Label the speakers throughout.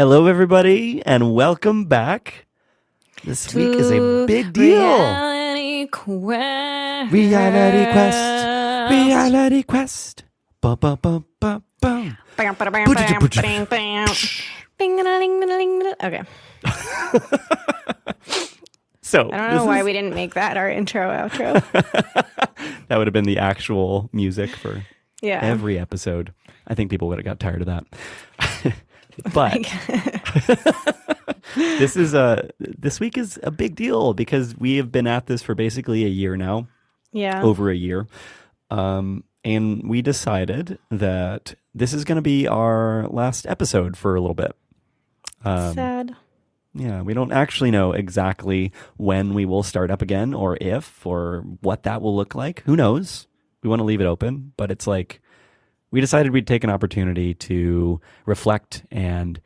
Speaker 1: Hello, everybody, and welcome back. This week is a big deal.
Speaker 2: Reality quest.
Speaker 1: Reality quest. Reality quest. Bum, bum, bum, bum, bum.
Speaker 2: Okay.
Speaker 1: So
Speaker 2: I don't know why we didn't make that our intro outro.
Speaker 1: that would have been the actual music for
Speaker 2: Yeah.
Speaker 1: every episode. I think people would have got tired of that. But this week is a big deal because we have been at this for basically a year now.
Speaker 2: Yeah.
Speaker 1: Over a year. And we decided that this is going to be our last episode for a little bit.
Speaker 2: Sad.
Speaker 1: Yeah, we don't actually know exactly when we will start up again or if or what that will look like. Who knows? We want to leave it open, but it's like we decided we'd take an opportunity to reflect and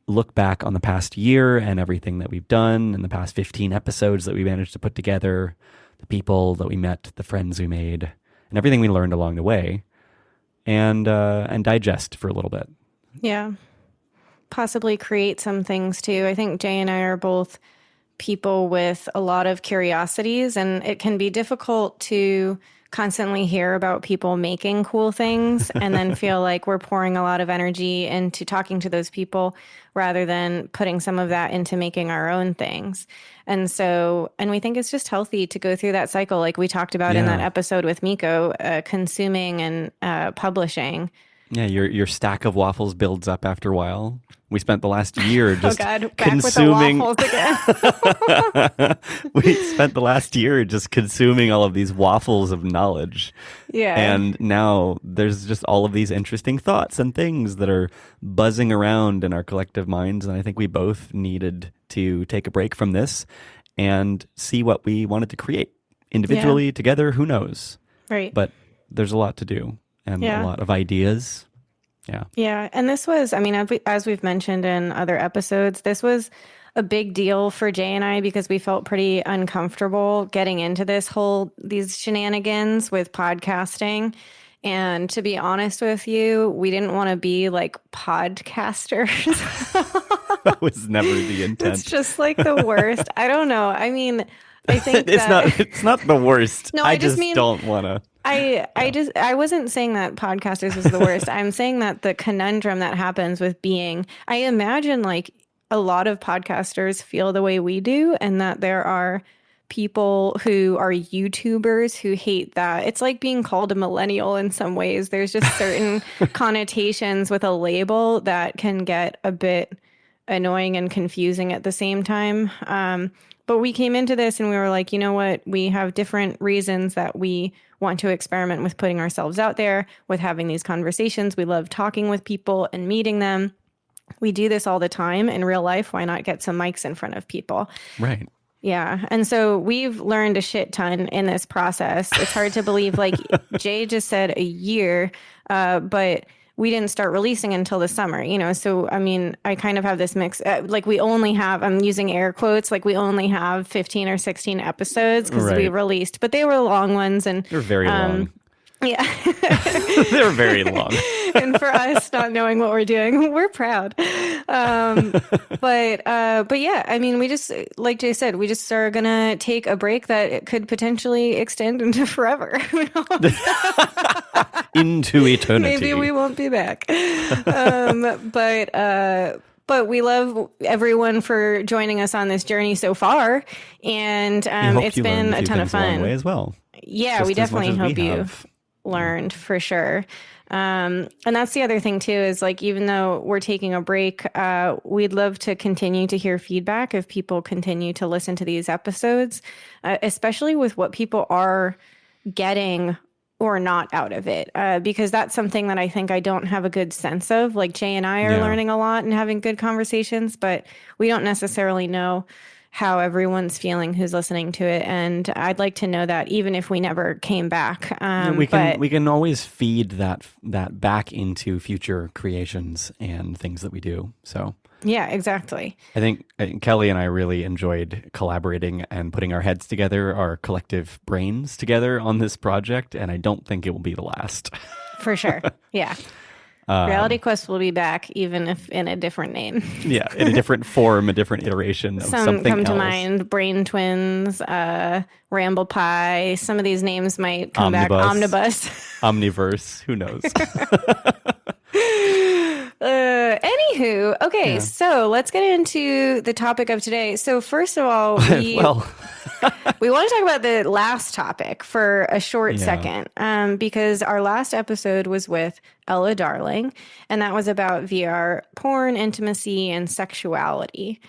Speaker 1: look back on the past year and everything that we've done and the past 15 episodes that we managed to put together, the people that we met, the friends we made, and everything we learned along the way, and digest for a little bit.
Speaker 2: Yeah. Possibly create some things too. I think Jay and I are both people with a lot of curiosities, and it can be difficult to constantly hear about people making cool things and then feel like we're pouring a lot of energy into talking to those people rather than putting some of that into making our own things. And we think it's just healthy to go through that cycle like we talked about in that episode with Miko, consuming and publishing.
Speaker 1: Yeah, your stack of waffles builds up after a while. We spent the last year just
Speaker 2: back
Speaker 1: consuming.
Speaker 2: with the waffles again.
Speaker 1: We spent the last year just consuming all of these waffles of knowledge.
Speaker 2: Yeah.
Speaker 1: And now there's just all of these interesting thoughts and things that are buzzing around in our collective minds. And I think we both needed to take a break from this and see what we wanted to create individually, together, who knows?
Speaker 2: Right.
Speaker 1: But there's a lot to do and a lot of ideas. Yeah. Yeah.
Speaker 2: And this was, I mean, as we've mentioned in other episodes, this was a big deal for Jay and I because we felt pretty uncomfortable getting into these shenanigans with podcasting. And to be honest with you, we didn't want to be like podcasters.
Speaker 1: That was never the intent.
Speaker 2: It's just like the worst. I don't know. I mean, I think
Speaker 1: it's not the worst.
Speaker 2: No,
Speaker 1: I just mean, don't want to.
Speaker 2: I wasn't saying that podcasters is the worst. I'm saying that the conundrum that happens with I imagine like a lot of podcasters feel the way we do, and that there are people who are YouTubers who hate that. It's like being called a millennial in some ways. There's just certain connotations with a label that can get a bit annoying and confusing at the same time. But we came into this and we were like, you know what? We have different reasons that we want to experiment with putting ourselves out there, with having these conversations. We love talking with people and meeting them. We do this all the time in real life. Why not get some mics in front of people?
Speaker 1: Right.
Speaker 2: Yeah. And so we've learned a shit ton in this process. It's hard to believe, like Jay just said, a year, but we didn't start releasing until the summer, So, I mean, I kind of have this mix, like we only have, I'm using air quotes, like we only have 15 or 16 episodes because we released, but they were long ones. And
Speaker 1: they're very long.
Speaker 2: Yeah.
Speaker 1: They're very long.
Speaker 2: And for us not knowing what we're doing, we're proud. But yeah, I mean, we just, like Jay said, we just are going to take a break that it could potentially extend into forever.
Speaker 1: Into eternity.
Speaker 2: Maybe we won't be back. But we love everyone for joining us on this journey so far. And it's been a ton of fun.
Speaker 1: Along the way as well.
Speaker 2: Yeah, we definitely hope you learned for sure. And that's the other thing too, is like, even though we're taking a break, we'd love to continue to hear feedback if people continue to listen to these episodes, especially with what people are getting or not out of it, because that's something that I think I don't have a good sense of. Like Jay and I are learning a lot and having good conversations, but we don't necessarily know how everyone's feeling who's listening to it. And I'd like to know that even if we never came back.
Speaker 1: We can always feed that back into future creations and things that we do. So
Speaker 2: yeah, exactly.
Speaker 1: I think Kelly and I really enjoyed collaborating and putting our heads together, our collective brains together on this project. And I don't think it will be the last.
Speaker 2: For sure. Yeah. Reality Quest will be back, even if in a different name.
Speaker 1: Yeah, in a different form, a different iteration of
Speaker 2: Some
Speaker 1: something
Speaker 2: come to
Speaker 1: else.
Speaker 2: mind: Brain Twins, Ramble Pie. Some of these names might come back. Omnibus.
Speaker 1: Omniverse. Who knows?
Speaker 2: Anywho, okay,
Speaker 1: Yeah.
Speaker 2: so let's get into the topic of today. So first of all, we
Speaker 1: Well,
Speaker 2: we want to talk about the last topic for a short
Speaker 1: Yeah.
Speaker 2: second, because our last episode was with Ella Darling, and that was about VR porn, intimacy, and sexuality.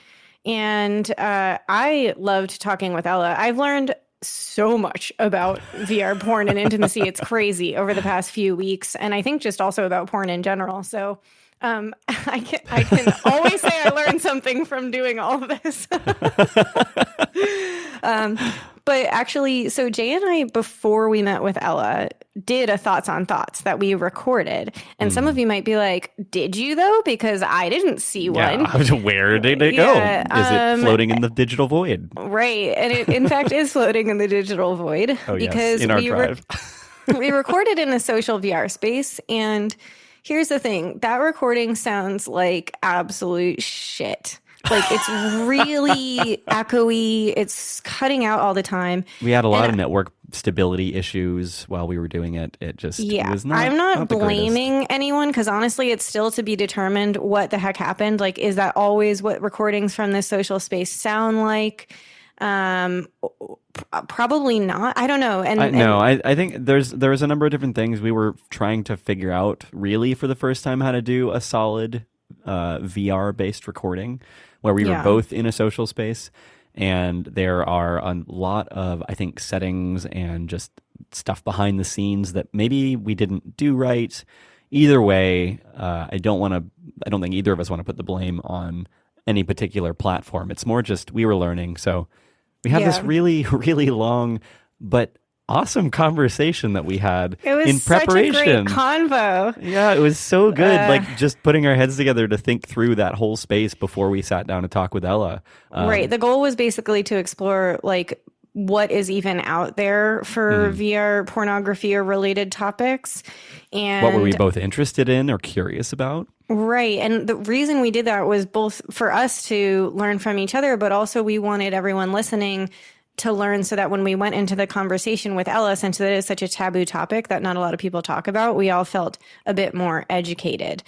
Speaker 2: And I loved talking with Ella. I've learned so much about VR porn and intimacy. It's crazy over the past few weeks, and I think just also about porn in general. So I can always say I learned something from doing all of this. But actually, so Jay and I, before we met with Ella, did a thoughts on thoughts that we recorded. And some of you might be like, did you though? Because I didn't see one.
Speaker 1: Where did it go? Is it floating in the digital void?
Speaker 2: Right. And it, in fact, is floating in the digital void.
Speaker 1: Oh,
Speaker 2: because
Speaker 1: yes, in our drive.
Speaker 2: We recorded in a social VR space. And here's the thing. That recording sounds like absolute shit. Like, it's really echoey. It's cutting out all the time.
Speaker 1: We had a lot of network stability issues while we were doing it. It just was not.
Speaker 2: I'm not
Speaker 1: the
Speaker 2: blaming
Speaker 1: greatest.
Speaker 2: anyone, because honestly, it's still to be determined what the heck happened. Like, is that always what recordings from this social space sound like? Probably not. I don't know.
Speaker 1: I think there was a number of different things we were trying to figure out really for the first time how to do a solid VR based recording where we were both in a social space, and there are a lot of, I think, settings and just stuff behind the scenes that maybe we didn't do right. Either way, I don't think either of us want to put the blame on any particular platform. It's more just we were learning. So we have this really, really long but awesome conversation that we had in preparation.
Speaker 2: Such a great convo.
Speaker 1: Yeah, it was so good. Like just putting our heads together to think through that whole space before we sat down to talk with Ella.
Speaker 2: Right. The goal was basically to explore like what is even out there for VR pornography or related topics. And
Speaker 1: what were we both interested in or curious about?
Speaker 2: Right. And the reason we did that was both for us to learn from each other, but also we wanted everyone listening to learn so that when we went into the conversation with Ella, since it is such a taboo topic that not a lot of people talk about, we all felt a bit more educated.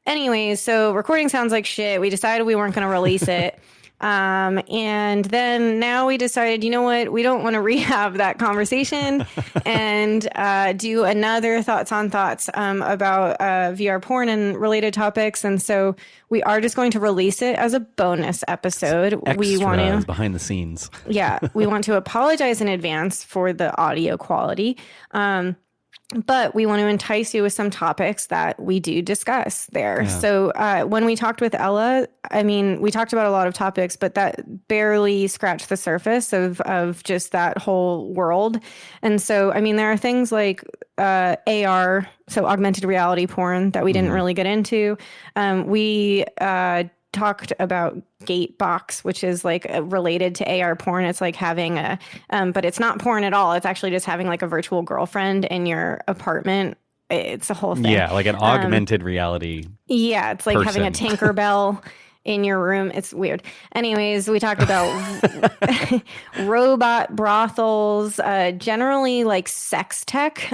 Speaker 2: Anyways, so recording sounds like shit. We decided we weren't going to release it. And then now we decided, you know what, we don't want to rehab that conversation and do another thoughts on thoughts about VR porn and related topics. And so we are just going to release it as a bonus episode. We want to
Speaker 1: behind the scenes.
Speaker 2: Yeah, we want to apologize in advance for the audio quality. But we want to entice you with some topics that we do discuss there. Yeah. So when we talked with Ella, I mean, we talked about a lot of topics, but that barely scratched the surface of just that whole world. And so, I mean, there are things like AR, so augmented reality porn, that we didn't really get into. We talked about Gatebox, which is like related to AR porn. It's like having a, but it's not porn at all. It's actually just having like a virtual girlfriend in your apartment. It's a whole thing.
Speaker 1: Yeah, like an augmented reality.
Speaker 2: Yeah, it's like having a Tinkerbell in your room. It's weird. Anyways, we talked about robot brothals, generally like sex tech,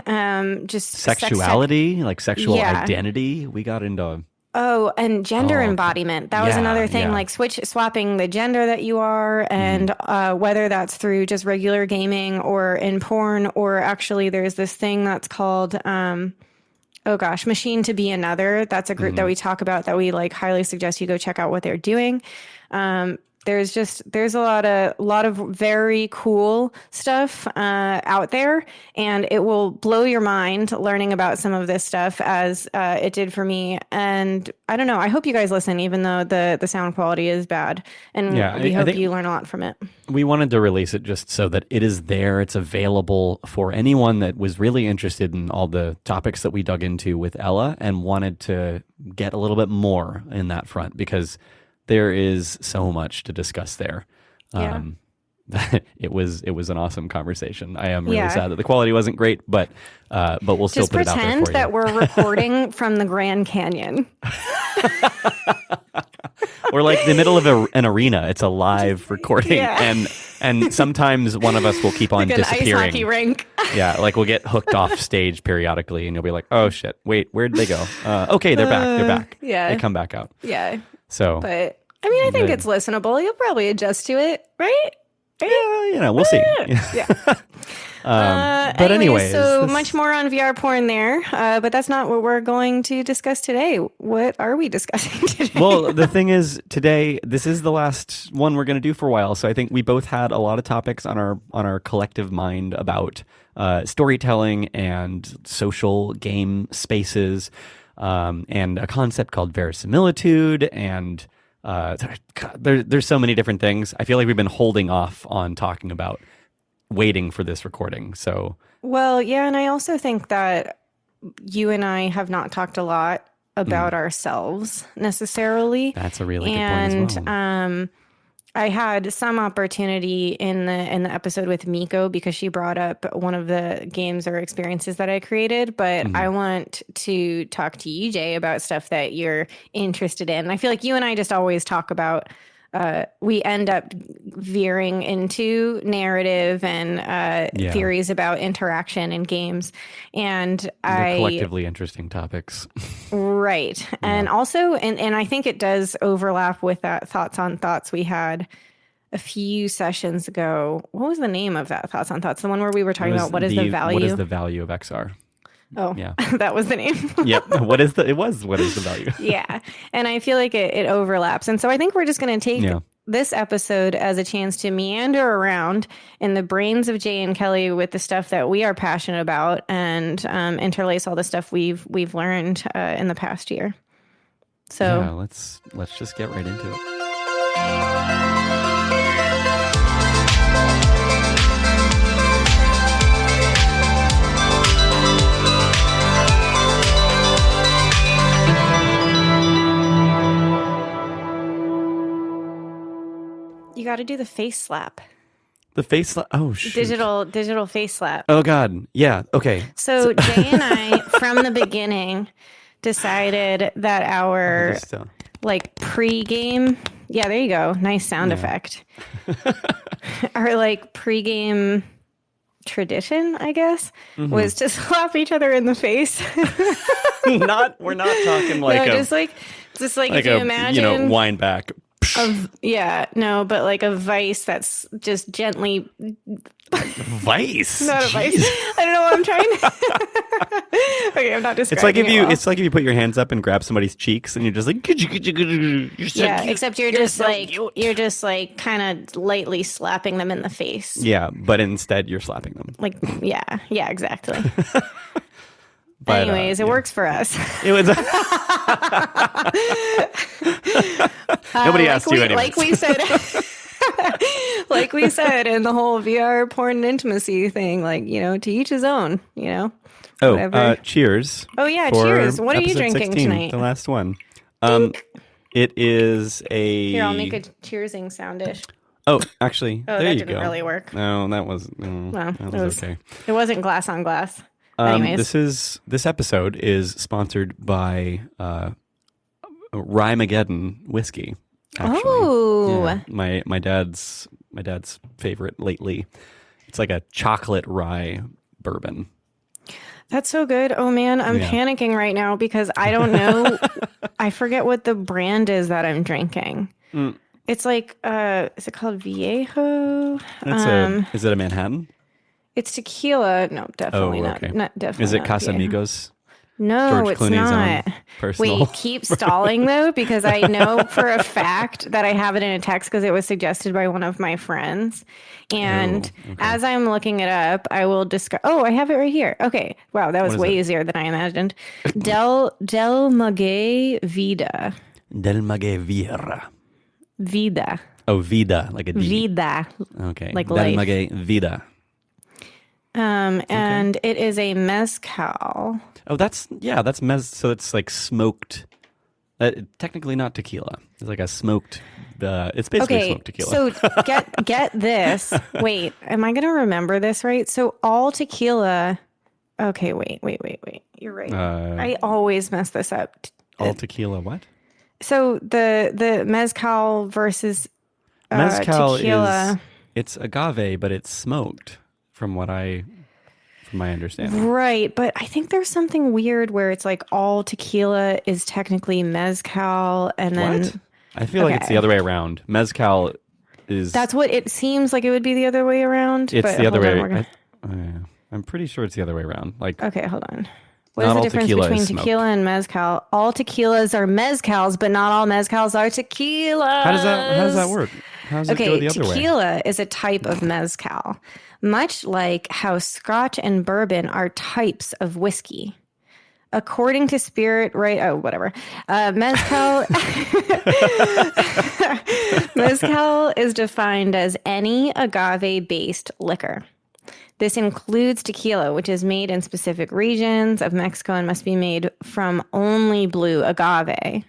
Speaker 2: just
Speaker 1: sexuality, sex tech. Like sexual identity. We got into.
Speaker 2: Oh, and gender embodiment. That was another thing, like swapping the gender that you are, and whether that's through just regular gaming or in porn, or actually there's this thing that's called, Machine to Be Another. That's a group that we talk about that we like highly suggest you go check out what they're doing. There's a lot of very cool stuff out there, and it will blow your mind learning about some of this stuff as it did for me. And I don't know, I hope you guys listen, even though the sound quality is bad, and we hope you learn a lot from it.
Speaker 1: We wanted to release it just so that it is there. It's available for anyone that was really interested in all the topics that we dug into with Ella and wanted to get a little bit more in that front, because there is so much to discuss there. it was an awesome conversation. I am really
Speaker 2: Yeah.
Speaker 1: sad that the quality wasn't great, but we'll still
Speaker 2: Just
Speaker 1: put it out there
Speaker 2: pretend
Speaker 1: for
Speaker 2: that
Speaker 1: you.
Speaker 2: we're recording from the Grand Canyon.
Speaker 1: Or like the middle of an arena. It's a live recording,
Speaker 2: Yeah.
Speaker 1: and sometimes one of us will keep on
Speaker 2: Like an ice
Speaker 1: disappearing.
Speaker 2: hockey rink.
Speaker 1: Yeah, like we'll get hooked off stage periodically, and you'll be like, "Oh shit, wait, where'd they go? Okay, they're back. They're back.
Speaker 2: Yeah.
Speaker 1: They come back out."
Speaker 2: Yeah.
Speaker 1: So,
Speaker 2: But I mean, I think
Speaker 1: Yeah.
Speaker 2: it's listenable. You'll probably adjust to it, right?
Speaker 1: we'll see.
Speaker 2: Yeah.
Speaker 1: But anyways,
Speaker 2: so
Speaker 1: this-
Speaker 2: much more on VR porn there, but that's not what we're going to discuss today. What are we discussing today?
Speaker 1: Well, the thing is, today this is the last one we're going to do for a while. So I think we both had a lot of topics on our collective mind about storytelling and social game spaces, and a concept called verisimilitude. And there's so many different things. I feel like we've been holding off on talking about, waiting for this recording. So
Speaker 2: Well, yeah, and I also think that you and I have not talked a lot about ourselves necessarily.
Speaker 1: that's a really good point as well.
Speaker 2: I had some opportunity in the episode with Miko because she brought up one of the games or experiences that I created, but I want to talk to you, Jay, about stuff that you're interested in. I feel like you and I just always talk about we end up veering into narrative and theories about interaction in games. And
Speaker 1: They're collectively interesting topics.
Speaker 2: Right. And also, and I think it does overlap with that Thoughts on Thoughts we had a few sessions ago. What was the name of that Thoughts on Thoughts? The one where we were talking about what is the value?
Speaker 1: What is the value of XR?
Speaker 2: Oh,
Speaker 1: Yeah.
Speaker 2: that was the name.
Speaker 1: Yep. What is the value?
Speaker 2: Yeah. And I feel like it overlaps. And so I think we're just going to take
Speaker 1: Yeah.
Speaker 2: this episode as a chance to meander around in the brains of Jay and Kelly with the stuff that we are passionate about and interlace all the stuff we've learned in the past year. So
Speaker 1: Yeah, let's just get right into it.
Speaker 2: you got to do the face slap,
Speaker 1: The face. Oh shoot.
Speaker 2: digital face slap.
Speaker 1: Oh god. Yeah. Okay.
Speaker 2: So Jay and I, from the beginning, decided that our
Speaker 1: Just,
Speaker 2: like pre-game, yeah, there you go, nice sound effect. Our like pre-game tradition, I guess, was to slap each other in the face.
Speaker 1: we're not talking like
Speaker 2: No,
Speaker 1: a
Speaker 2: just like
Speaker 1: like
Speaker 2: if you
Speaker 1: a
Speaker 2: imagine
Speaker 1: wind back.
Speaker 2: but like a vice that's just gently
Speaker 1: Vice.
Speaker 2: not a vice.
Speaker 1: Jeez.
Speaker 2: I don't know what I'm trying to. Okay, I'm not describing.
Speaker 1: It's like if you
Speaker 2: well.
Speaker 1: it's like if you put your hands up and grab somebody's cheeks and you're just like you're so
Speaker 2: Yeah,
Speaker 1: cute.
Speaker 2: except you're just like kind of lightly slapping them in the face.
Speaker 1: Yeah, but instead you're slapping them.
Speaker 2: Like yeah, exactly.
Speaker 1: But,
Speaker 2: Anyways, it
Speaker 1: yeah.
Speaker 2: works for us.
Speaker 1: It was nobody asked you anyways.
Speaker 2: Like we said, like we said in the whole VR porn and intimacy thing, like, to each his own,
Speaker 1: Oh,
Speaker 2: whatever.
Speaker 1: cheers.
Speaker 2: Oh yeah,
Speaker 1: for
Speaker 2: cheers. What are you
Speaker 1: episode
Speaker 2: drinking
Speaker 1: 16,
Speaker 2: tonight?
Speaker 1: The last one. It is a.
Speaker 2: Here, I'll make a cheersing soundish.
Speaker 1: Oh, actually,
Speaker 2: Oh,
Speaker 1: there
Speaker 2: that
Speaker 1: you
Speaker 2: didn't
Speaker 1: go.
Speaker 2: really work.
Speaker 1: No, that was
Speaker 2: Well,
Speaker 1: that was okay.
Speaker 2: It wasn't glass on glass. Anyways,
Speaker 1: This episode is sponsored by Rhymageddon whiskey. Actually.
Speaker 2: Oh.
Speaker 1: Yeah, my dad's favorite lately. It's like a chocolate rye bourbon.
Speaker 2: that's so good. Oh man, I'm panicking right now because I don't know. I forget what the brand is that I'm drinking. It's like, is it called Viejo?
Speaker 1: Is it a Manhattan?
Speaker 2: It's tequila. No, definitely not.
Speaker 1: Okay.
Speaker 2: Not definitely.
Speaker 1: Is it
Speaker 2: not Viejo.
Speaker 1: Casamigos?
Speaker 2: No,
Speaker 1: George
Speaker 2: it's
Speaker 1: Clooney's
Speaker 2: not.
Speaker 1: own personal.
Speaker 2: Wait, keep stalling though, because I know for a fact that I have it in a text because it was suggested by one of my friends. And as I'm looking it up, I will discuss. Oh, I have it right here. Okay. Wow, that was way easier than I imagined. Del Maguey Vida.
Speaker 1: Del Maguey Vieira.
Speaker 2: Vida.
Speaker 1: Oh, Vida, like a D.
Speaker 2: Vida.
Speaker 1: Okay.
Speaker 2: Like
Speaker 1: Del
Speaker 2: life.
Speaker 1: Maguey Vida.
Speaker 2: And it is a mezcal.
Speaker 1: Oh, that's so it's like smoked Technically not tequila. It's like a smoked. It's basically smoked tequila.
Speaker 2: So get this. Wait, am I gonna remember this right? So all tequila. Okay, wait. You're right. I always mess this up.
Speaker 1: All tequila. What?
Speaker 2: So the mezcal versus
Speaker 1: Mezcal
Speaker 2: tequila.
Speaker 1: it's agave, but it's smoked. From my understanding.
Speaker 2: Right, but I think there's something weird where it's like all tequila is technically mezcal, and then
Speaker 1: What? I feel like it's the other way around. Mezcal is.
Speaker 2: That's what it seems like. It would be the other way around.
Speaker 1: It's
Speaker 2: but
Speaker 1: the other
Speaker 2: hold
Speaker 1: way.
Speaker 2: on,
Speaker 1: I'm pretty sure it's the other way around. Like,
Speaker 2: okay, hold on. What
Speaker 1: not
Speaker 2: is the
Speaker 1: all
Speaker 2: difference
Speaker 1: tequila
Speaker 2: between
Speaker 1: is smoked.
Speaker 2: tequila and mezcal? All tequilas are mezcals, but not all mezcals are tequilas.
Speaker 1: How does that work? How does it go the other way?
Speaker 2: Tequila is a type of mezcal, much like how Scotch and bourbon are types of whiskey. According to Spirit, right? Oh, whatever. Mezcal, mezcal is defined as any agave-based liquor. This includes tequila, which is made in specific regions of Mexico and must be made from only blue agave.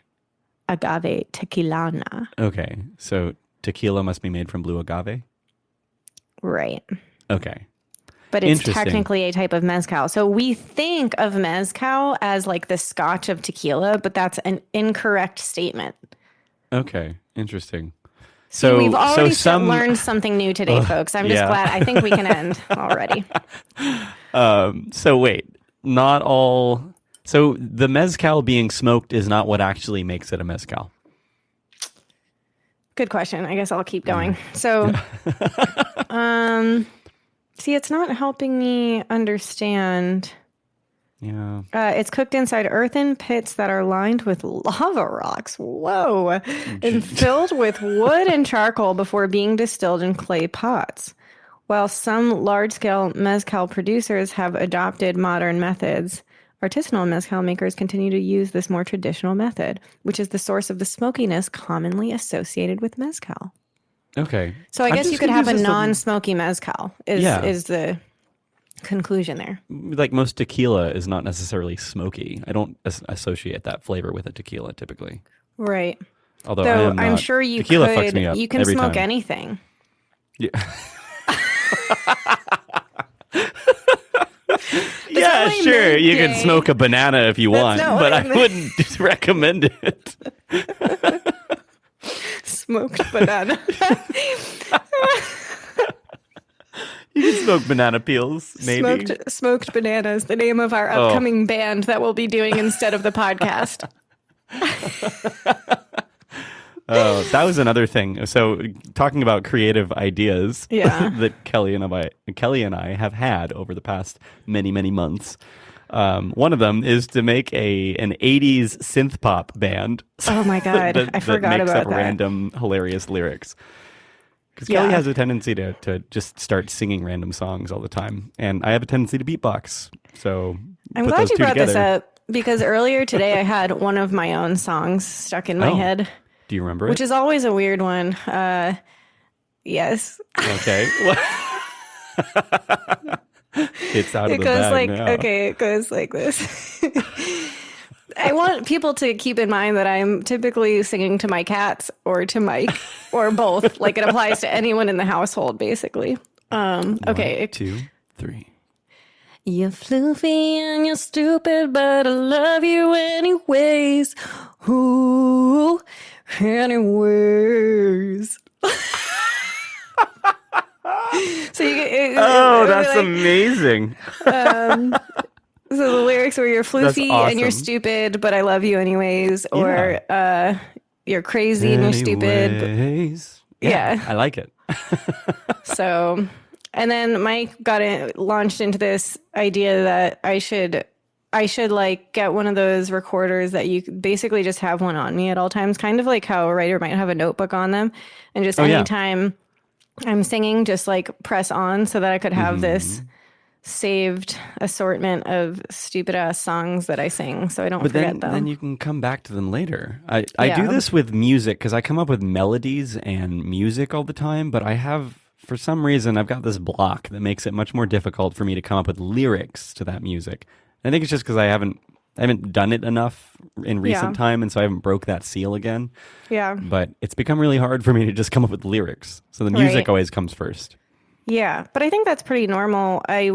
Speaker 2: Agave tequilana.
Speaker 1: Okay, so tequila must be made from blue agave?
Speaker 2: Right.
Speaker 1: Okay.
Speaker 2: But it's technically a type of mezcal. So we think of mezcal as like the Scotch of tequila, but that's an incorrect statement.
Speaker 1: Okay, interesting.
Speaker 2: So we've already learned something new today, folks. I'm just glad. I think we can end already.
Speaker 1: So wait, not all. So the mezcal being smoked is not what actually makes it a mezcal.
Speaker 2: Good question. I guess I'll keep going. So, see, it's not helping me understand.
Speaker 1: Yeah.
Speaker 2: It's cooked inside earthen pits that are lined with lava rocks. Whoa. And filled with wood and charcoal before being distilled in clay pots. While some large-scale mezcal producers have adopted modern methods, artisanal mezcal makers continue to use this more traditional method, which is the source of the smokiness commonly associated with mezcal.
Speaker 1: Okay.
Speaker 2: So I guess you could have a non-smoky mezcal is the conclusion there.
Speaker 1: Like most tequila is not necessarily smoky. I don't associate that flavor with a tequila typically.
Speaker 2: Right.
Speaker 1: Although
Speaker 2: I'm sure you
Speaker 1: tequila
Speaker 2: could.
Speaker 1: Fucks me up
Speaker 2: you can
Speaker 1: every
Speaker 2: smoke
Speaker 1: time.
Speaker 2: anything.
Speaker 1: Yeah.
Speaker 2: Yeah,
Speaker 1: yeah, sure. You can smoke a banana if you want, but I wouldn't recommend it.
Speaker 2: Smoked banana.
Speaker 1: You can smoke banana peels, maybe.
Speaker 2: Smoked bananas, the name of our upcoming band that we'll be doing instead of the podcast.
Speaker 1: Oh, that was another thing. So, talking about creative ideas that Kelly and I have had over the past many months. One of them is to make an 80s synth pop band.
Speaker 2: Oh my god, I forgot about that.
Speaker 1: Makes up random hilarious lyrics. Because Kelly has a tendency to just start singing random songs all the time, and I have a tendency to beatbox. So
Speaker 2: I'm glad you brought this up because earlier today I had one of my own songs stuck in my head.
Speaker 1: Do you remember it?
Speaker 2: Which is always a weird one. Yes.
Speaker 1: Okay. It's out of the bag now.
Speaker 2: Okay, it goes like this. I want people to keep in mind that I'm typically singing to my cats or to Mike or both. Like it applies to anyone in the household, basically. Okay.
Speaker 1: 1, 2, 3.
Speaker 2: You're floofy and you're stupid, but I love you anyways. Ooh, anyways. So
Speaker 1: that's amazing.
Speaker 2: So the lyrics were you're floofy and you're stupid, but I love you anyways, or you're crazy and you're stupid.
Speaker 1: Yeah, I like it.
Speaker 2: So, and then Mike launched into this idea that I should like get one of those recorders that you basically just have one on me at all times, kind of like how a writer might have a notebook on them, and just anytime I'm singing, just like press on so that I could have this saved assortment of stupid ass songs that I sing so I don't forget them. But
Speaker 1: then you can come back to them later. I do this with music because I come up with melodies and music all the time, but for some reason, I've got this block that makes it much more difficult for me to come up with lyrics to that music. I think it's just because I haven't I haven't done it enough in recent time, and so I haven't broke that seal again.
Speaker 2: Yeah.
Speaker 1: But it's become really hard for me to just come up with lyrics. So the music always comes first.
Speaker 2: Yeah, but I think that's pretty normal. I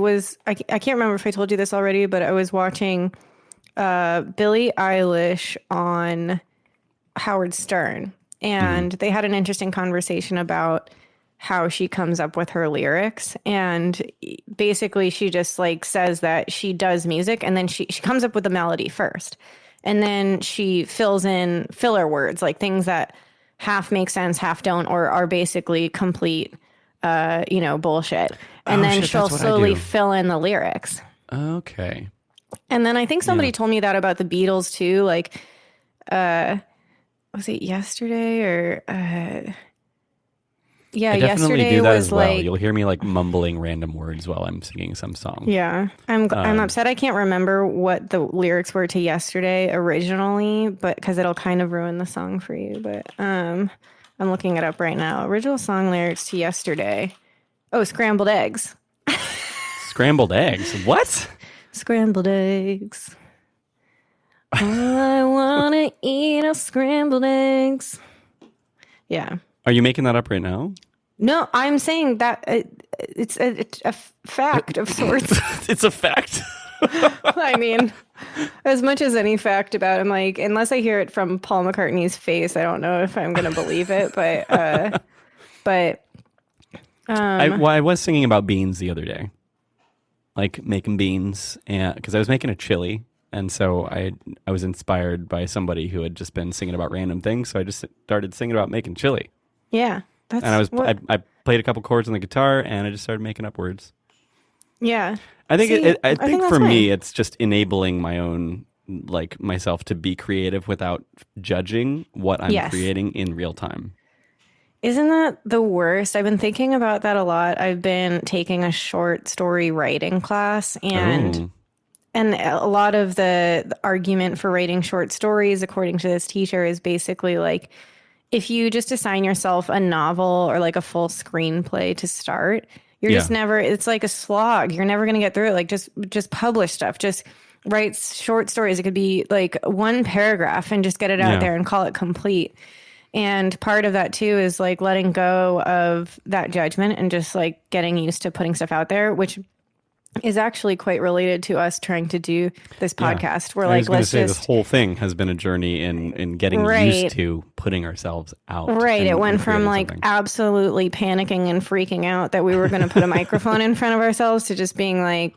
Speaker 2: can't remember if I told you this already, but I was watching Billie Eilish on Howard Stern, and they had an interesting conversation about how she comes up with her lyrics. And basically she just like says that she does music, and then she comes up with the melody first, and then she fills in filler words, like things that half make sense, half don't, or are basically complete bullshit. And then she'll slowly fill in the lyrics.
Speaker 1: Okay.
Speaker 2: And then I think somebody told me that about the Beatles too. Like, was it yesterday or,
Speaker 1: I definitely
Speaker 2: yesterday
Speaker 1: do that
Speaker 2: was
Speaker 1: as well.
Speaker 2: like,
Speaker 1: You'll hear me like mumbling random words while I'm singing some song.
Speaker 2: yeah, I'm upset. I can't remember what the lyrics were to yesterday originally, but because it'll kind of ruin the song for you. But, I'm looking it up right now. Original song lyrics to yesterday. Oh, scrambled eggs.
Speaker 1: Scrambled eggs? What?
Speaker 2: Scrambled eggs. All I want to eat are scrambled eggs. Yeah.
Speaker 1: Are you making that up right now?
Speaker 2: No, I'm saying that it's a fact of sorts.
Speaker 1: It's a fact.
Speaker 2: I mean, as much as any fact about him, like, unless I hear it from Paul McCartney's face, I don't know if I'm going to believe it. But
Speaker 1: I was singing about beans the other day, like making beans, and because I was making a chili, and so I was inspired by somebody who had just been singing about random things, so I just started singing about making chili.
Speaker 2: Yeah,
Speaker 1: and I played a couple chords on the guitar, and I just started making up words.
Speaker 2: Yeah.
Speaker 1: I think I think for me, it's just enabling my own, like, myself to be creative without judging what I'm creating in real time.
Speaker 2: Isn't that the worst? I've been thinking about that a lot. I've been taking a short story writing class, and a lot of the argument for writing short stories, according to this teacher, is basically like, if you just assign yourself a novel or like a full screenplay to start, you're just never, it's like a slog. You're never going to get through it. Like, just publish stuff. Just write short stories. It could be like one paragraph and just get it out there and call it complete. And part of that too is like letting go of that judgment and just like getting used to putting stuff out there, which is actually quite related to us trying to do this podcast. We're like, let's just...
Speaker 1: This whole thing has been a journey in getting used to putting ourselves out.
Speaker 2: Right. It went from like absolutely panicking and freaking out that we were going to put a microphone in front of ourselves to just being like,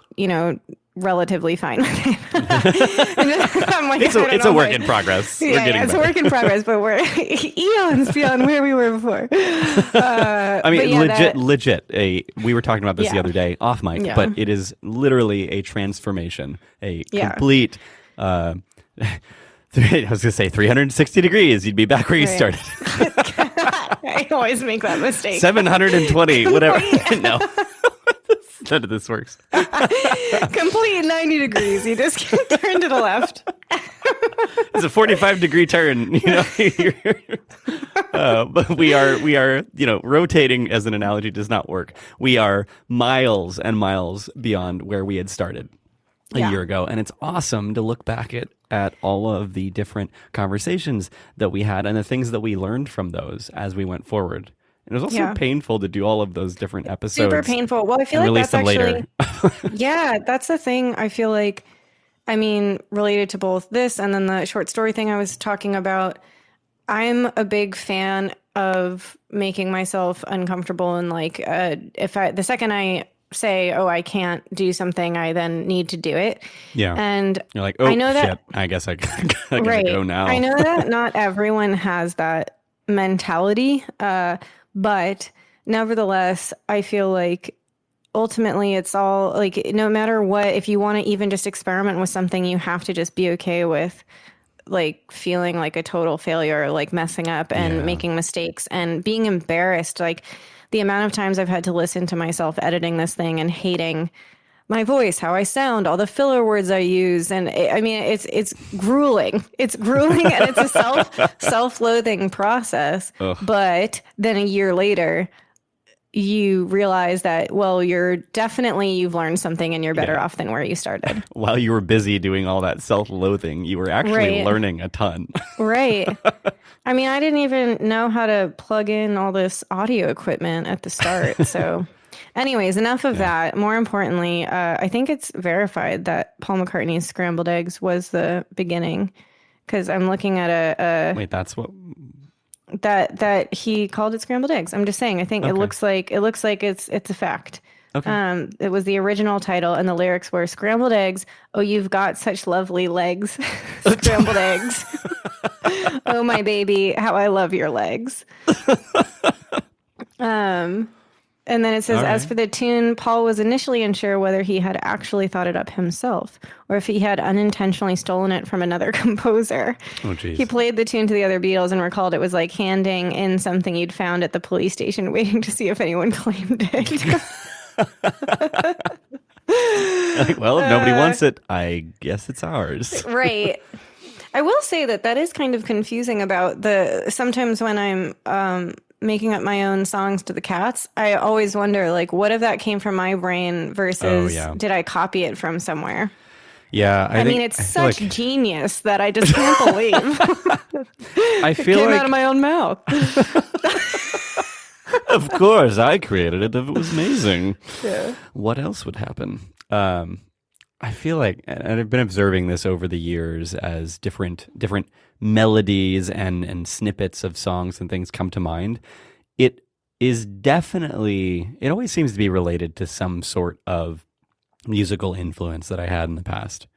Speaker 2: relatively fine with it. I'm like,
Speaker 1: it's a work in progress.
Speaker 2: It's a work in progress, but we're eons beyond where we were before.
Speaker 1: I mean, legit. We were talking about this the other day off mic, but it is literally a transformation, a complete. I was going to say 360 degrees. You'd be back where you started.
Speaker 2: I always make that mistake.
Speaker 1: 720, whatever. No. None of this works.
Speaker 2: Complete 90 degrees. You just turn to the left.
Speaker 1: It's a 45-degree turn. But we are, rotating as an analogy does not work. We are miles and miles beyond where we had started a year ago. And it's awesome to look back at all of the different conversations that we had and the things that we learned from those as we went forward. And it was also painful to do all of those different episodes.
Speaker 2: Super painful. Well, I feel like that's actually... yeah, that's the thing. I feel like, related to both this and then the short story thing I was talking about, I'm a big fan of making myself uncomfortable. And like, the second I say, oh, I can't do something, I then need to do it. Yeah. And
Speaker 1: you're like, oh, I know shit, I guess I gotta go now.
Speaker 2: I know that not everyone has that mentality. But nevertheless, I feel like ultimately it's all like, no matter what, if you want to even just experiment with something, you have to just be okay with like feeling like a total failure, like messing up and making mistakes and being embarrassed. Like the amount of times I've had to listen to myself editing this thing and hating my voice, how I sound, all the filler words I use. And it's grueling. It's grueling and it's a self-loathing process. Ugh. But then a year later, you realize that, well, you've learned something and you're better off than where you started.
Speaker 1: While you were busy doing all that self-loathing, you were actually learning a ton.
Speaker 2: Right. I mean, I didn't even know how to plug in all this audio equipment at the start. So anyways, enough of that. More importantly, I think it's verified that Paul McCartney's Scrambled Eggs was the beginning, because I'm looking at a
Speaker 1: Wait, that's what...
Speaker 2: that he called it Scrambled Eggs. I'm just saying, I think it looks like it's a fact.
Speaker 1: Okay.
Speaker 2: It was the original title, and the lyrics were "Scrambled eggs. Oh, you've got such lovely legs. Scrambled eggs. Oh, my baby, how I love your legs." And then it says, as for the tune, Paul was initially unsure whether he had actually thought it up himself or if he had unintentionally stolen it from another composer.
Speaker 1: Oh, geez.
Speaker 2: He played the tune to the other Beatles and recalled it was like handing in something you'd found at the police station, waiting to see if anyone claimed it.
Speaker 1: Like, well, if nobody wants it, I guess it's ours.
Speaker 2: Right. I will say that is kind of confusing about sometimes when I'm making up my own songs to the cats, I always wonder, like, what if that came from my brain versus did I copy it from somewhere?
Speaker 1: Yeah.
Speaker 2: I mean, it's such genius that I just can't believe
Speaker 1: I feel
Speaker 2: it came out of my own mouth.
Speaker 1: Of course, I created it. It was amazing.
Speaker 2: Yeah.
Speaker 1: What else would happen? I feel like, and I've been observing this over the years as different melodies and snippets of songs and things come to mind. It is definitely, it always seems to be related to some sort of musical influence that I had in the past.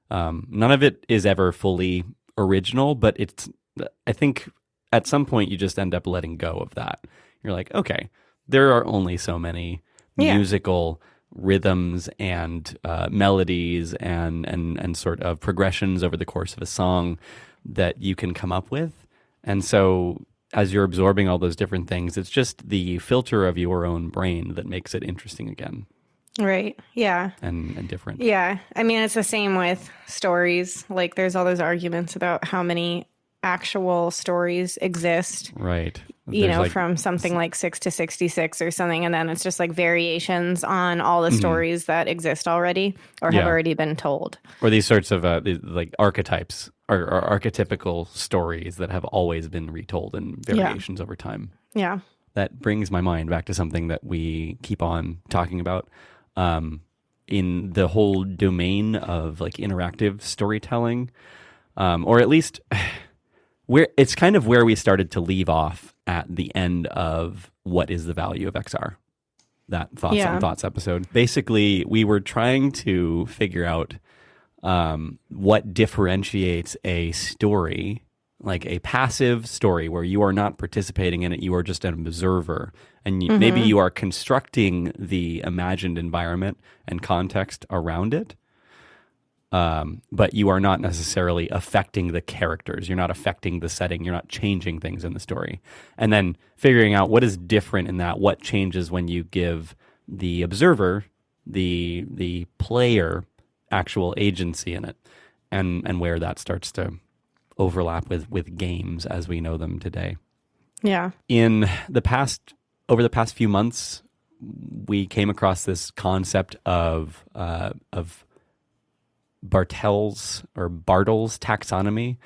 Speaker 1: None of it is ever fully original, but I think at some point you just end up letting go of that. You're like, okay, there are only so many musical rhythms and melodies and sort of progressions over the course of a song that you can come up with. And so as you're absorbing all those different things, it's just the filter of your own brain that makes it interesting again.
Speaker 2: Right. Yeah.
Speaker 1: And different.
Speaker 2: Yeah. I mean, it's the same with stories. Like, there's all those arguments about how many actual stories exist.
Speaker 1: Right.
Speaker 2: You know, from something like 6 to 66 or something. And then it's just like variations on all the stories that exist already or have already been told.
Speaker 1: Or these sorts of like archetypes or archetypical stories that have always been retold in variations over time.
Speaker 2: Yeah.
Speaker 1: That brings my mind back to something that we keep on talking about in the whole domain of like interactive storytelling, or at least it's kind of where we started to leave off at the end of What is the Value of XR? That Thoughts on Thoughts episode. Basically, we were trying to figure out what differentiates a story, like a passive story where you are not participating in it, you are just an observer. And maybe you are constructing the imagined environment and context around it. But you are not necessarily affecting the characters. You're not affecting the setting. You're not changing things in the story. And then figuring out what is different in that, what changes when you give the observer, the player, actual agency in it, and where that starts to overlap with games as we know them today.
Speaker 2: Yeah.
Speaker 1: Over the past few months, we came across this concept of Bartell's taxonomy,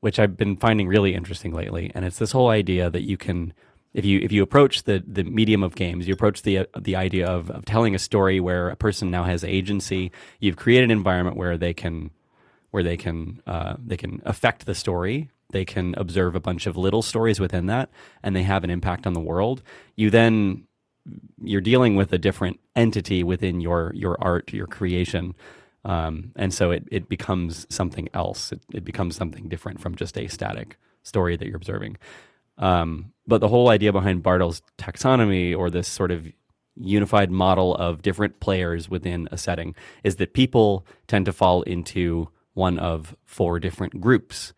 Speaker 1: which I've been finding really interesting lately. And it's this whole idea that you can, if you approach the medium of games, you approach the idea of telling a story where a person now has agency. You've created an environment where they can affect the story. They can observe a bunch of little stories within that, and they have an impact on the world. You're dealing with a different entity within your art, your creation. And so it becomes something else. It becomes something different from just a static story that you're observing. But the whole idea behind Bartell's taxonomy, or this sort of unified model of different players within a setting, is that people tend to fall into one of 4 different groups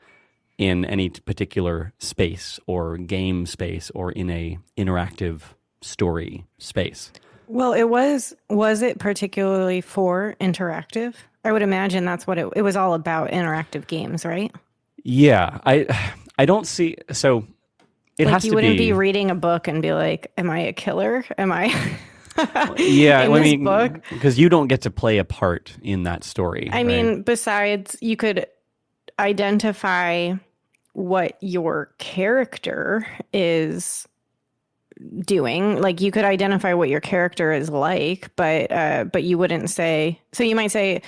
Speaker 1: in any particular space or game space or in a interactive story space.
Speaker 2: Well, was it particularly for interactive? I would imagine that's what it was all about, interactive games, right?
Speaker 1: Yeah, I don't see, so It
Speaker 2: Like
Speaker 1: has
Speaker 2: you
Speaker 1: to
Speaker 2: wouldn't
Speaker 1: be.
Speaker 2: be reading a book and be like, am I a killer? Am I
Speaker 1: Yeah,
Speaker 2: in
Speaker 1: I
Speaker 2: this
Speaker 1: mean,
Speaker 2: book?
Speaker 1: because you don't get to play a part in that story,
Speaker 2: I
Speaker 1: right?
Speaker 2: mean, besides, you could identify what your character is doing. Like you could identify what your character is like, but you wouldn't say. So you might say,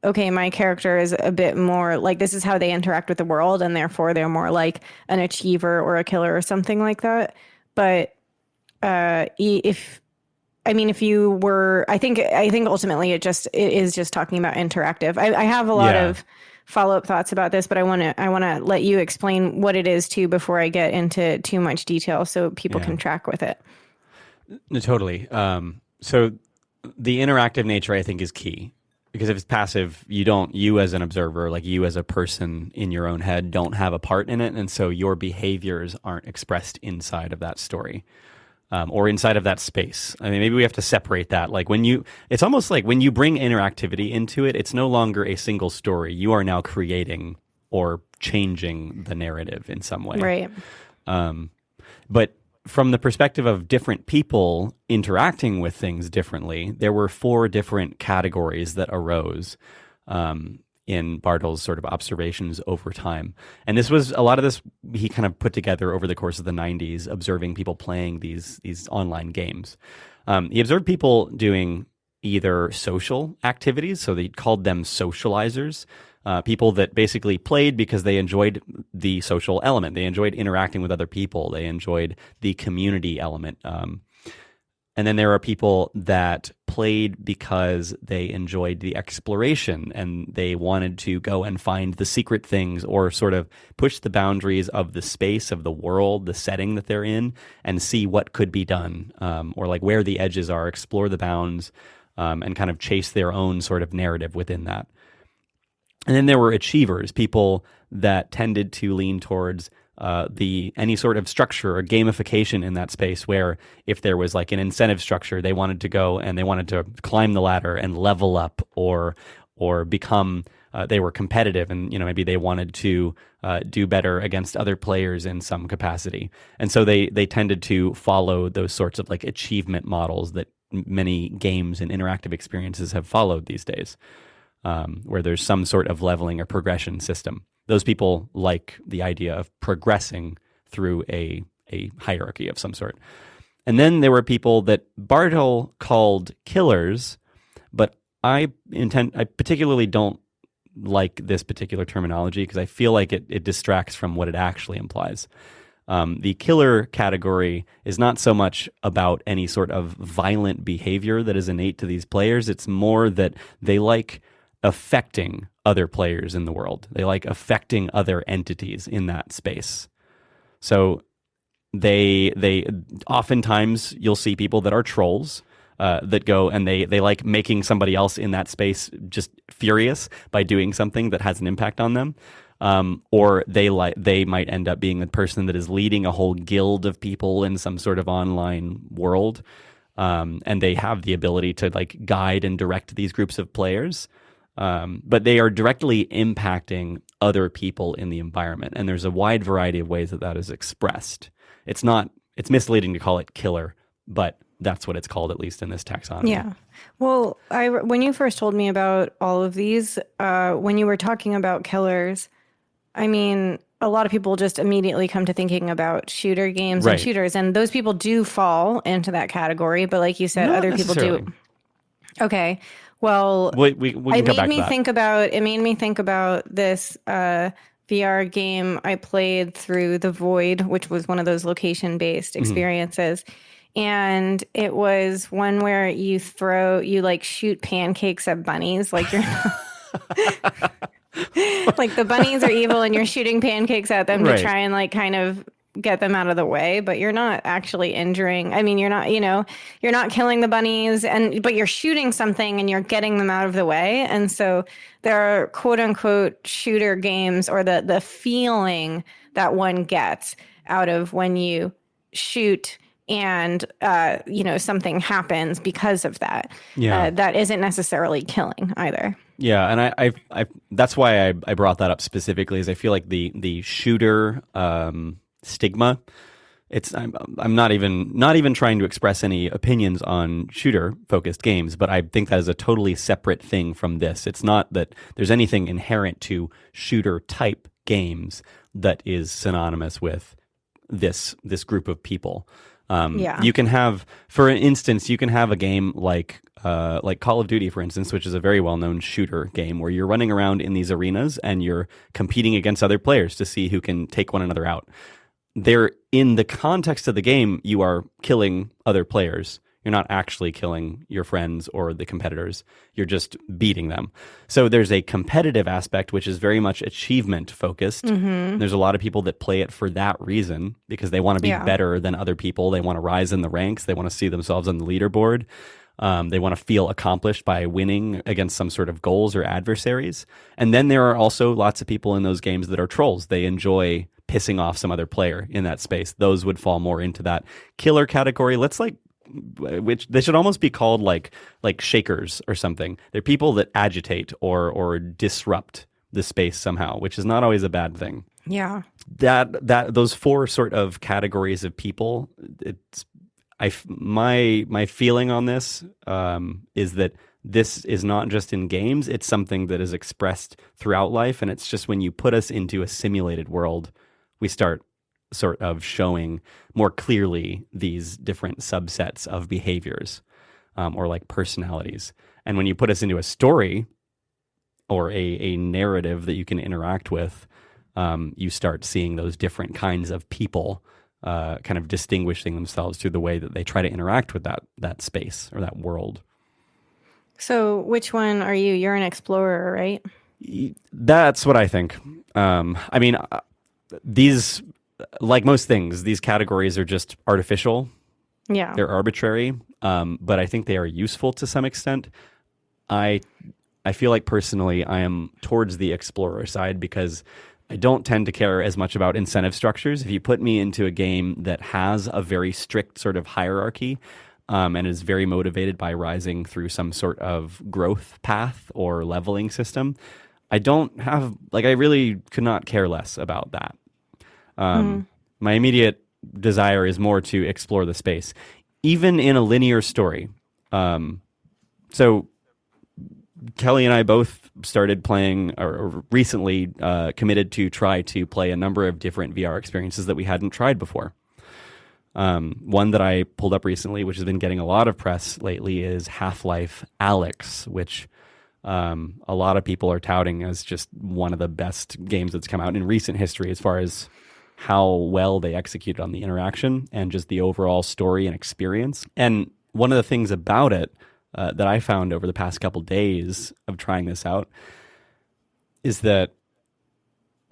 Speaker 2: okay, my character is a bit more like this is how they interact with the world, and therefore they're more like an achiever or a killer or something like that. But if I mean, if you were, I think ultimately it is just talking about interactive. I have a lot
Speaker 1: Yeah.
Speaker 2: of follow up thoughts about this, but I want to let you explain what it is too before I get into too much detail, so people
Speaker 1: Yeah.
Speaker 2: can track with it.
Speaker 1: No, totally. So the interactive nature, I think, is key because if it's passive, you as an observer, like you as a person in your own head, don't have a part in it, and so your behaviors aren't expressed inside of that story. Or inside of that space. I mean, maybe we have to separate that. Like it's almost like when you bring interactivity into it, it's no longer a single story. You are now creating or changing the narrative in some way.
Speaker 2: Right.
Speaker 1: But from the perspective of different people interacting with things differently, there were 4 different categories that arose. In Bartle's sort of observations over time. And this was a lot of this he kind of put together over the course of the 90s, observing people playing these online games. He observed people doing either social activities, so they called them socializers, people that basically played because they enjoyed the social element. They enjoyed interacting with other people. They enjoyed the community element. And then there are people that played because they enjoyed the exploration and they wanted to go and find the secret things or sort of push the boundaries of the space, of the world, the setting that they're in, and see what could be done, or like where the edges are, explore the bounds, and kind of chase their own sort of narrative within that. And then there were achievers, people that tended to lean towards any sort of structure or gamification in that space, where if there was like an incentive structure, they wanted to go and they wanted to climb the ladder and level up or become. They were competitive, and maybe they wanted to do better against other players in some capacity, and so they tended to follow those sorts of like achievement models that many games and interactive experiences have followed these days, where there's some sort of leveling or progression system. Those people like the idea of progressing through a hierarchy of some sort. And then there were people that Bartle called killers, but I particularly don't like this particular terminology because I feel like it distracts from what it actually implies. The killer category is not so much about any sort of violent behavior that is innate to these players. It's more that they like affecting other players in the world. They like affecting other entities in that space. So they oftentimes you'll see people that are trolls that go and they like making somebody else in that space just furious by doing something that has an impact on them. Or they might end up being the person that is leading a whole guild of people in some sort of online world. And they have the ability to like guide and direct these groups of players. But they are directly impacting other people in the environment. And there's a wide variety of ways that is expressed. It's misleading to call it killer, but that's what it's called, at least in this taxonomy.
Speaker 2: Yeah. Well, when you first told me about all of these, when you were talking about killers, I mean, a lot of people just immediately come to thinking about shooter games
Speaker 1: Right.
Speaker 2: and shooters, and those people do fall into that category. But like you said,
Speaker 1: Not
Speaker 2: other people
Speaker 1: necessarily.
Speaker 2: do. Okay. Well,
Speaker 1: We can come back to that.
Speaker 2: It made me think about this VR game I played through the Void, which was one of those location-based experiences. And it was one where you like shoot pancakes at bunnies. Like you're like the bunnies are evil and you're shooting pancakes at them
Speaker 1: Right.
Speaker 2: to try and like kind of get them out of the way, but you're not actually injuring. I mean, you're not killing the bunnies but you're shooting something and you're getting them out of the way. And so there are quote unquote shooter games, or the feeling that one gets out of when you shoot and something happens because of that.
Speaker 1: Yeah.
Speaker 2: That isn't necessarily killing either.
Speaker 1: Yeah, and I that's why I brought that up specifically, is I feel like the shooter stigma I'm not even trying to express any opinions on shooter focused games, but I think that is a totally separate thing from this. It's not that there's anything inherent to shooter type games that is synonymous with this group of people.
Speaker 2: Yeah.
Speaker 1: You can have, for instance, you can have a game like Call of Duty, for instance, which is a very well-known shooter game where you're running around in these arenas and you're competing against other players to see who can take one another out. They're in the context of the game, you are killing other players. You're not actually killing your friends or the competitors. You're just beating them. So there's a competitive aspect, which is very much achievement focused.
Speaker 2: Mm-hmm.
Speaker 1: There's a lot of people that play it for that reason because they want to be better than other people. They want to rise in the ranks. They want to see themselves on the leaderboard. They want to feel accomplished by winning against some sort of goals or adversaries. And then there are also lots of people in those games that are trolls. They enjoy pissing off some other player in that space. Those would fall more into that killer category. Which they should almost be called like shakers or something. They're people that agitate or disrupt the space somehow, which is not always a bad thing.
Speaker 2: Yeah.
Speaker 1: That those four sort of categories of people, my feeling on this is that this is not just in games, it's something that is expressed throughout life, and it's just when you put us into a simulated world, we start sort of showing more clearly these different subsets of behaviors or like personalities. And when you put us into a story or a narrative that you can interact with, you start seeing those different kinds of people kind of distinguishing themselves through the way that they try to interact with that space or that world.
Speaker 2: So which one are you? You're an explorer, right?
Speaker 1: That's what I think. I mean, these, like most things, these categories are just artificial.
Speaker 2: Yeah.
Speaker 1: They're arbitrary, but I think they are useful to some extent. I feel like personally I am towards the explorer side because I don't tend to care as much about incentive structures. If you put me into a game that has a very strict sort of hierarchy and is very motivated by rising through some sort of growth path or leveling system, I really could not care less about that. My immediate desire is more to explore the space, even in a linear story. So Kelly and I both started playing, or recently committed to try to play a number of different VR experiences that we hadn't tried before. One that I pulled up recently, which has been getting a lot of press lately, is Half-Life Alyx, which a lot of people are touting as just one of the best games that's come out in recent history as far as how well they executed on the interaction and just the overall story and experience. And one of the things about it that I found over the past couple days of trying this out is that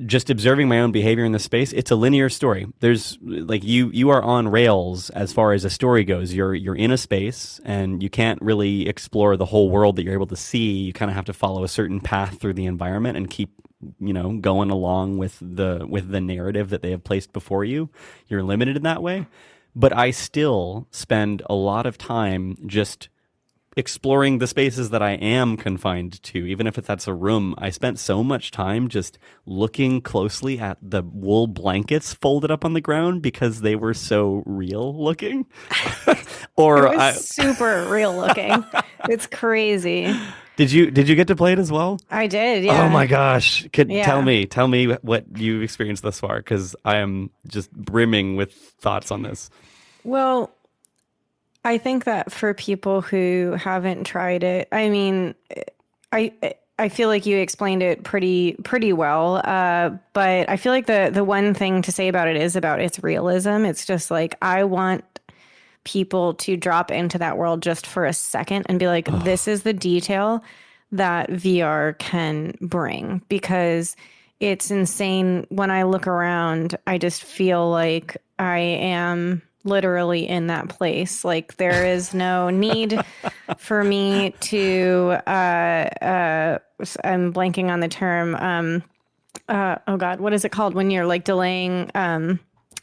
Speaker 1: just observing my own behavior in this space, it's a linear story. There's like you are on rails as far as a story goes. You're in a space and you can't really explore the whole world that you're able to see. You kind of have to follow a certain path through the environment and keep going along with the narrative that they have placed before you. You're limited in that way. But I still spend a lot of time just exploring the spaces that I am confined to, even if that's a room. I spent so much time just looking closely at the wool blankets folded up on the ground because they were so real looking.
Speaker 2: Super real looking. It's crazy.
Speaker 1: Did you get to play it as well?
Speaker 2: I did, yeah.
Speaker 1: Oh my gosh. Tell me what you've experienced thus far, because I am just brimming with thoughts on this.
Speaker 2: Well, I think that for people who haven't tried it, I mean, I feel like you explained it pretty well. But I feel like the one thing to say about it is about its realism. It's just like, I want people to drop into that world just for a second and be like, this is the detail that VR can bring, because it's insane. When I look around, I just feel like I am literally in that place. Like, there is no need for me to I'm blanking on the term. Oh God, what is it called when you're like delaying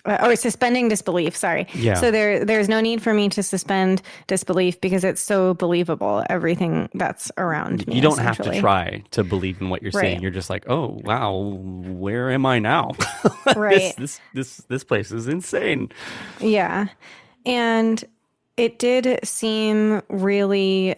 Speaker 2: or suspending disbelief. Sorry.
Speaker 1: Yeah.
Speaker 2: So there's no need for me to suspend disbelief because it's so believable, everything that's around me.
Speaker 1: You don't have to try to believe in what you're saying.
Speaker 2: Right.
Speaker 1: You're just like, oh wow, where am I now?
Speaker 2: Right.
Speaker 1: This place is insane.
Speaker 2: Yeah. And it did seem really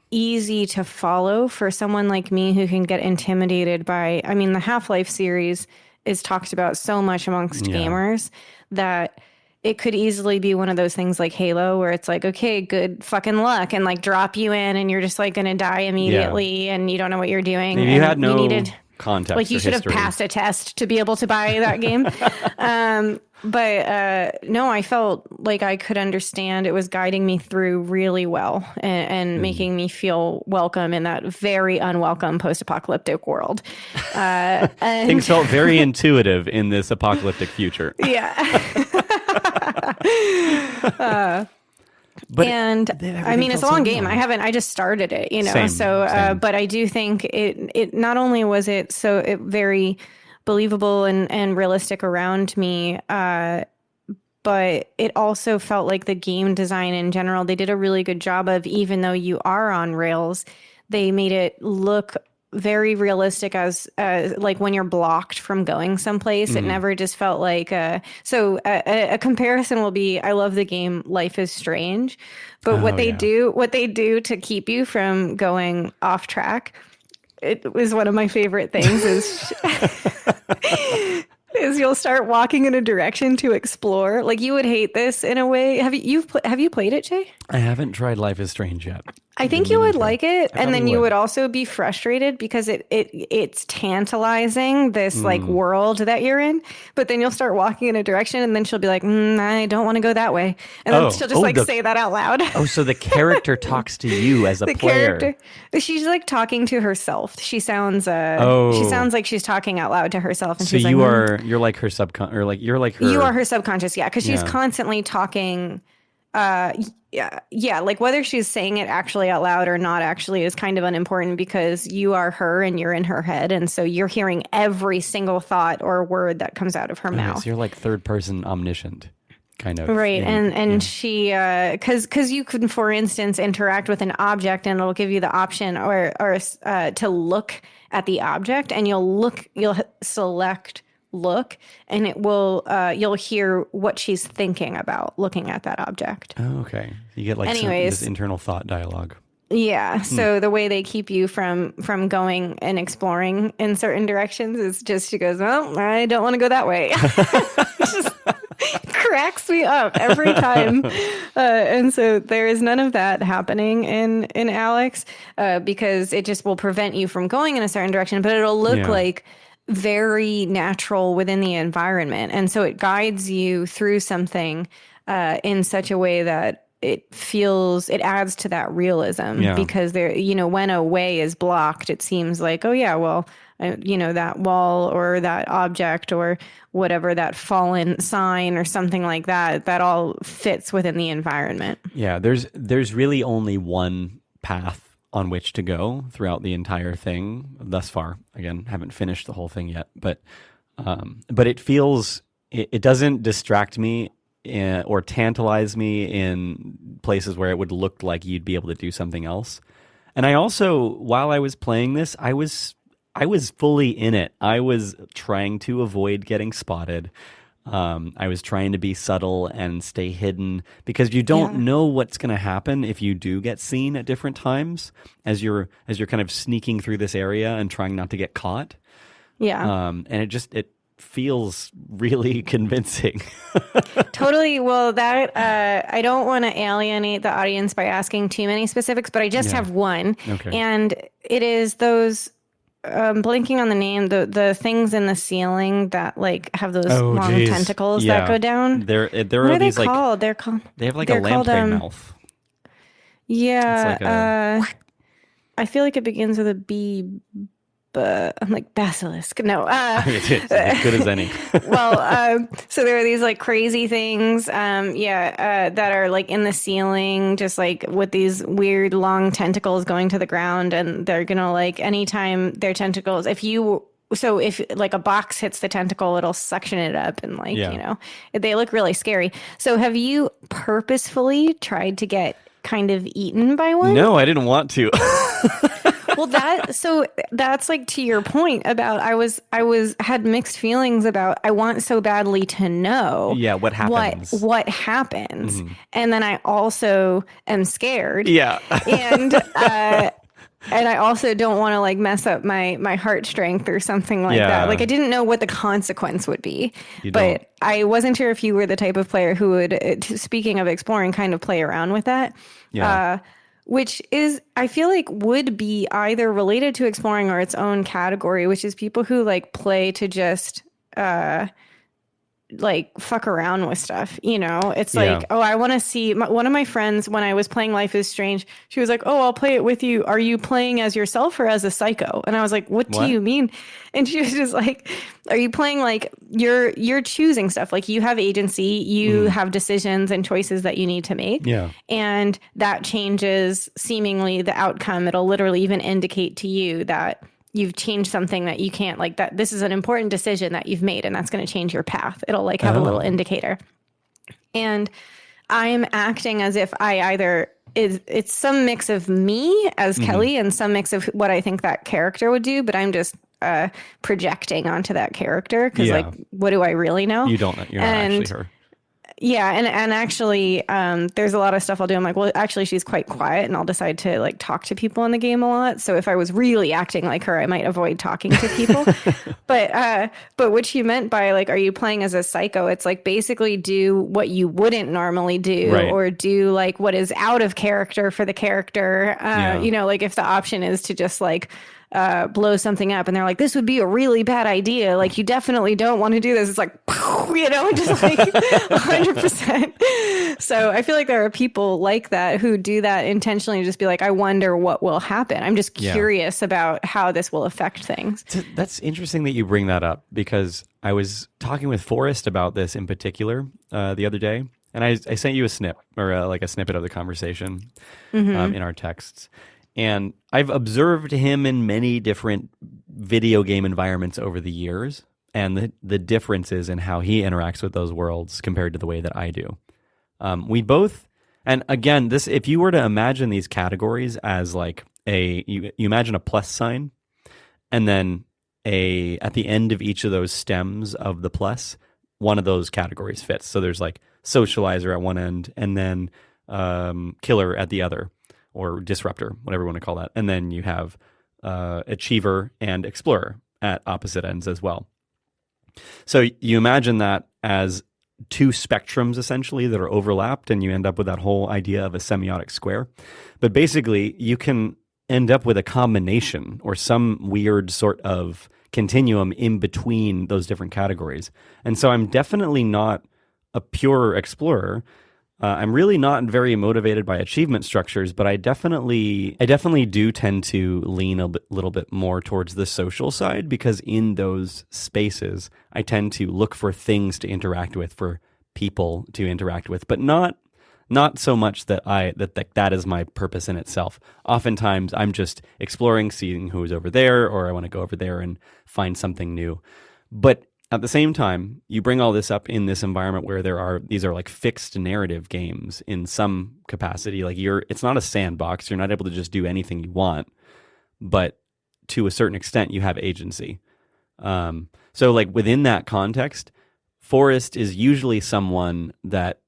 Speaker 2: easy to follow for someone like me who can get intimidated by, I mean, the Half-Life series is talked about so much amongst gamers that it could easily be one of those things like Halo where it's like, okay, good fucking luck, and like drop you in and you're just like going to die immediately and you don't know what you're doing.
Speaker 1: You
Speaker 2: and
Speaker 1: had no
Speaker 2: you needed
Speaker 1: context.
Speaker 2: Like you should have passed a test to be able to buy that game. But no, I felt like I could understand. It was guiding me through really well and making me feel welcome in that very unwelcome post-apocalyptic world.
Speaker 1: Things felt very intuitive in this apocalyptic future.
Speaker 2: Yeah.
Speaker 1: But
Speaker 2: and I mean, it's a long game. I just started it, you know,
Speaker 1: Same.
Speaker 2: But I do think it not only was it very believable and realistic around me, but it also felt like the game design in general, they did a really good job of, even though you are on rails, they made it look very realistic as like when you're blocked from going someplace. It never just felt like a comparison will be, I love the game Life is Strange, but what they do to keep you from going off track, it was one of my favorite things is you'll start walking in a direction to explore. Like, you would hate this in a way. Have you played it, Jay?
Speaker 1: I haven't tried Life is Strange yet.
Speaker 2: I think you would like it, and then you would also be frustrated because it's tantalizing, this like world that you're in. But then you'll start walking in a direction, and then she'll be like, "I don't want to go that way," and then she'll just say that out loud.
Speaker 1: Oh, so the character talks to you as a player.
Speaker 2: Character, she's like talking to herself. She sounds she sounds like she's talking out loud to herself. And
Speaker 1: so
Speaker 2: she's
Speaker 1: you're like her subconscious, or like you're like her.
Speaker 2: You are her subconscious, yeah, because she's constantly talking. Yeah, like whether she's saying it actually out loud or not actually is kind of unimportant because you are her and you're in her head, and so you're hearing every single thought or word that comes out of her mouth.
Speaker 1: So you're like third person omniscient, kind of.
Speaker 2: Right, and she, because you can, for instance, interact with an object and it'll give you the option or to look at the object, and you'll select look, and it will you'll hear what she's thinking about looking at that object.
Speaker 1: Oh, okay. You get like this internal thought dialogue.
Speaker 2: Yeah. So the way they keep you from going and exploring in certain directions is just, she goes, well, I don't want to go that way. Just cracks me up every time. And so there is none of that happening in Alex because it just will prevent you from going in a certain direction, but it'll look like very natural within the environment. And so it guides you through something in such a way that it adds to that realism because there, when a way is blocked, it seems like, oh yeah, well, that wall or that object or whatever, that fallen sign or something like that all fits within the environment.
Speaker 1: Yeah. There's really only one path on which to go throughout the entire thing thus far. Again, haven't finished the whole thing yet, but it feels, it doesn't distract me or tantalize me in places where it would look like you'd be able to do something else. And I also, while I was playing this, I was fully in it. I was trying to avoid getting spotted. I was trying to be subtle and stay hidden because you don't know what's going to happen if you do get seen at different times as you're kind of sneaking through this area and trying not to get caught.
Speaker 2: Yeah.
Speaker 1: And it feels really convincing.
Speaker 2: Totally. Well, that I don't want to alienate the audience by asking too many specifics, but I just have one.
Speaker 1: Okay.
Speaker 2: And it is those blinking on the name, the things in the ceiling that like have those long tentacles that go down.
Speaker 1: There
Speaker 2: what
Speaker 1: are these
Speaker 2: called?
Speaker 1: They have like a lamprey mouth.
Speaker 2: Yeah.
Speaker 1: It's like
Speaker 2: I feel like it begins with a B. But I'm like, basilisk. No.
Speaker 1: It's as good as any.
Speaker 2: Well, so there are these like crazy things, that are like in the ceiling, just like with these weird long tentacles going to the ground, and they're gonna like anytime their tentacles, if you so if like a box hits the tentacle, it'll suction it up and like,
Speaker 1: Yeah.
Speaker 2: you know, they look really scary. So have you purposefully tried to get kind of eaten by one?
Speaker 1: No, I didn't want to.
Speaker 2: Well, that's like to your point about had mixed feelings about I want so badly to know
Speaker 1: Yeah, what happens.
Speaker 2: what happens. And then I also am scared.
Speaker 1: Yeah.
Speaker 2: And I also don't want to like mess up my heart strength or something like
Speaker 1: Yeah.
Speaker 2: that. Like I didn't know what the consequence would be.
Speaker 1: You
Speaker 2: but
Speaker 1: don't.
Speaker 2: I wasn't sure if you were the type of player who would, speaking of exploring, kind of play around with that.
Speaker 1: Yeah.
Speaker 2: Which is, I feel like would be either related to exploring or its own category, which is people who like play to just like fuck around with stuff. You know, it's like, oh, I want to see one of my friends when I was playing Life is Strange. She was like, oh, I'll play it with you. Are you playing as yourself or as a psycho? And I was like, what do you mean? And she was just like, are you playing like you're choosing stuff? Like you have agency, you have decisions and choices that you need to make.
Speaker 1: Yeah.
Speaker 2: And that changes seemingly the outcome. It'll literally even indicate to you that you've changed something that you can't like that. This is an important decision that you've made and that's going to change your path. It'll like have a little indicator. And I'm acting as if I either it's some mix of me as Kelly and some mix of what I think that character would do, but I'm just projecting onto that character because like, what do I really know?
Speaker 1: You don't know. You're not actually her.
Speaker 2: Yeah, and actually, there's a lot of stuff I'll do. I'm like, well, actually, she's quite quiet, and I'll decide to like talk to people in the game a lot. So if I was really acting like her, I might avoid talking to people. But what she meant by like, are you playing as a psycho? It's like basically do what you wouldn't normally do, or do like what is out of character for the character. You know, like if the option is to just like blow something up and they're like, this would be a really bad idea, like you definitely don't want to do this, it's like, you know, just like 100%. So I feel like there are people like that who do that intentionally, just be like, I wonder what will happen, I'm just curious about how this will affect things.
Speaker 1: That's interesting that you bring that up, because I was talking with Forrest about this in particular the other day, and I sent you a snip or like a snippet of the conversation in our texts. And I've observed him in many different video game environments over the years, and the differences in how he interacts with those worlds compared to the way that I do. We both, and again, this, if you were to imagine these categories as like you imagine a plus sign, and then at the end of each of those stems of the plus, one of those categories fits. So there's like socializer at one end, and then killer at the other, or disruptor, whatever you want to call that. And then you have achiever and explorer at opposite ends as well. So you imagine that as two spectrums essentially that are overlapped, and you end up with that whole idea of a semiotic square. But basically, you can end up with a combination or some weird sort of continuum in between those different categories. And so I'm definitely not a pure explorer. I'm really not very motivated by achievement structures, but I definitely do tend to lean a little bit more towards the social side, because in those spaces, I tend to look for things to interact with, for people to interact with, but not so much that that is my purpose in itself. Oftentimes, I'm just exploring, seeing who's over there, or I want to go over there and find something new. But at the same time, you bring all this up in this environment where these are like fixed narrative games in some capacity. Like it's not a sandbox. You're not able to just do anything you want, but to a certain extent, you have agency. So like within that context, Forrest is usually someone that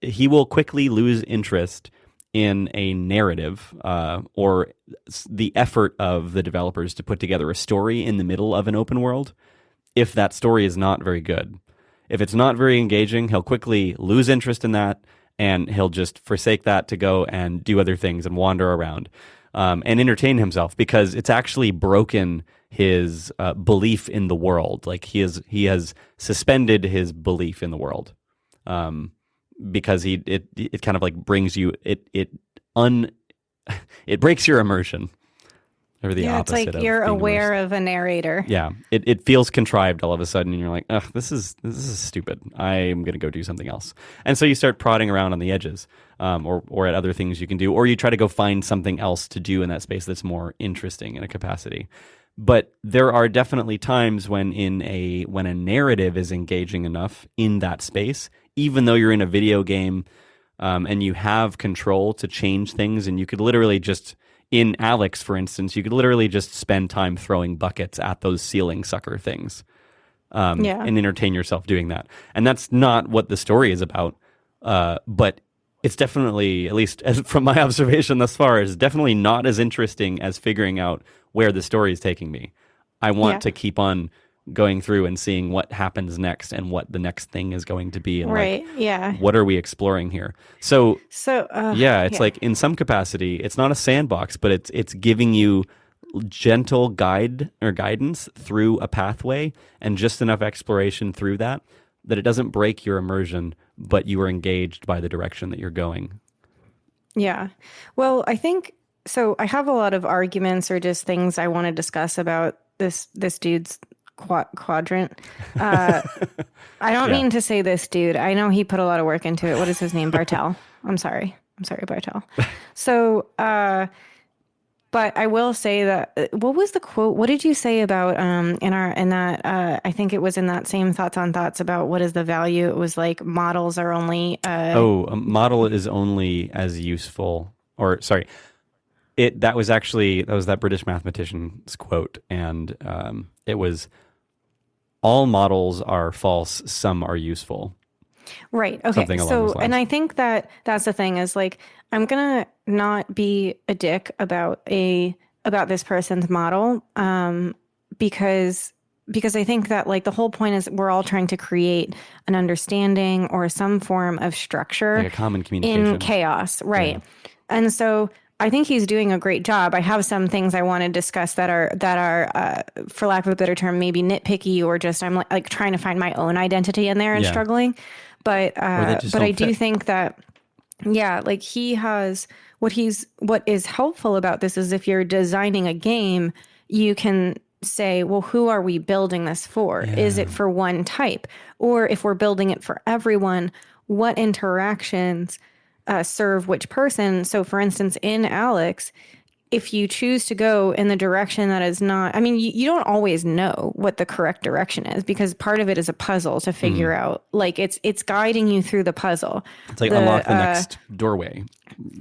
Speaker 1: he will quickly lose interest in a narrative or the effort of the developers to put together a story in the middle of an open world, if that story is not very good. If it's not very engaging, he'll quickly lose interest in that, and he'll just forsake that to go and do other things and wander around and entertain himself, because it's actually broken his belief in the world. Like he has suspended his belief in the world because it kind of like brings you it breaks your immersion. Or the opposite.
Speaker 2: It's like you're aware of a narrator.
Speaker 1: Yeah, it feels contrived all of a sudden, and you're like, ugh, this is stupid. I'm going to go do something else. And so you start prodding around on the edges, or at other things you can do, or you try to go find something else to do in that space that's more interesting in a capacity. But there are definitely times when when a narrative is engaging enough in that space, even though you're in a video game, and you have control to change things, and you could literally just, in Alex, for instance, you could literally just spend time throwing buckets at those ceiling sucker things, and entertain yourself doing that. And that's not what the story is about, but it's definitely, at least from my observation thus far, is definitely not as interesting as figuring out where the story is taking me. I want to keep on going through and seeing what happens next and what the next thing is going to be, and what are we exploring here. So it's like, in some capacity, it's not a sandbox, but it's giving you gentle guidance through a pathway, and just enough exploration through that it doesn't break your immersion, but you are engaged by the direction that you're going.
Speaker 2: Yeah. Well, I think so. I have a lot of arguments or just things I want to discuss about this dude's quadrant. I don't mean to say this dude. I know he put a lot of work into it. What is his name? Bartel. I'm sorry, Bartel. So, but I will say that, what was the quote? What did you say about I think it was in that same Thoughts on Thoughts about what is the value? It was like models are only
Speaker 1: a model is only as useful, or sorry, that was that British mathematician's quote, and it was, all models are false, some are useful.
Speaker 2: Right. Okay.
Speaker 1: Something along those lines.
Speaker 2: And I think that's the thing, is like, I'm going to not be a dick about this person's model, because I think that, like, the whole point is we're all trying to create an understanding or some form of structure,
Speaker 1: like a common communication
Speaker 2: in chaos. Right. Yeah. And so I think he's doing a great job. I have some things I want to discuss that are for lack of a better term, maybe nitpicky, or just I'm like trying to find my own identity in there and struggling. But I do think that, like, he has what is helpful about this is, if you're designing a game, you can say, well, who are we building this for? Yeah. Is it for one type? Or if we're building it for everyone, what interactions serve which person? So for instance, in Alex, if you choose to go in the direction that is not, I mean, you don't always know what the correct direction is, because part of it is a puzzle to figure out. Like, it's guiding you through the puzzle.
Speaker 1: It's like unlock the next doorway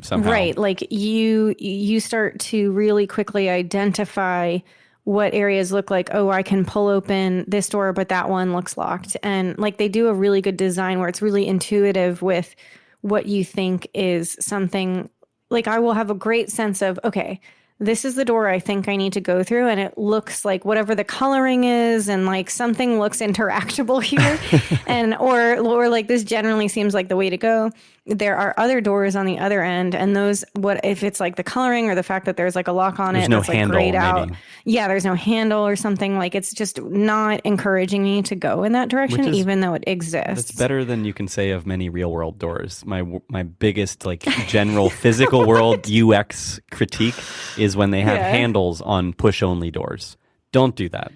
Speaker 1: somehow.
Speaker 2: Right. Like, you start to really quickly identify what areas look like, oh, I can pull open this door, but that one looks locked. And like, they do a really good design where it's really intuitive with what you think is something. Like, I will have a great sense of, okay, this is the door I think I need to go through, and it looks like whatever the coloring is, and like something looks interactable here, and or like this generally seems like the way to go. There are other doors on the other end, and those, what if it's like the coloring or the fact that there's like a lock on
Speaker 1: there's
Speaker 2: it
Speaker 1: no
Speaker 2: that's like
Speaker 1: handle,
Speaker 2: grayed out.
Speaker 1: maybe.
Speaker 2: Yeah, there's no handle or something. Like, it's just not encouraging me to go in that direction, even though it exists.
Speaker 1: That's better than you can say of many real world doors. My biggest, like, general physical world UX critique is when they have handles on push only doors. Don't do that.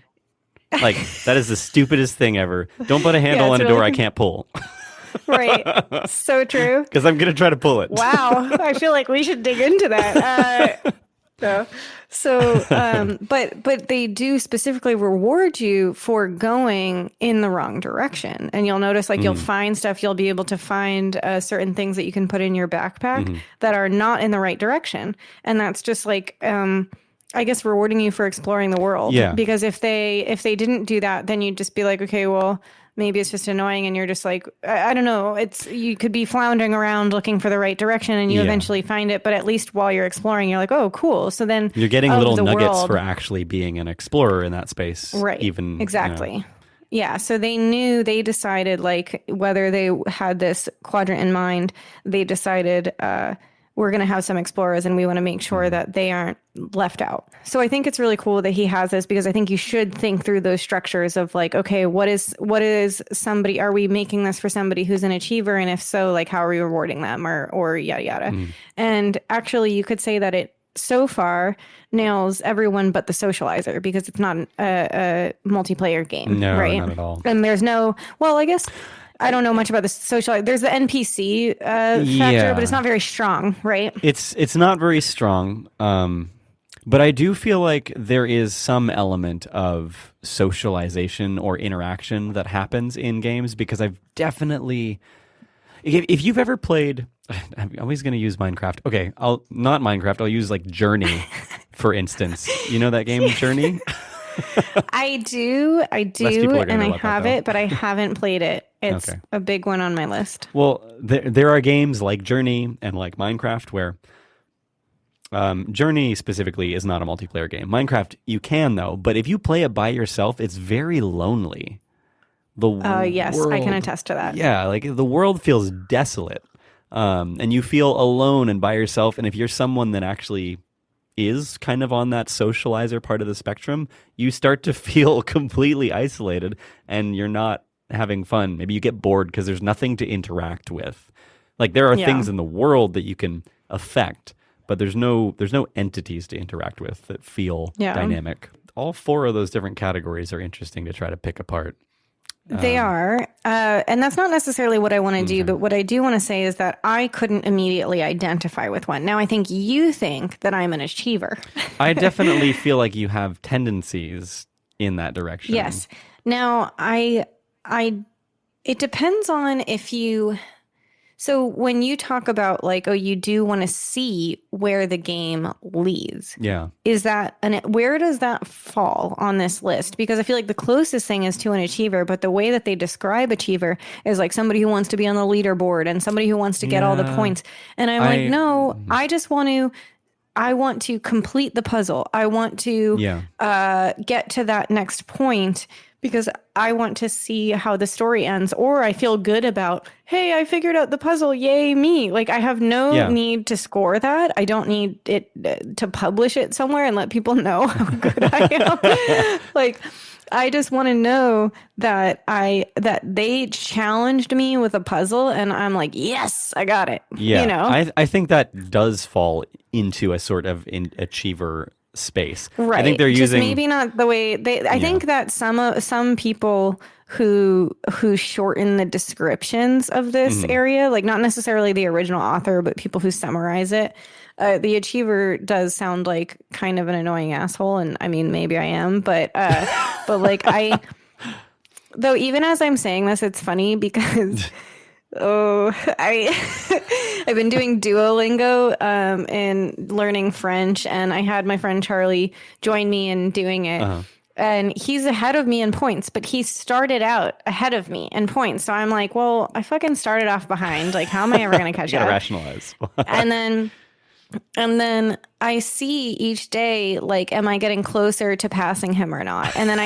Speaker 1: Like, that is the stupidest thing ever. Don't put a handle on a door I can't pull.
Speaker 2: Right. So true.
Speaker 1: Because I'm going to try to pull it.
Speaker 2: Wow. I feel like we should dig into that. But they do specifically reward you for going in the wrong direction. And you'll notice, like, you'll find stuff, you'll be able to find certain things that you can put in your backpack that are not in the right direction. And that's just like, I guess, rewarding you for exploring the world.
Speaker 1: Yeah.
Speaker 2: Because if they didn't do that, then you'd just be like, okay, well, maybe it's just annoying, and you're just like, I don't know. You could be floundering around looking for the right direction, and you eventually find it. But at least while you're exploring, you're like, oh, cool. So then
Speaker 1: you're getting little nuggets for actually being an explorer in that space.
Speaker 2: Right.
Speaker 1: Even
Speaker 2: exactly.
Speaker 1: You know.
Speaker 2: Yeah. So they decided, like, whether they had this quadrant in mind, they decided, we're going to have some explorers, and we want to make sure that they aren't left out. So I think it's really cool that he has this, because I think you should think through those structures of, like, okay, what is somebody, are we making this for somebody who's an achiever? And if so, like, how are we rewarding them, or yada, yada. And actually you could say that it so far nails everyone but the socializer, because it's not a multiplayer game.
Speaker 1: No,
Speaker 2: right?
Speaker 1: Not at all.
Speaker 2: And there's no, well, I guess, I don't know much about the social. There's the NPC factor, but it's not very strong, right?
Speaker 1: It's not very strong. But I do feel like there is some element of socialization or interaction that happens in games, because I've definitely, if you've ever played, I'm always going to use Minecraft. Okay, I'll not Minecraft. I'll use like Journey, for instance. You know that game, Journey?
Speaker 2: I do, and I have it, but I haven't played it. It's
Speaker 1: Okay.
Speaker 2: a big one on my list.
Speaker 1: Well, there are games like Journey and like Minecraft where Journey specifically is not a multiplayer game. Minecraft, you can though, but if you play it by yourself, it's very lonely.
Speaker 2: Yes, I can attest to that.
Speaker 1: Yeah, like the world feels desolate, and you feel alone and by yourself. And if you're someone that actually is kind of on that socializer part of the spectrum, you start to feel completely isolated, and you're not having fun. Maybe you get bored because there's nothing to interact with. Like there are things in the world that you can affect, but there's no entities to interact with that feel dynamic. All four of those different categories are interesting to try to pick apart.
Speaker 2: They are. And that's not necessarily what I want to do, but what I do want to say is that I couldn't immediately identify with one. Now, I think you think that I'm an achiever.
Speaker 1: I definitely feel like you have tendencies in that direction.
Speaker 2: Yes. Now, it depends on if you... So when you talk about like, oh, you do want to see where the game leads.
Speaker 1: Yeah.
Speaker 2: Where does that fall on this list? Because I feel like the closest thing is to an achiever, but the way that they describe achiever is like somebody who wants to be on the leaderboard and somebody who wants to get all the points. And I'm like, no, I want to complete the puzzle. I want to get to that next point, because I want to see how the story ends, or I feel good about, hey, I figured out the puzzle. Yay, me. Like I have no need to score that. I don't need it to publish it somewhere and let people know how good I am. Like I just want to know that they challenged me with a puzzle and I'm like, yes, I got it.
Speaker 1: Yeah.
Speaker 2: You know?
Speaker 1: I think that does fall into a sort of achiever space.
Speaker 2: Right.
Speaker 1: I think they're using,
Speaker 2: just maybe not the way they. I think that some people who shorten the descriptions of this area, like not necessarily the original author, but people who summarize it. The achiever does sound like kind of an annoying asshole, and I mean maybe I am, but like though even as I'm saying this, it's funny because. I've been doing Duolingo and learning French, and I had my friend Charlie join me in doing it. And he's ahead of me in points, but he started out ahead of me in points. So I'm like, well, I fucking started off behind. Like, how am I ever going to catch up?
Speaker 1: rationalize.
Speaker 2: And then I see each day, like, am I getting closer to passing him or not? And then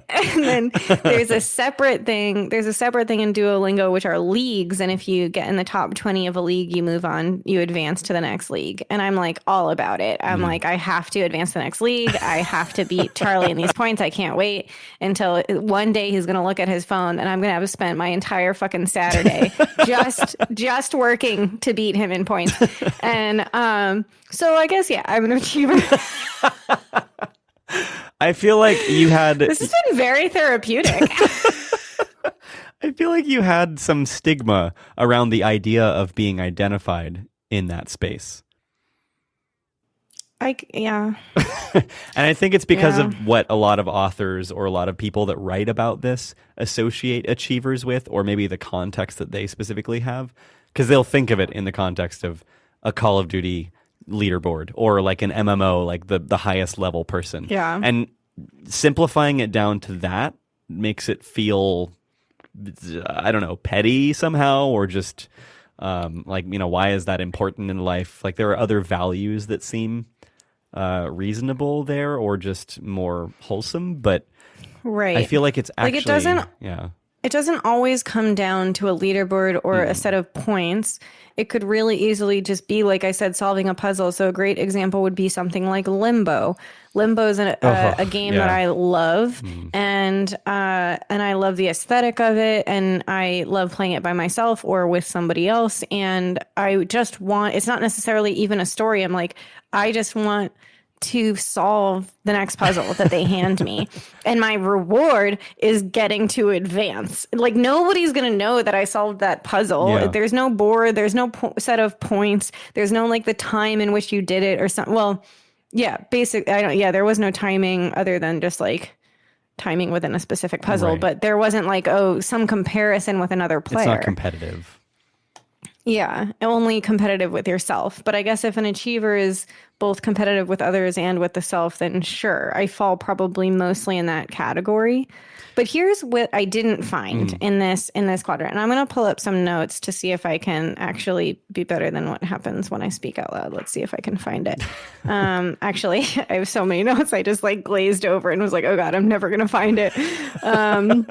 Speaker 2: and then there's a separate thing in Duolingo, which are leagues. And if you get in the top 20 of a league, you move on, you advance to the next league. And I'm like all about it. I'm like, I have to advance to the next league. I have to beat Charlie in these points. I can't wait until one day he's going to look at his phone and I'm going to have spent my entire fucking Saturday just working to beat him in points. And so I guess, I'm an achiever.
Speaker 1: I feel like you had...
Speaker 2: This has been very therapeutic.
Speaker 1: I feel like you had some stigma around the idea of being identified in that space.
Speaker 2: And
Speaker 1: I think it's because of what a lot of authors or a lot of people that write about this associate achievers with, or maybe the context that they specifically have, because they'll think of it in the context of a Call of Duty leaderboard or like an MMO, like the highest level person.
Speaker 2: Yeah.
Speaker 1: And simplifying it down to that makes it feel, I don't know, petty somehow, or just like, you know, why is that important in life? Like there are other values that seem reasonable there, or just more wholesome, but
Speaker 2: right.
Speaker 1: I feel like it's actually,
Speaker 2: it doesn't always come down to a leaderboard or a set of points. It could really easily just be, like I said, solving a puzzle. So a great example would be something like Limbo. Limbo is a game that I love, and I love the aesthetic of it, and I love playing it by myself or with somebody else. And I just want, it's not necessarily even a story. I'm like, I just want to solve the next puzzle that they hand me. And my reward is getting to advance. Like, nobody's going to know that I solved that puzzle.
Speaker 1: Yeah.
Speaker 2: There's no board. There's no set of points. There's no like the time in which you did it or something. Well, yeah, there was no timing other than just like timing within a specific puzzle.
Speaker 1: Right.
Speaker 2: But there wasn't like, some comparison with another player.
Speaker 1: It's not competitive.
Speaker 2: Yeah, only competitive with yourself. But I guess if an achiever is both competitive with others and with the self, then sure, I fall probably mostly in that category. But here's what I didn't find in this quadrant. And I'm going to pull up some notes to see if I can actually be better than what happens when I speak out loud. Let's see if I can find it. Actually, I have so many notes. I just like glazed over and was like, oh God, I'm never going to find it. I'm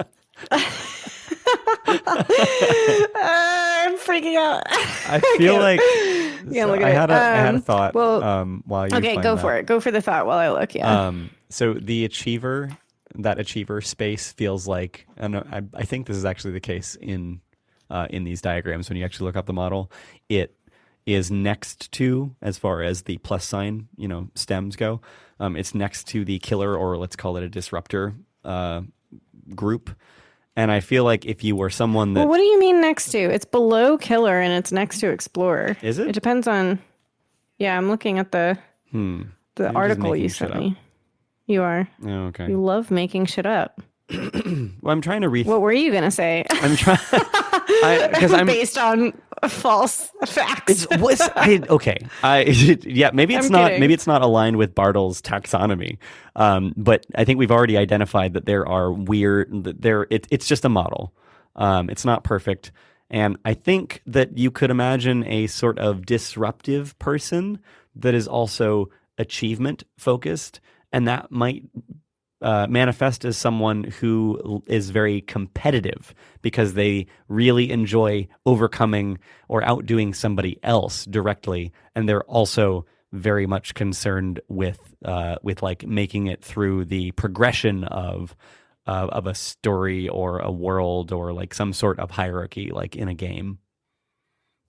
Speaker 2: freaking out.
Speaker 1: I feel like
Speaker 2: I
Speaker 1: had a thought.
Speaker 2: Well,
Speaker 1: while you
Speaker 2: okay, go for it. Go for the thought while I look. Yeah.
Speaker 1: So the achiever space feels like, and I think this is actually the case in these diagrams when you actually look up the model. It is next to, as far as the plus sign, stems go. It's next to the killer, or let's call it a disruptor group. And I feel like if you were someone that...
Speaker 2: Well, what do you mean next to? It's below killer and it's next to explorer.
Speaker 1: Is it?
Speaker 2: It depends on... Yeah, I'm looking at the article you sent me. You are.
Speaker 1: Oh, okay.
Speaker 2: You love making shit up.
Speaker 1: Well, I'm trying to read...
Speaker 2: What were you going to say?
Speaker 1: I'm trying... Because I'm...
Speaker 2: Based on false facts.
Speaker 1: Okay. Maybe it's not. Maybe it's not aligned with Bartle's taxonomy. But I think we've already identified that there are weird. It's just a model. It's not perfect, and I think that you could imagine a sort of disruptive person that is also achievement focused, and that might manifest as someone who is very competitive because they really enjoy overcoming or outdoing somebody else directly, and they're also very much concerned with like making it through the progression of a story or a world or like some sort of hierarchy, like in a game.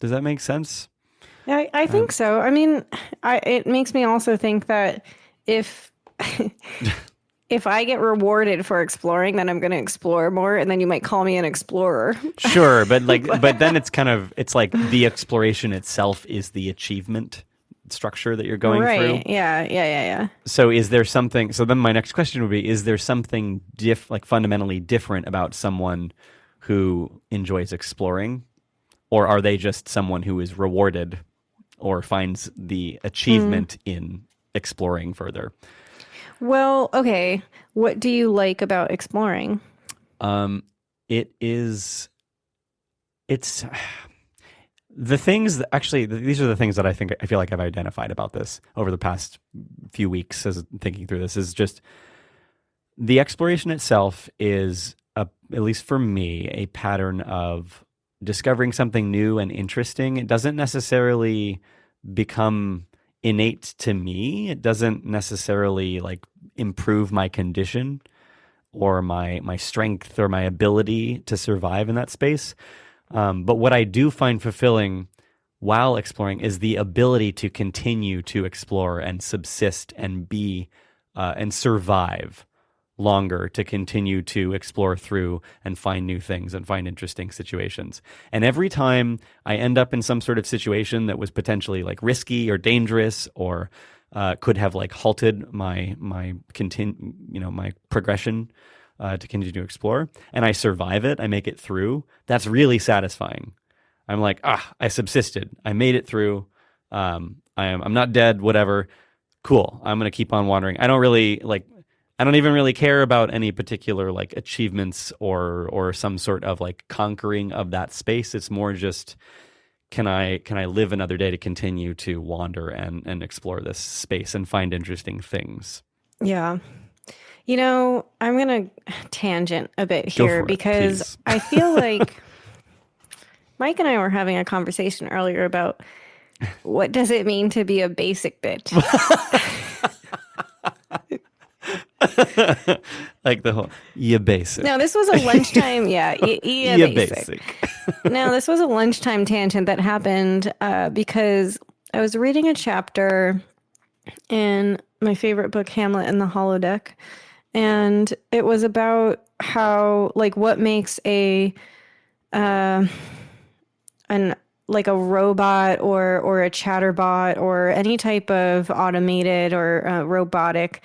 Speaker 1: Does that make sense?
Speaker 2: Yeah, I think so. I mean, it makes me also think that if I get rewarded for exploring, then I'm going to explore more, and then you might call me an explorer.
Speaker 1: Sure, but then it's like the exploration itself is the achievement structure that you're going through.
Speaker 2: Right. Yeah.
Speaker 1: So is there something? So then my next question would be: is there something fundamentally different about someone who enjoys exploring, or are they just someone who is rewarded or finds the achievement in exploring further?
Speaker 2: Well, okay. What do you like about exploring?
Speaker 1: It's the things that these are the things that I feel like I've identified about this over the past few weeks as thinking through this, is just the exploration itself is at least for me, a pattern of discovering something new and interesting. It doesn't necessarily become innate to me. It doesn't necessarily like improve my condition or my strength or my ability to survive in that space. But what I do find fulfilling while exploring is the ability to continue to explore and subsist and be and survive longer, to continue to explore through and find new things and find interesting situations. And every time I end up in some sort of situation that was potentially like risky or dangerous or could have like halted my progression to continue to explore, and I survive it, I make it through, that's really satisfying. I'm like, I subsisted, I made it through, I'm not dead, whatever, cool, I'm gonna keep on wandering. I don't even really care about any particular like achievements or some sort of like conquering of that space. It's more just, can I live another day to continue to wander and explore this space and find interesting things?
Speaker 2: Yeah. I'm going to tangent a bit here because I feel like Mike and I were having a conversation earlier about what does it mean to be a basic bitch?
Speaker 1: Like the whole, you basic.
Speaker 2: No, this was a lunchtime. Yeah, you basic. No, this was a lunchtime tangent that happened because I was reading a chapter in my favorite book, Hamlet and the Holodeck. And it was about how, like, what makes an like a robot or a chatterbot or any type of automated or robotic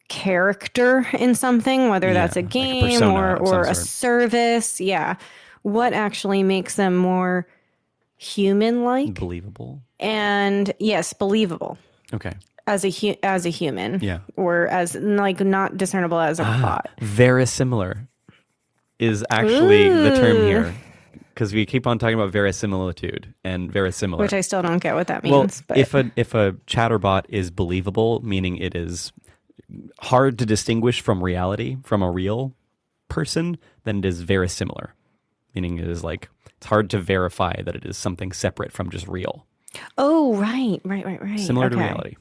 Speaker 2: character in something, whether that's a
Speaker 1: like a
Speaker 2: game
Speaker 1: persona of
Speaker 2: or
Speaker 1: some
Speaker 2: a
Speaker 1: sort.
Speaker 2: service. Yeah. What actually makes them more human-like
Speaker 1: Believable.
Speaker 2: and, yes, believable
Speaker 1: Okay.
Speaker 2: as a human.
Speaker 1: Yeah.
Speaker 2: Or as, like, not discernible as a bot.
Speaker 1: Verisimilar is actually the term
Speaker 2: Ooh.
Speaker 1: here, because we keep on talking about verisimilitude and verisimilar.
Speaker 2: Which I still don't get what that
Speaker 1: Well,
Speaker 2: means. But
Speaker 1: if a chatterbot is believable, meaning it is hard to distinguish from reality, from a real person, then it is verisimilar, meaning it is like it's hard to verify that it is something separate from just real,
Speaker 2: oh, right.
Speaker 1: similar to
Speaker 2: Okay.
Speaker 1: reality.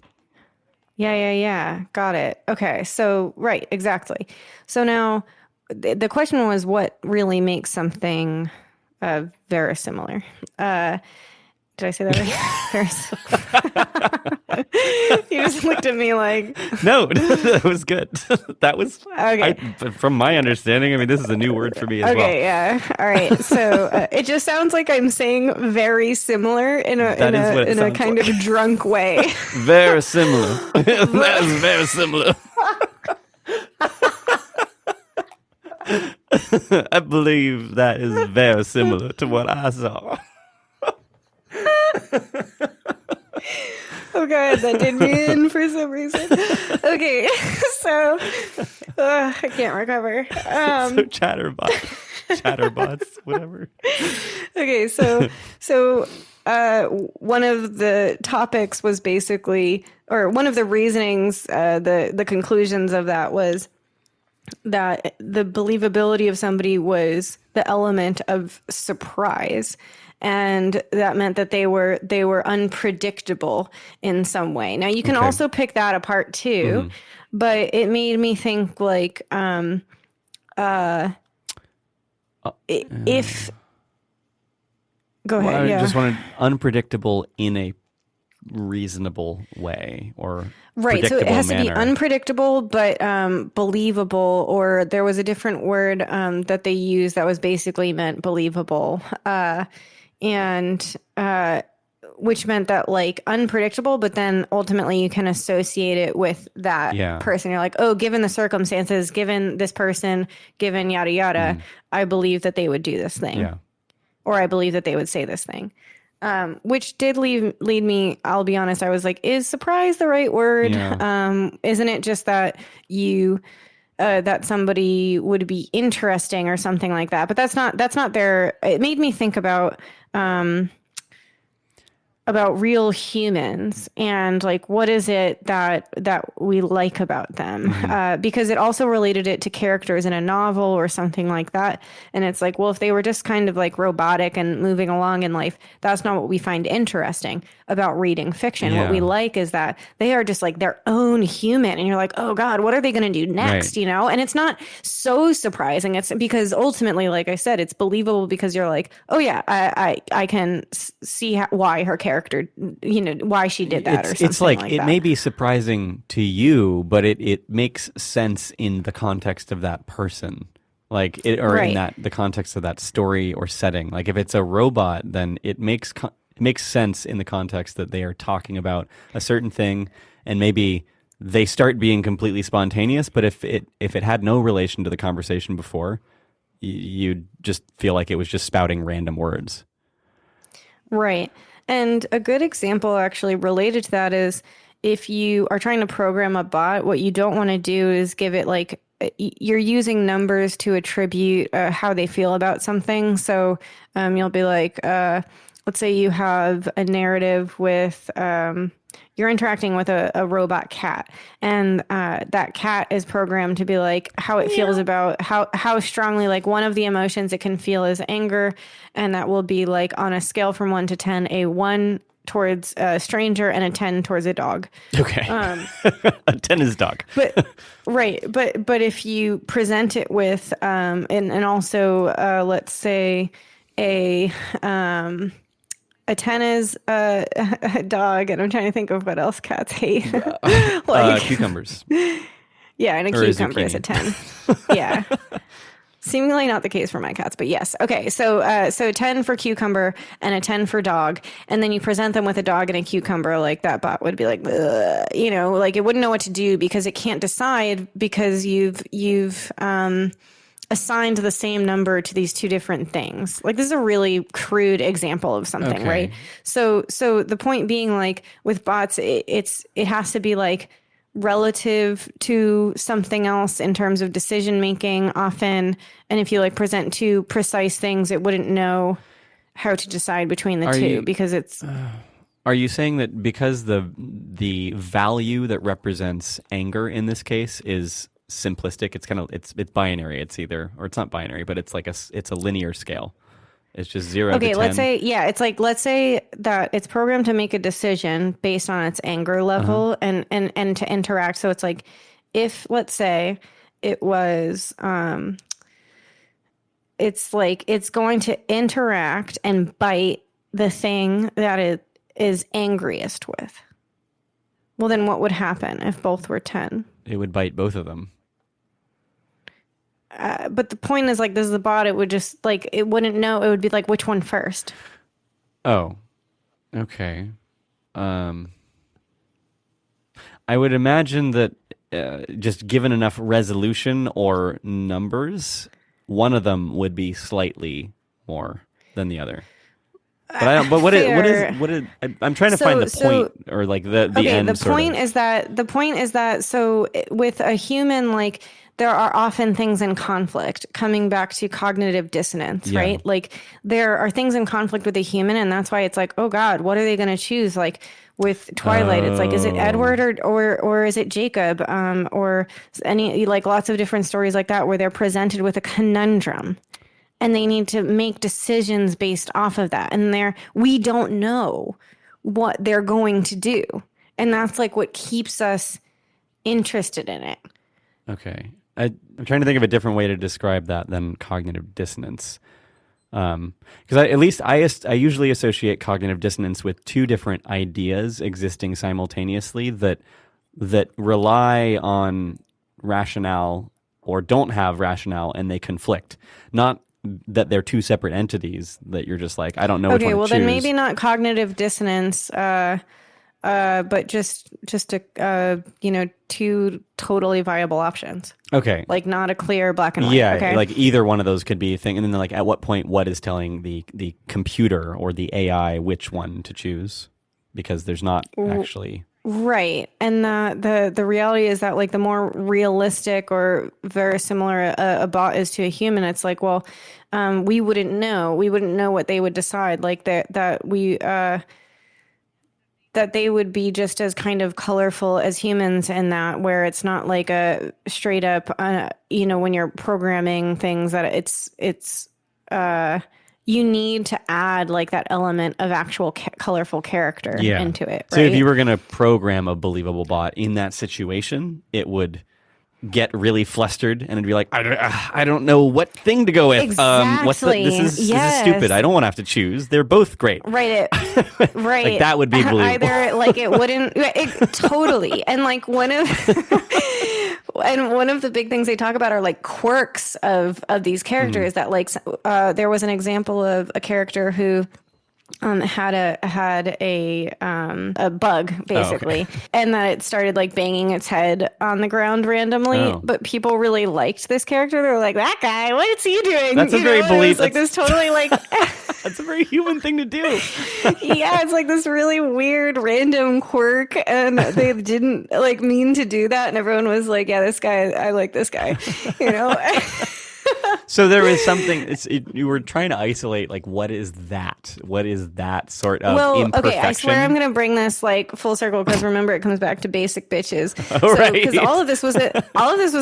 Speaker 2: Yeah. Got it. Okay. So, right, exactly. So now the question was, what really makes something verisimilar? Did I say that right? You just looked at me like,
Speaker 1: No, that was good. That was
Speaker 2: okay.
Speaker 1: from my understanding. I mean, this is a new word for me as well.
Speaker 2: Okay, yeah. All right. So it just sounds like I'm saying very similar in a
Speaker 1: That is what it
Speaker 2: in a
Speaker 1: sounds
Speaker 2: kind
Speaker 1: like.
Speaker 2: of drunk way.
Speaker 1: Very similar. That is very similar. I believe that is very similar to what I saw.
Speaker 2: Oh god, that did me in for some reason. Okay, so I can't recover.
Speaker 1: So chatterbots, whatever.
Speaker 2: Okay, so one of the topics was basically, or one of the reasonings, the conclusions of that was that the believability of somebody was the element of surprise. And that meant that they were unpredictable in some way. Now you can
Speaker 1: Okay.
Speaker 2: also pick that apart too, but it made me think like if go ahead,
Speaker 1: Well, I
Speaker 2: yeah.
Speaker 1: just wanted unpredictable in a reasonable way, or
Speaker 2: Right, so it
Speaker 1: predictable
Speaker 2: has to be
Speaker 1: manner.
Speaker 2: unpredictable, but believable. Or there was a different word that they used that was basically meant believable, and which meant that like unpredictable, but then ultimately you can associate it with that
Speaker 1: Yeah.
Speaker 2: person. You're like, oh, given the circumstances, given this person, given yada yada, I believe that they would do this thing,
Speaker 1: Yeah.
Speaker 2: or I believe that they would say this thing. Which did lead me, I'll be honest, I was like, is surprise the right word?
Speaker 1: Yeah.
Speaker 2: Isn't it just that you, that somebody would be interesting or something like that? But that's not their, it made me think about real humans and like, what is it that we like about them? Because it also related it to characters in a novel or something like that. And it's like, well, if they were just kind of like robotic and moving along in life, that's not what we find interesting about reading fiction. What we
Speaker 1: Yeah.
Speaker 2: like is that they are just like their own human. And you're like, oh God, what are they going to do next?
Speaker 1: Right.
Speaker 2: You know? And it's not so surprising. It's because ultimately, like I said, it's believable because you're like, oh yeah, I can see why her character, you know, why she did that or something
Speaker 1: It's like,
Speaker 2: like
Speaker 1: it
Speaker 2: that.
Speaker 1: may be surprising to you, but it makes sense in the context of that person, like it, or in
Speaker 2: Right.
Speaker 1: the context of that story or setting. Like if it's a robot, then it makes sense in the context that they are talking about a certain thing, and maybe they start being completely spontaneous. But if it had no relation to the conversation before, you'd just feel like it was just spouting random words.
Speaker 2: Right. And a good example actually related to that is if you are trying to program a bot, what you don't want to do is give it like, you're using numbers to attribute how they feel about something. So you'll be like, let's say you have a narrative with, you're interacting with a robot cat, and that cat is programmed to be like how it feels about how strongly, like one of the emotions it can feel is anger, and that will be like on a scale from 1 to 10, a 1 towards a stranger and a 10 towards a dog.
Speaker 1: Okay. A 10 is dog.
Speaker 2: But right, but if you present it with and also let's say a a 10 is a dog, and I'm trying to think of what else cats hate.
Speaker 1: Cucumbers.
Speaker 2: Yeah, and a
Speaker 1: Or a
Speaker 2: cucumber is a
Speaker 1: zucchini.
Speaker 2: 10. Yeah. Seemingly not the case for my cats, but yes. Okay, so 10 for cucumber and a 10 for dog, and then you present them with a dog and a cucumber, like that bot would be like, "Ugh," like it wouldn't know what to do because it can't decide because you've assigned the same number to these two different things. Like this is a really crude example of something,
Speaker 1: Okay.
Speaker 2: right? So the point being, like with bots, it has to be like relative to something else in terms of decision making often, and if you like present two precise things, it wouldn't know how to decide between the two because it's
Speaker 1: Are you saying that because the value that represents anger in this case is simplistic, it's binary, it's either, or it's not binary, but it's like it's a linear scale. It's just 0 to 10.
Speaker 2: okay, let's say that it's programmed to make a decision based on its anger level and to interact. So it's like if, let's say, it was it's like it's going to interact and bite the thing that it is angriest with. Well, then what would happen if both were 10?
Speaker 1: It would bite both of them.
Speaker 2: But the point is, like, this is the bot. It would just, like, it wouldn't know. It would be like, which one first?
Speaker 1: Oh, okay. I would imagine that just given enough resolution or numbers, one of them would be slightly more than the other. But I don't. But what is? I'm trying to find the point or like the end.
Speaker 2: The point is that so with a human, like, there are often things in conflict, coming back to cognitive dissonance, right? Like there are things in conflict with a human, and that's why it's like, oh God, what are they going to choose? Like with Twilight, it's like, is it Edward or is it Jacob? Or any, like, lots of different stories like that where they're presented with a conundrum and they need to make decisions based off of that. And we don't know what they're going to do. And that's like what keeps us interested in it.
Speaker 1: Okay. I'm trying to think of a different way to describe that than cognitive dissonance. Because I usually associate cognitive dissonance with two different ideas existing simultaneously that rely on rationale or don't have rationale, and they conflict. Not that they're two separate entities that you're just like, I don't know which one to choose.
Speaker 2: Okay, well then maybe not cognitive dissonance, but just two totally viable options.
Speaker 1: Okay.
Speaker 2: Like not a clear black and white.
Speaker 1: Yeah,
Speaker 2: okay?
Speaker 1: like either one of those could be a thing. And then like at what point what is telling the computer or the AI which one to choose? Because there's not actually...
Speaker 2: Right. And the reality is that, like, the more realistic or very similar a bot is to a human, it's like, well, we wouldn't know. We wouldn't know what they would decide. Like that they would be just as kind of colorful as humans in that, where it's not like a straight up, when you're programming things that it's you need to add like that element of actual colorful character into it. Right?
Speaker 1: So if you were going to program a believable bot in that situation, it would get really flustered and it'd be like, I don't know what thing to go with.
Speaker 2: Exactly.
Speaker 1: This is stupid. I don't want to have to choose. They're both great.
Speaker 2: Right. Right.
Speaker 1: Like that would be believable.
Speaker 2: Either like it wouldn't totally. And like one of the big things they talk about are like quirks of these characters that like there was an example of a character who had a bug basically, and that it started like banging its head on the ground randomly. But people really liked this character. They were like, "That guy, what's he doing?"
Speaker 1: That's a very believable.
Speaker 2: Like this totally like.
Speaker 1: That's a very human thing to do.
Speaker 2: Yeah, it's like this really weird random quirk, and they didn't like mean to do that, and everyone was like, "Yeah, this guy, I like this guy,"
Speaker 1: So there is something. You were trying to isolate, like, what is that? What is that sort of imperfection?
Speaker 2: Okay, I swear I'm going to bring this like full circle because remember it comes back to basic bitches.
Speaker 1: Right.
Speaker 2: Because all of this was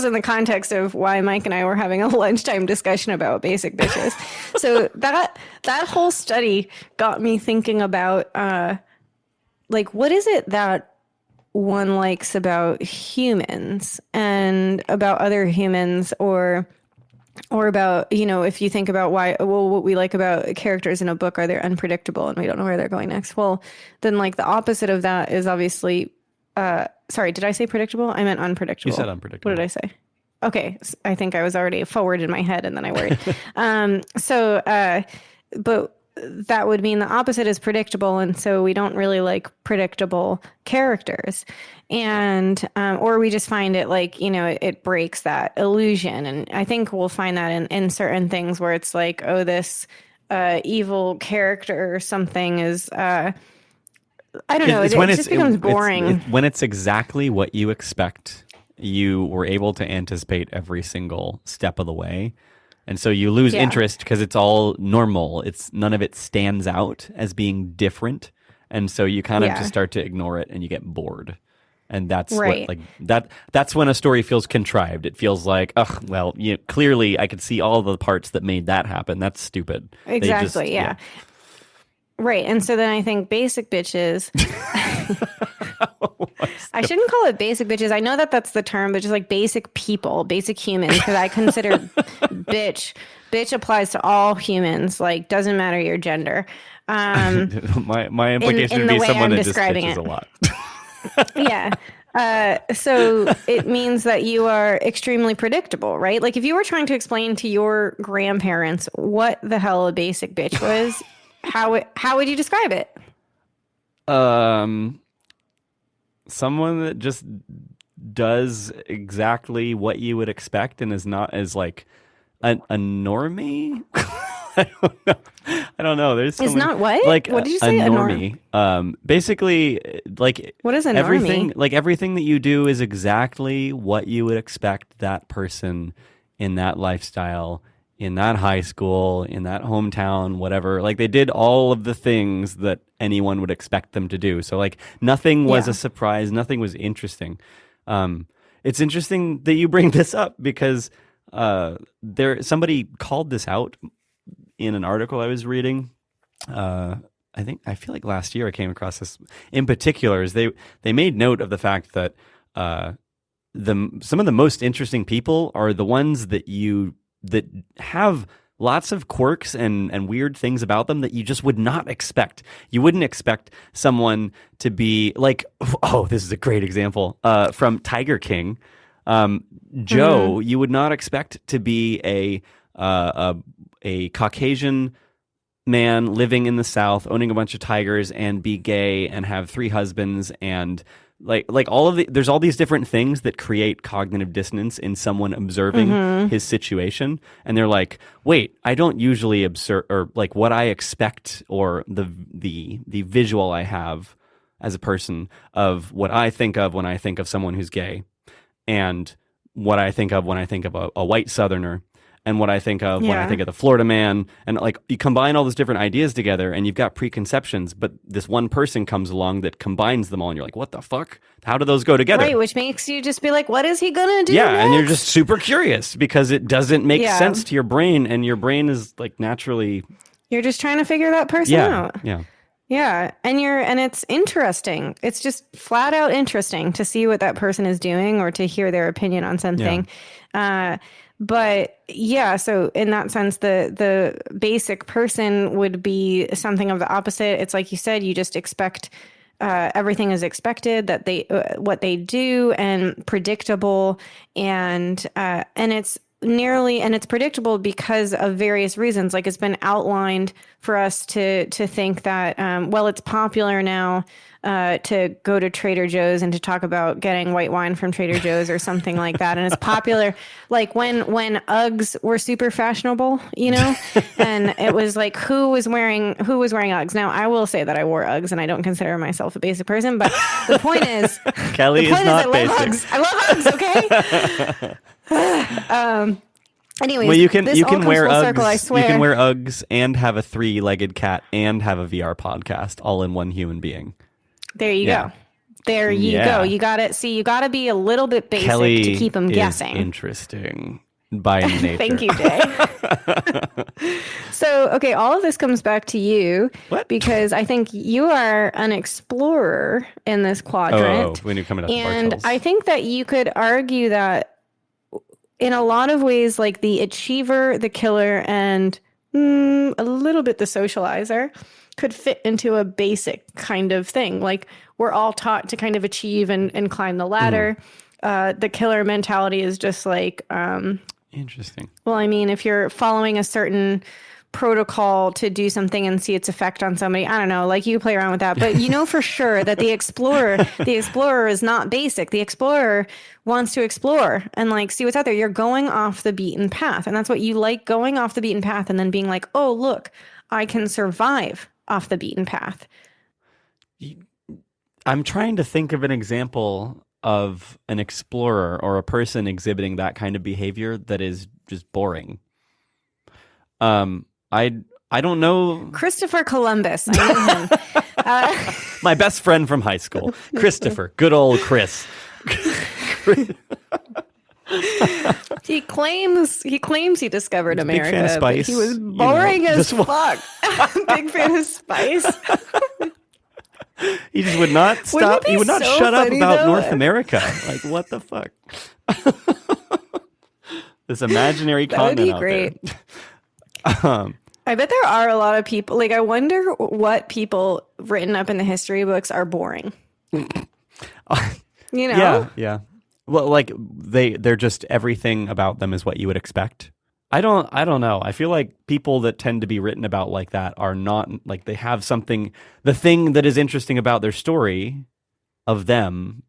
Speaker 2: in the context of why Mike and I were having a lunchtime discussion about basic bitches. So that whole study got me thinking about like what is it that one likes about humans and about other humans, or or about, if you think about what we like about characters in a book are they're unpredictable and we don't know where they're going next. Well, then like the opposite of that is obviously, sorry, did I say predictable? I meant unpredictable.
Speaker 1: You said unpredictable.
Speaker 2: What did I say? Okay, I think I was already forward in my head and then I worried. But that would mean the opposite is predictable, and so we don't really like predictable characters, and or we just find it like it breaks that illusion. And I think we'll find that in certain things where it's like, oh, this evil character or something is I don't know, it just becomes boring.
Speaker 1: When it's exactly what you expect. You were able to anticipate every single step of the way. And so you lose interest because it's all normal. None of it stands out as being different. And so you kind of just start to ignore it and you get bored. And that's that's when a story feels contrived. It feels like, well, clearly I could see all the parts that made that happen. That's stupid.
Speaker 2: Exactly. Yeah. Right. And so then I think basic bitches. I shouldn't call it basic bitches. I know that that's the term, but just like basic people, basic humans, because I consider bitch applies to all humans. Like, doesn't matter your gender.
Speaker 1: My implication would be someone that just bitches a lot.
Speaker 2: Yeah. So it means that you are extremely predictable, right? Like if you were trying to explain to your grandparents what the hell a basic bitch was, how would you describe it?
Speaker 1: Someone that just does exactly what you would expect and is not as like a normie. I don't know. There's
Speaker 2: it's not what?
Speaker 1: Like
Speaker 2: what did you say?
Speaker 1: A normie. Basically, like
Speaker 2: what is a
Speaker 1: everything.
Speaker 2: normie?
Speaker 1: Like everything that you do is exactly what you would expect that person in that lifestyle, in that high school, in that hometown, whatever. Like they did all of the things that anyone would expect them to do. So like nothing was a surprise. Nothing was interesting. It's interesting that you bring this up because somebody called this out in an article I was reading. I feel like last year I came across this in particular. Is they made note of the fact that some of the most interesting people are the ones that have lots of quirks and weird things about them that you just would not expect. You wouldn't expect someone to be like, this is a great example from Tiger King. Joe, you would not expect to be a Caucasian man living in the South, owning a bunch of tigers and be gay and have 3 husbands and like all of there's all these different things that create cognitive dissonance in someone observing his situation. And they're like, wait, I don't usually observe, or like what I expect or the visual I have as a person of what I think of when I think of someone who's gay and what I think of when I think of a white Southerner and what I think of when I think of the Florida man. And like you combine all those different ideas together and you've got preconceptions, but this one person comes along that combines them all and you're like, what the fuck? How do those go together?
Speaker 2: Right, which makes you just be like, what is he going to do
Speaker 1: next?
Speaker 2: next?
Speaker 1: And you're just super curious because it doesn't make sense to your brain, and your brain is like naturally...
Speaker 2: You're just trying to figure that person out.
Speaker 1: Yeah.
Speaker 2: Yeah, and it's interesting. It's just flat out interesting to see what that person is doing or to hear their opinion on something. Yeah. But yeah, so in that sense, the basic person would be something of the opposite. It's like you said, you just expect everything is expected, that what they do and predictable, and it's predictable because of various reasons. Like it's been outlined for us to think that it's popular now to go to Trader Joe's and to talk about getting white wine from Trader Joe's or something like that. And it's popular like when Uggs were super fashionable, and it was like who was wearing Uggs. Now I will say that I wore Uggs and I don't consider myself a basic person, but the point is
Speaker 1: Kelly is not basic.
Speaker 2: I love Uggs, okay? Anyways,
Speaker 1: well, you can wear Uggs.
Speaker 2: Circle, I swear.
Speaker 1: You can wear Uggs and have a 3-legged cat and have a VR podcast all in one human being.
Speaker 2: There you go. There you go. You got it. See, you got to be a little bit basic
Speaker 1: Kelly
Speaker 2: to keep them guessing.
Speaker 1: Interesting by nature.
Speaker 2: Thank you, Jay. So, okay, all of this comes back to you because I think you are an explorer in this quadrant.
Speaker 1: When you're coming up,
Speaker 2: and I think that you could argue that in a lot of ways, like the achiever, the killer, and a little bit the socializer could fit into a basic kind of thing. Like we're all taught to kind of achieve and climb the ladder. The killer mentality is just like,
Speaker 1: Interesting.
Speaker 2: well, I mean, if you're following a certain protocol to do something and see its effect on somebody, I don't know, like you play around with that, but you know for sure that the explorer is not basic. The explorer wants to explore and like see what's out there. You're going off the beaten path, and that's what you like, going off the beaten path and then being like, oh look, I can survive off the beaten path.
Speaker 1: I'm trying to think of an example of an explorer or a person exhibiting that kind of behavior that is just boring. I don't know.
Speaker 2: Christopher Columbus. I know him.
Speaker 1: My best friend from high school, Christopher. Good old Chris.
Speaker 2: He claims he discovered America.
Speaker 1: Big fan of Spice.
Speaker 2: But he was boring as fuck. Big fan of Spice.
Speaker 1: He just would not stop. He would not shut up about North America. Like, what the fuck? This imaginary continent out there.
Speaker 2: That would be great. I bet there are a lot of people. Like, I wonder what people written up in the history books are boring. You know?
Speaker 1: Yeah. Well, like they're just everything about them is what you would expect. I don't know. I feel like people that tend to be written about like that are not like they have something. The thing that is interesting about their story of them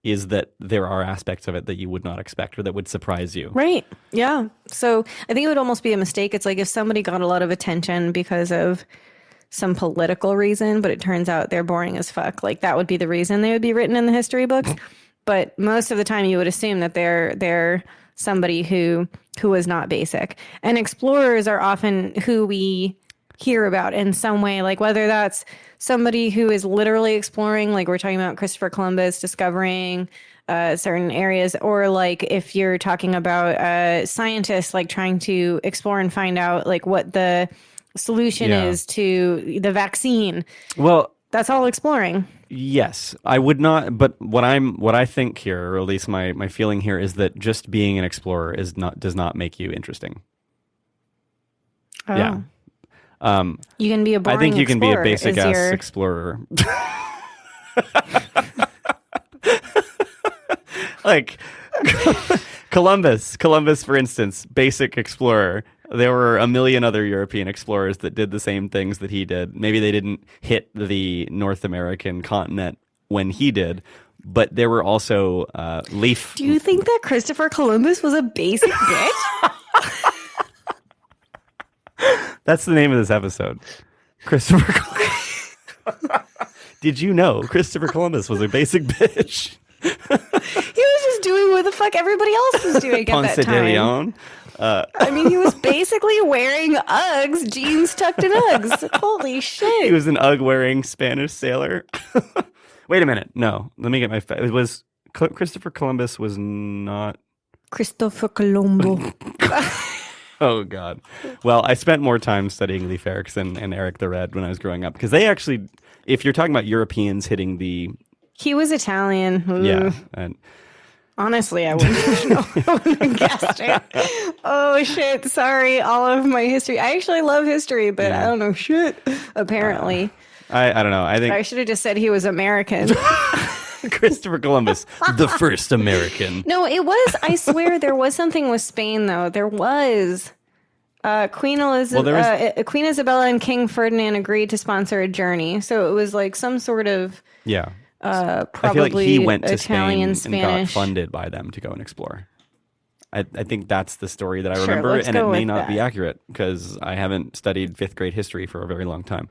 Speaker 1: is that there are aspects of it that you would not expect or that would surprise you.
Speaker 2: Right. Yeah. So I think it would almost be a mistake. It's like if somebody got a lot of attention because of some political reason, but it turns out they're boring as fuck. Like that would be the reason they would be written in the history books. But most of the time you would assume that they're somebody who was not basic. And explorers are often who we hear about in some way, like whether that's somebody who is literally exploring, like we're talking about Christopher Columbus discovering certain areas, or like if you're talking about scientists like trying to explore and find out like what the solution is to the vaccine.
Speaker 1: Well,
Speaker 2: that's all exploring.
Speaker 1: Yes, I would not. But what I think here, or at least my feeling here, is that just being an explorer does not make you interesting.
Speaker 2: Oh.
Speaker 1: Yeah.
Speaker 2: You can be a boring
Speaker 1: I think you can be a
Speaker 2: explorer,
Speaker 1: basic ass explorer. Like Columbus, for instance, basic explorer. There were a million other European explorers that did the same things that he did. Maybe they didn't hit the North American continent when he did, but there were also leaf.
Speaker 2: Do you think that Christopher Columbus was a basic bitch?
Speaker 1: That's the name of this episode. Christopher Columbus. Did you know Christopher Columbus was a basic bitch?
Speaker 2: He was just doing what the fuck everybody else was doing at that time. I mean, he was basically wearing Uggs, jeans tucked in Uggs. Holy shit.
Speaker 1: He was an Ugg-wearing Spanish sailor. Wait a minute. No, let me get my... It was... Christopher Columbus was not...
Speaker 2: Christopher Colombo.
Speaker 1: Oh, God. Well, I spent more time studying Leif Erikson and Eric the Red when I was growing up, because they actually... If you're talking about Europeans hitting the...
Speaker 2: He was Italian. Ooh.
Speaker 1: Yeah. And
Speaker 2: honestly, I wouldn't know. I wouldn't have guessed it. Oh, shit. Sorry. All of my history. I actually love history, but I don't know shit, apparently.
Speaker 1: I don't know. I think
Speaker 2: I should have just said he was American.
Speaker 1: Christopher Columbus, the first American.
Speaker 2: No, it was. I swear there was something with Spain, though. There was. Queen Isabella and King Ferdinand agreed to sponsor a journey. So it was like some sort of...
Speaker 1: Yeah.
Speaker 2: Probably
Speaker 1: I feel like he went to
Speaker 2: Italian,
Speaker 1: Spain and got funded by them to go and explore. I think that's the story that I remember, and it may not be accurate because I haven't studied 5th grade history for a very long time.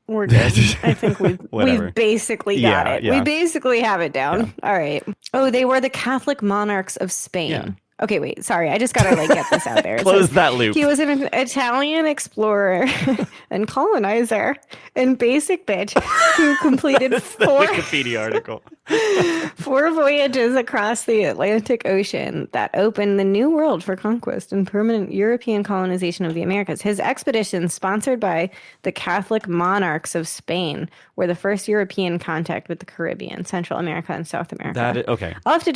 Speaker 2: We're good. I think we've basically got it. Yeah. We basically have it down. Yeah. All right. Oh, they were the Catholic monarchs of Spain. Okay, wait. Sorry, I just gotta like get this out there. It
Speaker 1: Close
Speaker 2: says,
Speaker 1: that loop.
Speaker 2: he was an Italian explorer and colonizer and basic bitch who completed
Speaker 1: Wikipedia article.
Speaker 2: 4 voyages across the Atlantic Ocean that opened the New World for conquest and permanent European colonization of the Americas. His expeditions, sponsored by the Catholic monarchs of Spain, were the first European contact with the Caribbean, Central America, and South America.
Speaker 1: Okay.
Speaker 2: I'll have to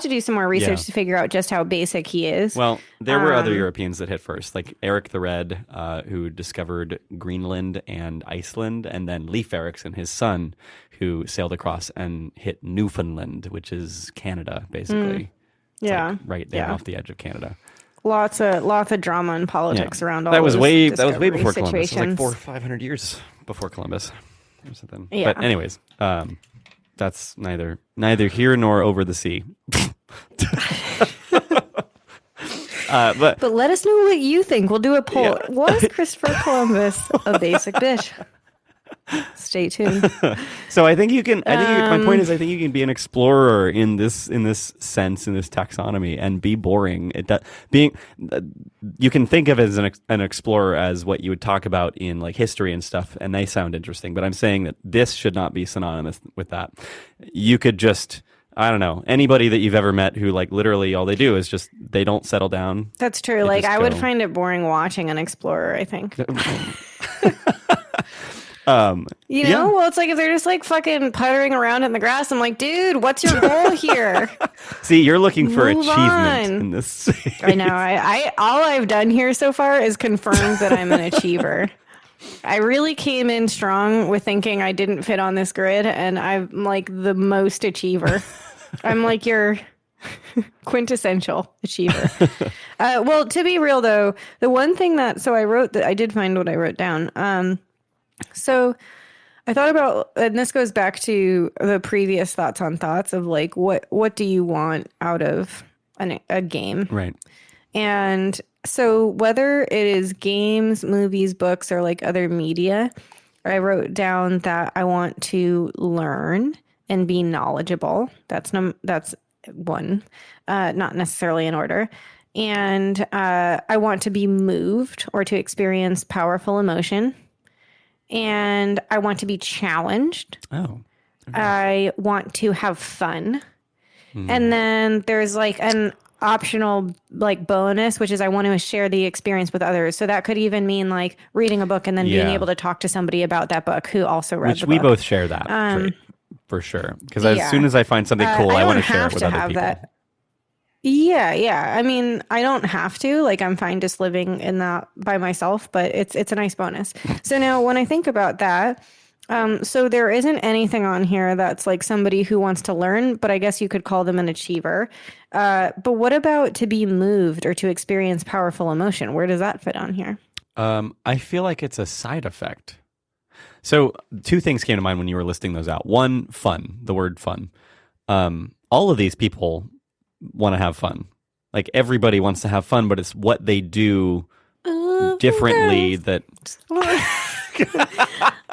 Speaker 2: do some more research to figure out just how basic he is.
Speaker 1: Well, there were other Europeans that hit first, like Eric the Red, who discovered Greenland and Iceland, and then Leif Erikson, his son, who sailed across and hit Newfoundland, which is Canada, basically. It's like right there off the edge of Canada.
Speaker 2: Lots of drama and politics around all
Speaker 1: that was
Speaker 2: those
Speaker 1: way before
Speaker 2: situations.
Speaker 1: Columbus. It was like 400 or 500 years before Columbus or something.
Speaker 2: Yeah.
Speaker 1: But anyways, that's neither here nor over the sea. But
Speaker 2: let us know what you think. We'll do a poll. Was Christopher Columbus a basic bitch? Stay tuned.
Speaker 1: So I think you can. My point is, I think you can be an explorer in this sense, in this taxonomy, and be boring. You can think of it as an explorer as what you would talk about in like history and stuff, and they sound interesting. But I'm saying that this should not be synonymous with that. You could just. I don't know, anybody that you've ever met who like literally all they do is just they don't settle down.
Speaker 2: That's true. Like I would find it boring watching an explorer, I think. Well, it's like if they're just like fucking puttering around in the grass, I'm like, dude, what's your goal here?
Speaker 1: See, you're looking for
Speaker 2: Move
Speaker 1: achievement
Speaker 2: on.
Speaker 1: in this.
Speaker 2: I know. I all I've done here so far is confirm that I'm an achiever. I really came in strong with thinking I didn't fit on this grid, and I'm like the most achiever. I'm like your quintessential achiever. Well, to be real though, the one thing I did find what I wrote down. So I thought about, and this goes back to the previous thoughts on thoughts of like, what do you want out of a game?
Speaker 1: Right.
Speaker 2: And so whether it is games, movies, books, or like other media, I wrote down that I want to learn and be knowledgeable. That's one, not necessarily in order. And I want to be moved or to experience powerful emotion. And I want to be challenged.
Speaker 1: Oh. Okay.
Speaker 2: I want to have fun. And then there's like an optional like bonus, which is I want to share the experience with others. So that could even mean like reading a book and then being able to talk to somebody about that book who also read the book.
Speaker 1: Which we both share that trait, for sure. Because as soon as I find something cool, I want to share it with other people. That.
Speaker 2: Yeah. I mean, I don't have to. Like, I'm fine just living in that by myself, but it's a nice bonus. So now when I think about that, so there isn't anything on here that's like somebody who wants to learn, but I guess you could call them an achiever. But what about to be moved or to experience powerful emotion? Where does that fit on here?
Speaker 1: I feel like it's a side effect. So 2 things came to mind when you were listing those out. One, fun, the word fun. All of these people want to have fun. Like everybody wants to have fun, but it's what they do differently that...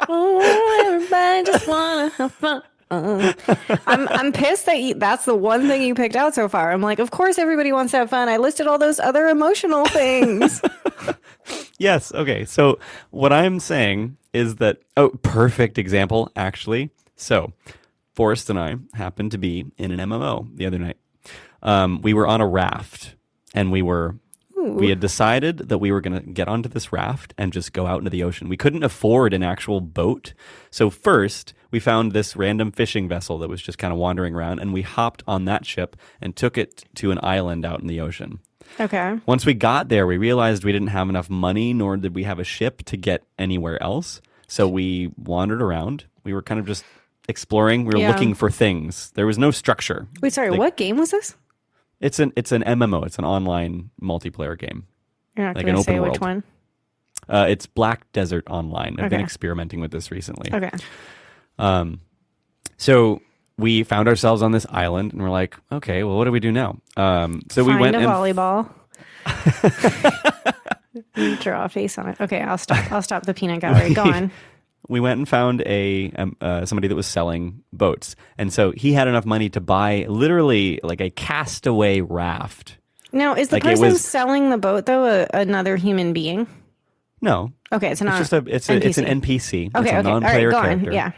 Speaker 2: Everybody just wanna have fun. I'm pissed that that's the one thing you picked out so far. I'm like, of course everybody wants to have fun. I listed all those other emotional things.
Speaker 1: Yes. Okay. So what I'm saying is that, perfect example, actually. So Forrest and I happened to be in an MMO the other night. We were on a raft and we had decided that we were going to get onto this raft and just go out into the ocean. We couldn't afford an actual boat. So first, we found this random fishing vessel that was just kind of wandering around, and we hopped on that ship and took it to an island out in the ocean.
Speaker 2: Okay.
Speaker 1: Once we got there, we realized we didn't have enough money, nor did we have a ship to get anywhere else. So we wandered around. We were kind of just exploring. We were looking for things. There was no structure.
Speaker 2: Wait, sorry, what game was this?
Speaker 1: It's an MMO. It's an online multiplayer game.
Speaker 2: You're not
Speaker 1: like
Speaker 2: going
Speaker 1: an
Speaker 2: to say
Speaker 1: open
Speaker 2: which
Speaker 1: world.
Speaker 2: one?
Speaker 1: It's Black Desert Online. I've been experimenting with this recently.
Speaker 2: Okay.
Speaker 1: So we found ourselves on this island, and we're like, okay, well, what do we do now? So we went
Speaker 2: a volleyball. Draw a face on it. Okay, I'll stop the peanut gallery. Go on.
Speaker 1: We went and found somebody that was selling boats. And so he had enough money to buy literally like a castaway raft.
Speaker 2: Now, is the
Speaker 1: Like, it
Speaker 2: person
Speaker 1: was
Speaker 2: selling the boat though another human being?
Speaker 1: no.
Speaker 2: Okay, it's not.
Speaker 1: It's just it's an NPC. It's
Speaker 2: Okay,
Speaker 1: a
Speaker 2: okay. All right,
Speaker 1: non-player
Speaker 2: go on.
Speaker 1: character.
Speaker 2: Yeah.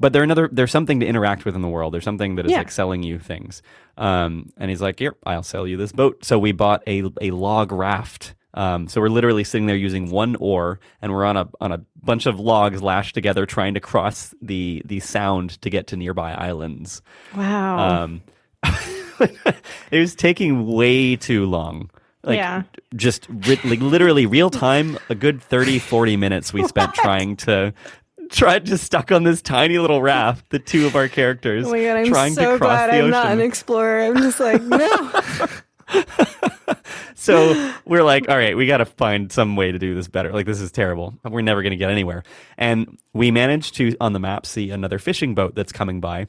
Speaker 1: But there's something to interact with in the world. There's something that is
Speaker 2: Yeah.
Speaker 1: like selling you things. And he's like, here, I'll sell you this boat. So we bought a log raft. So we're literally sitting there using one oar, and we're on a bunch of logs lashed together, trying to cross the sound to get to nearby islands.
Speaker 2: Wow.
Speaker 1: It was taking way too long. Like,
Speaker 2: Yeah.
Speaker 1: just like literally real time, a good 30, 40 minutes we spent just stuck on this tiny little raft, the two of our characters,
Speaker 2: Oh my God, I'm
Speaker 1: trying
Speaker 2: so
Speaker 1: to cross
Speaker 2: glad
Speaker 1: the
Speaker 2: I'm
Speaker 1: ocean.
Speaker 2: not an explorer. I'm just like, no.
Speaker 1: So we're like, all right, we got to find some way to do this better. Like, this is terrible. We're never going to get anywhere. And we managed to, on the map, see another fishing boat that's coming by.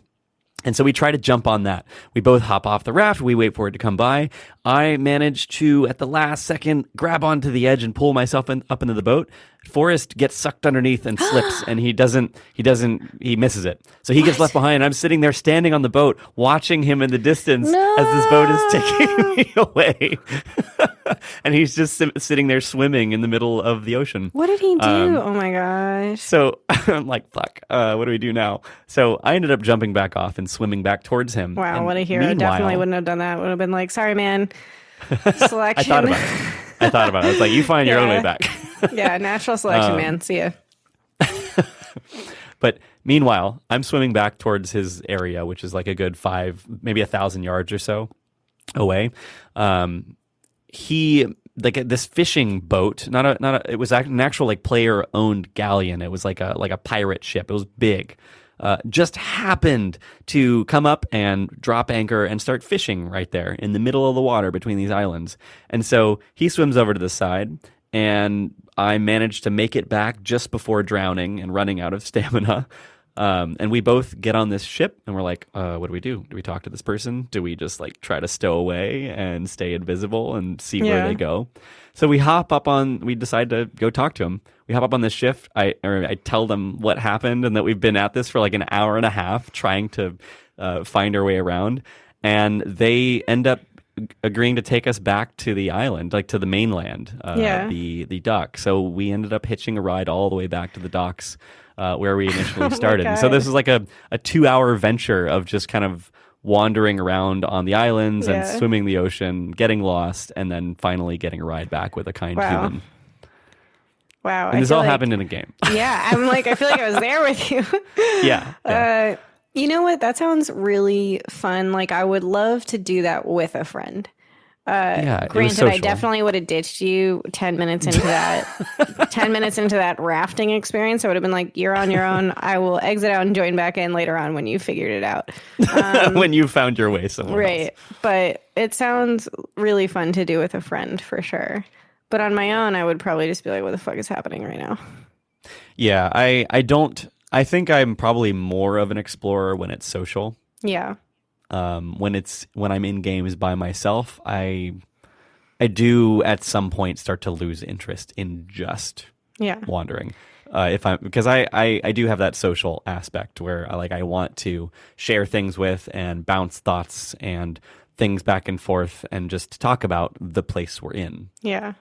Speaker 1: And so we try to jump on that. We both hop off the raft. We wait for it to come by. I manage to, at the last second, grab onto the edge and pull myself up into the boat. Forrest gets sucked underneath and slips, and he misses it. So he gets left behind, and I'm sitting there standing on the boat, watching him in the distance as this boat is taking me away. And he's just sitting there swimming in the middle of the ocean.
Speaker 2: What did he do? Oh my gosh.
Speaker 1: So I'm like, fuck, what do we do now? So I ended up jumping back off and swimming back towards him.
Speaker 2: Wow,
Speaker 1: And
Speaker 2: what a hero. Definitely wouldn't have done that. Would have been like, sorry, man. Selection.
Speaker 1: I thought about it. I was like, you find your own way
Speaker 2: Yeah.
Speaker 1: back.
Speaker 2: Yeah, natural selection, man. See ya.
Speaker 1: But meanwhile, I'm swimming back towards his area, which is like a good maybe 1,000 yards or so away. He, like, this fishing boat, it was an actual like player owned galleon. It was like a pirate ship. It was big. Just happened to come up and drop anchor and start fishing right there in the middle of the water between these islands. And so he swims over to the side, and I managed to make it back just before drowning and running out of stamina. And we both get on this ship, and we're like, what do we do? Do we talk to this person? Do we just like try to stow away and stay invisible and see where they go? So we decide to go talk to him. We hop up on this ship. I tell them what happened and that we've been at this for like an hour and a half trying to find our way around. And they end up agreeing to take us back to the island, like to the mainland, the dock. So we ended up hitching a ride all the way back to the docks where we initially started. And so this is like a 2-hour venture of just kind of wandering around on the islands and swimming the ocean, getting lost, and then finally getting a ride back with a kind human.
Speaker 2: Wow.
Speaker 1: And this all happened in a game.
Speaker 2: Yeah. I'm like, I feel like I was there with you.
Speaker 1: Yeah.
Speaker 2: You know what? That sounds really fun. Like, I would love to do that with a friend. Granted, I definitely would have ditched you 10 minutes into that. 10 minutes into that rafting experience, I would have been like, "You're on your own. I will exit out and join back in later on when you figured it out."
Speaker 1: When you found your way somewhere else.
Speaker 2: But it sounds really fun to do with a friend for sure. But on my own, I would probably just be like, "What the fuck is happening right now?"
Speaker 1: Yeah, I think I'm probably more of an explorer when it's social.
Speaker 2: Yeah.
Speaker 1: When I'm in games by myself, I do at some point start to lose interest in just wandering. Because I do have that social aspect where I want to share things with and bounce thoughts and things back and forth and just talk about the place we're in.
Speaker 2: Yeah.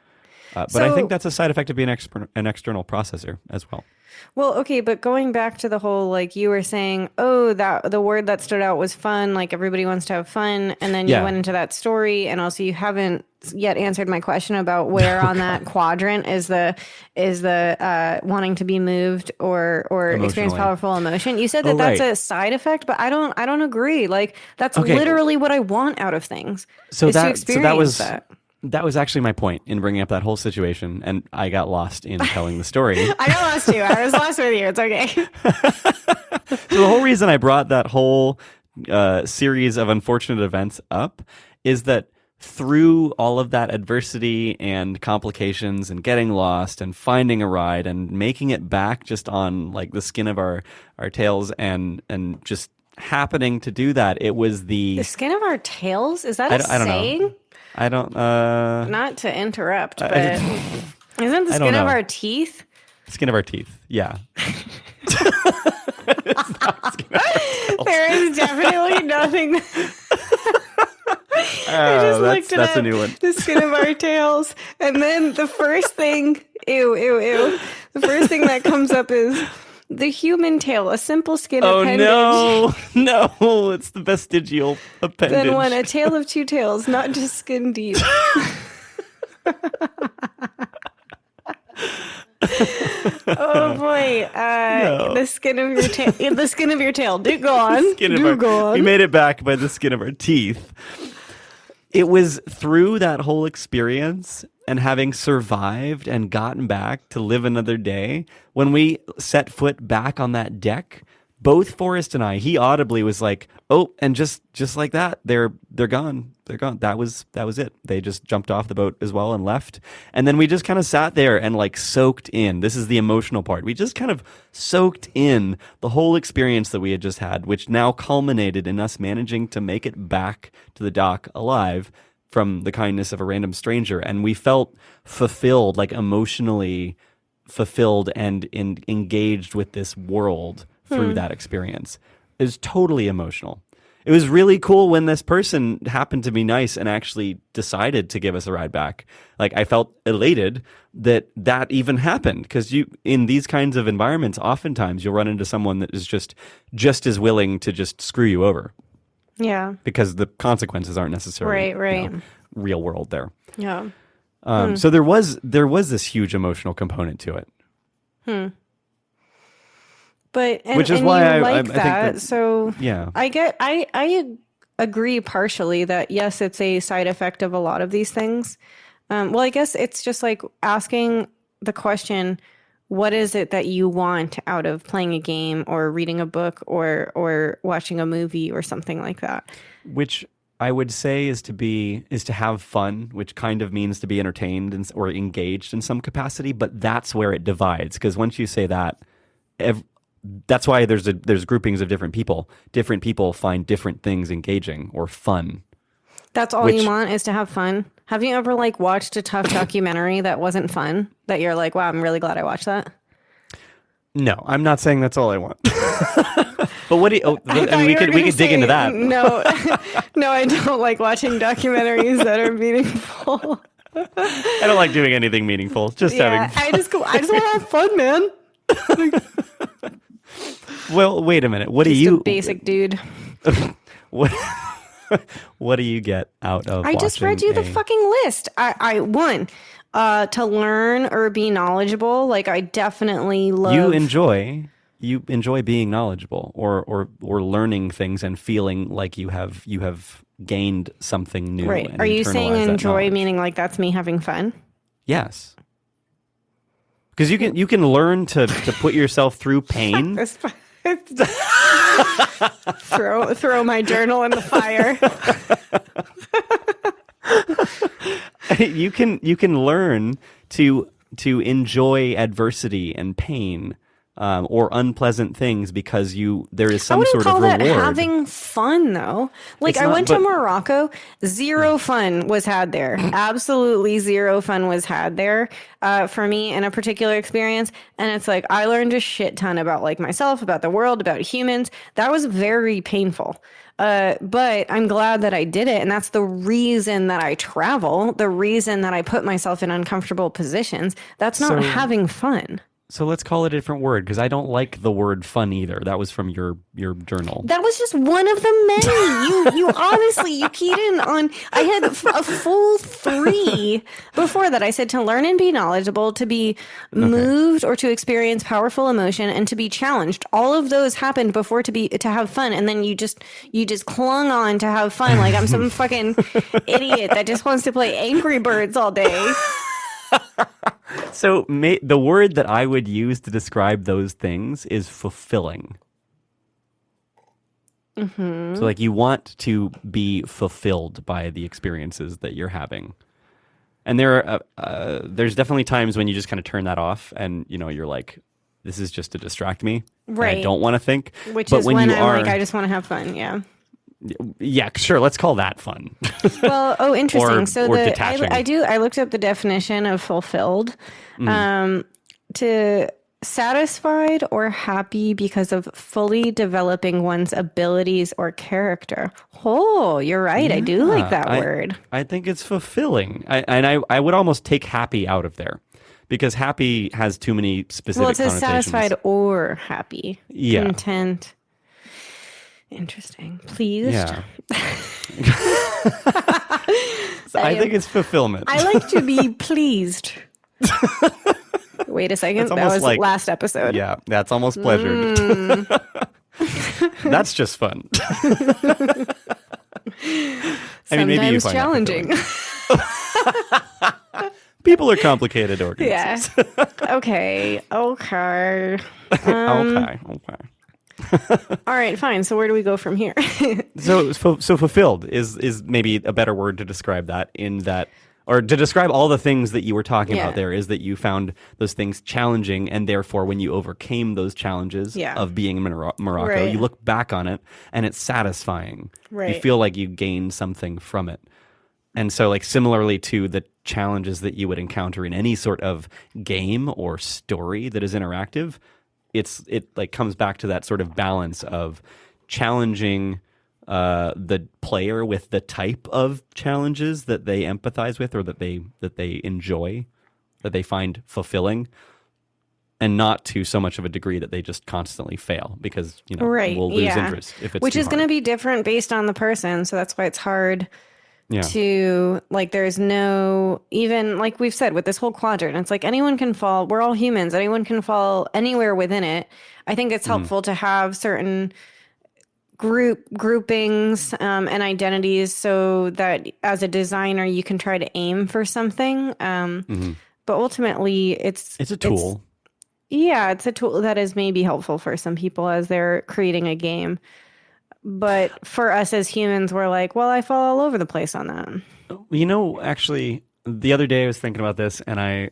Speaker 1: But I think that's a side effect of being an external processor as well.
Speaker 2: Well, okay, but going back to the whole, like, you were saying, that the word that stood out was fun, like everybody wants to have fun, and then you went into that story, and also you haven't yet answered my question about where on that quadrant is the wanting to be moved or experience powerful emotion. You said that's a side effect, but I don't agree. Like, that's literally what I want out of things. To experience that.
Speaker 1: That was actually my point in bringing up that whole situation, and I got lost in telling the story.
Speaker 2: I got lost too. I was lost with you. It's okay.
Speaker 1: So the whole reason I brought that whole series of unfortunate events up is that through all of that adversity and complications and getting lost and finding a ride and making it back just on like the skin of our tails and just happening to do that, it was the
Speaker 2: skin of our tails? Is that a saying?
Speaker 1: Know. I don't
Speaker 2: not to interrupt, but isn't the skin of our teeth?
Speaker 1: Skin of our teeth, yeah.
Speaker 2: There is definitely nothing. I just looked
Speaker 1: that's
Speaker 2: it
Speaker 1: a
Speaker 2: up.
Speaker 1: new one.
Speaker 2: The skin of our tails. And then the first thing, ew. The first thing that comes up is the human tail, a simple skin appendage.
Speaker 1: No, it's the vestigial appendage.
Speaker 2: Then one, a tail of two tails, not just skin deep. Oh boy!
Speaker 1: No.
Speaker 2: The skin of your tail. The skin of your tail. Do go on. Go on.
Speaker 1: We made it back by the skin of our teeth. It was through that whole experience and having survived and gotten back to live another day, when we set foot back on that deck, both Forrest and I, he audibly was like, "Oh," and just like that, they're gone. They're gone. That was it. They just jumped off the boat as well and left. And then we just kind of sat there and like soaked in. This is the emotional part. We just kind of soaked in the whole experience that we had just had, which now culminated in us managing to make it back to the dock alive from the kindness of a random stranger. And we felt fulfilled, like emotionally fulfilled and engaged with this world through that experience. It was totally emotional. It was really cool when this person happened to be nice and actually decided to give us a ride back. Like, I felt elated that even happened, because in these kinds of environments, oftentimes you'll run into someone that is just as willing to just screw you over.
Speaker 2: Yeah.
Speaker 1: Because the consequences aren't necessarily
Speaker 2: right.
Speaker 1: Real world there.
Speaker 2: Yeah.
Speaker 1: So there was this huge emotional component to it.
Speaker 2: But
Speaker 1: which is why I
Speaker 2: think
Speaker 1: think that,
Speaker 2: so
Speaker 1: yeah.
Speaker 2: I agree partially that yes, it's a side effect of a lot of these things. Well, I guess it's just like asking the question, what is it that you want out of playing a game or reading a book or watching a movie or something like that?
Speaker 1: Which I would say is to have fun, which kind of means to be entertained or engaged in some capacity. But that's where it divides, because once you say that, that's why there's groupings of different people. Different people find different things engaging or fun.
Speaker 2: That's all you want, is to have fun. Have you ever like watched a tough documentary that wasn't fun, that you're like, wow, I'm really glad I watched that?
Speaker 1: No, I'm not saying that's all I want. But what do you, we could dig into that.
Speaker 2: No, no, I don't like watching documentaries that are meaningful.
Speaker 1: I don't like doing anything meaningful. Just having fun.
Speaker 2: I just want to have fun, man.
Speaker 1: Well, wait a minute. What
Speaker 2: just
Speaker 1: do you?
Speaker 2: A basic dude.
Speaker 1: What do you get out of?
Speaker 2: I just read you the fucking list. I one, to learn or be knowledgeable. Like, I definitely love.
Speaker 1: You enjoy being knowledgeable or learning things and feeling like you have gained something new.
Speaker 2: Right?
Speaker 1: And
Speaker 2: Are you saying enjoy
Speaker 1: knowledge.
Speaker 2: meaning like that's me having fun?
Speaker 1: Yes. Because you can learn to put yourself through pain.
Speaker 2: throw my journal in the fire.
Speaker 1: You can learn to enjoy adversity and pain, or unpleasant things, because there is some sort of reward.
Speaker 2: I wouldn't call that having fun, though. Like, I went to Morocco. Zero fun was had there. Absolutely zero fun was had there for me in a particular experience. And it's like, I learned a shit ton about like myself, about the world, about humans. That was very painful. But I'm glad that I did it. And that's the reason that I travel, the reason that I put myself in uncomfortable positions. That's not having fun.
Speaker 1: So let's call it a different word, because I don't like the word fun either. That was from your journal.
Speaker 2: That was just one of the many. You honestly, you keyed in on, I had a full 3 before that. I said to learn and be knowledgeable, to be moved or to experience powerful emotion, and to be challenged. All of those happened before to have fun. And then you just clung on to have fun. Like I'm some fucking idiot that just wants to play Angry Birds all day.
Speaker 1: So the word that I would use to describe those things is fulfilling. Mm-hmm. So like you want to be fulfilled by the experiences that you're having. And there's definitely times when you just kind of turn that off and, you're like, this is just to distract me.
Speaker 2: Right.
Speaker 1: I don't want to think.
Speaker 2: Which is when I'm like, I just want to have fun. Yeah.
Speaker 1: Yeah, sure. Let's call that fun.
Speaker 2: Well, interesting.
Speaker 1: or detaching.
Speaker 2: I looked up the definition of fulfilled. To satisfied or happy because of fully developing one's abilities or character. Oh, you're right. I do like that word.
Speaker 1: I think it's fulfilling. I would almost take happy out of there because happy has too many specific
Speaker 2: Well, it says
Speaker 1: connotations.
Speaker 2: satisfied or happy.
Speaker 1: Yeah.
Speaker 2: Content. Interesting. Pleased.
Speaker 1: Yeah. So I think it's fulfillment.
Speaker 2: I like to be pleased. Wait a second. That was
Speaker 1: like,
Speaker 2: last episode.
Speaker 1: Yeah, that's almost pleasured. That's just fun. I mean, maybe you
Speaker 2: Sometimes
Speaker 1: find
Speaker 2: challenging.
Speaker 1: People are complicated organisms.
Speaker 2: Yeah. Okay.
Speaker 1: Okay.
Speaker 2: All right, fine. So where do we go from here?
Speaker 1: So fulfilled is maybe a better word to describe that, in that, or to describe all the things that you were talking about there, is that you found those things challenging, and therefore when you overcame those challenges of being in Morocco, you look back on it and it's satisfying.
Speaker 2: Right.
Speaker 1: You feel like you gained something from it. And so, like, similarly to the challenges that you would encounter in any sort of game or story that is interactive, it like comes back to that sort of balance of challenging the player with the type of challenges that they empathize with, or that they enjoy, that they find fulfilling, and not to so much of a degree that they just constantly fail, because we'll lose interest if it's
Speaker 2: which
Speaker 1: too
Speaker 2: is going to be different based on the person. So that's why it's hard to, like, there's no, even like we've said with this whole quadrant, it's like anyone can fall. We're all humans. Anyone can fall anywhere within it. I think it's helpful to have certain groupings and identities, so that as a designer you can try to aim for something. But ultimately, it's a
Speaker 1: tool.
Speaker 2: It's a tool that is maybe helpful for some people as they're creating a game. But for us as humans, we're like, well, I fall all over the place on that.
Speaker 1: Actually, the other day I was thinking about this, and I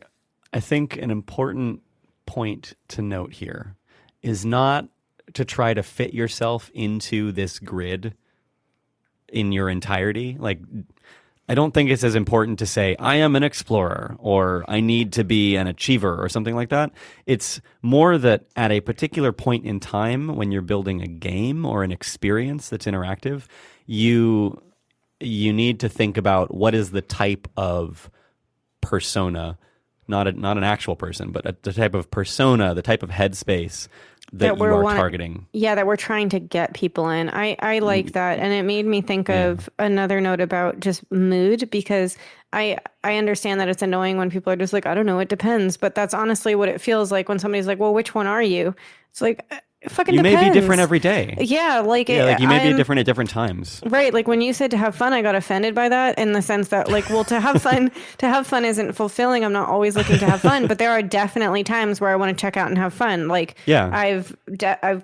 Speaker 1: think an important point to note here is not to try to fit yourself into this grid in your entirety. Like, I don't think it's as important to say, I am an explorer, or I need to be an achiever, or something like that. It's more that at a particular point in time, when you're building a game or an experience that's interactive, you need to think about what is the type of persona, not an actual person, but the type of persona, the type of headspace that you are targeting.
Speaker 2: Yeah, that we're trying to get people in. I like that. And it made me think of another note about just mood, because I understand that it's annoying when people are just like, I don't know, it depends. But that's honestly what it feels like when somebody's like, well, which one are you? It's like, it fucking
Speaker 1: you
Speaker 2: depends.
Speaker 1: may be different every day.
Speaker 2: Yeah, like
Speaker 1: you may be different at different times.
Speaker 2: Right, like when you said to have fun, I got offended by that, in the sense that, like, well, to have fun isn't fulfilling. I'm not always looking to have fun, but there are definitely times where I want to check out and have fun. Like, I've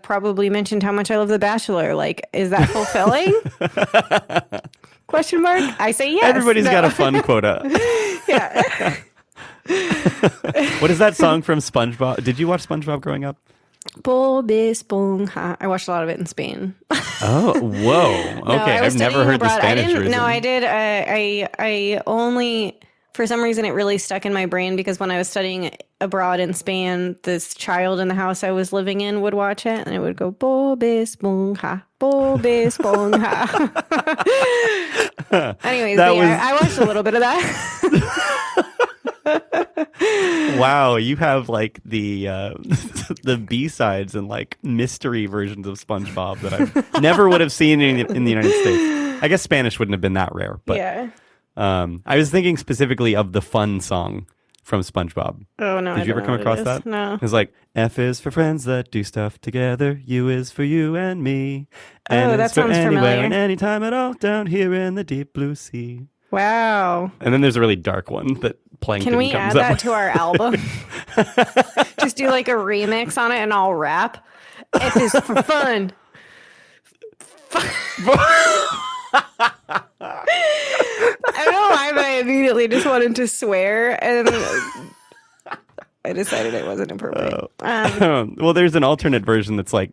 Speaker 2: probably mentioned how much I love The Bachelor. Like, is that fulfilling? Question mark? I say yes.
Speaker 1: Everybody's got a fun quota.
Speaker 2: Yeah.
Speaker 1: What is that song from SpongeBob? Did you watch SpongeBob growing up?
Speaker 2: Bob Esponja. I watched a lot of it in Spain.
Speaker 1: Oh, whoa. Okay, I've never heard the Spanish version.
Speaker 2: No, I did. I only, for some reason, it really stuck in my brain, because when I was studying abroad in Spain, this child in the house I was living in would watch it, and it would go, Bob Esponja, Bob Esponja. Anyways, I watched a little bit of that.
Speaker 1: Wow, you have like the the B-sides and like mystery versions of SpongeBob that I never would have seen in the United States. I guess Spanish wouldn't have been that rare, but I was thinking specifically of the fun song from SpongeBob.
Speaker 2: Oh no!
Speaker 1: Did you ever come across that?
Speaker 2: No.
Speaker 1: It's like, F is for friends that do stuff together. U is for you and me. And
Speaker 2: that
Speaker 1: it's for
Speaker 2: sounds
Speaker 1: anywhere
Speaker 2: familiar.
Speaker 1: and anytime at all down here in the deep blue sea.
Speaker 2: Wow.
Speaker 1: And then there's a really dark one that Plankton
Speaker 2: Can we
Speaker 1: comes
Speaker 2: add
Speaker 1: up
Speaker 2: that
Speaker 1: with.
Speaker 2: to our album? Just do like a remix on it, and I'll rap. F is for fun. I don't know why, but I immediately just wanted to swear, and I decided it wasn't appropriate.
Speaker 1: Well, there's an alternate version that's like,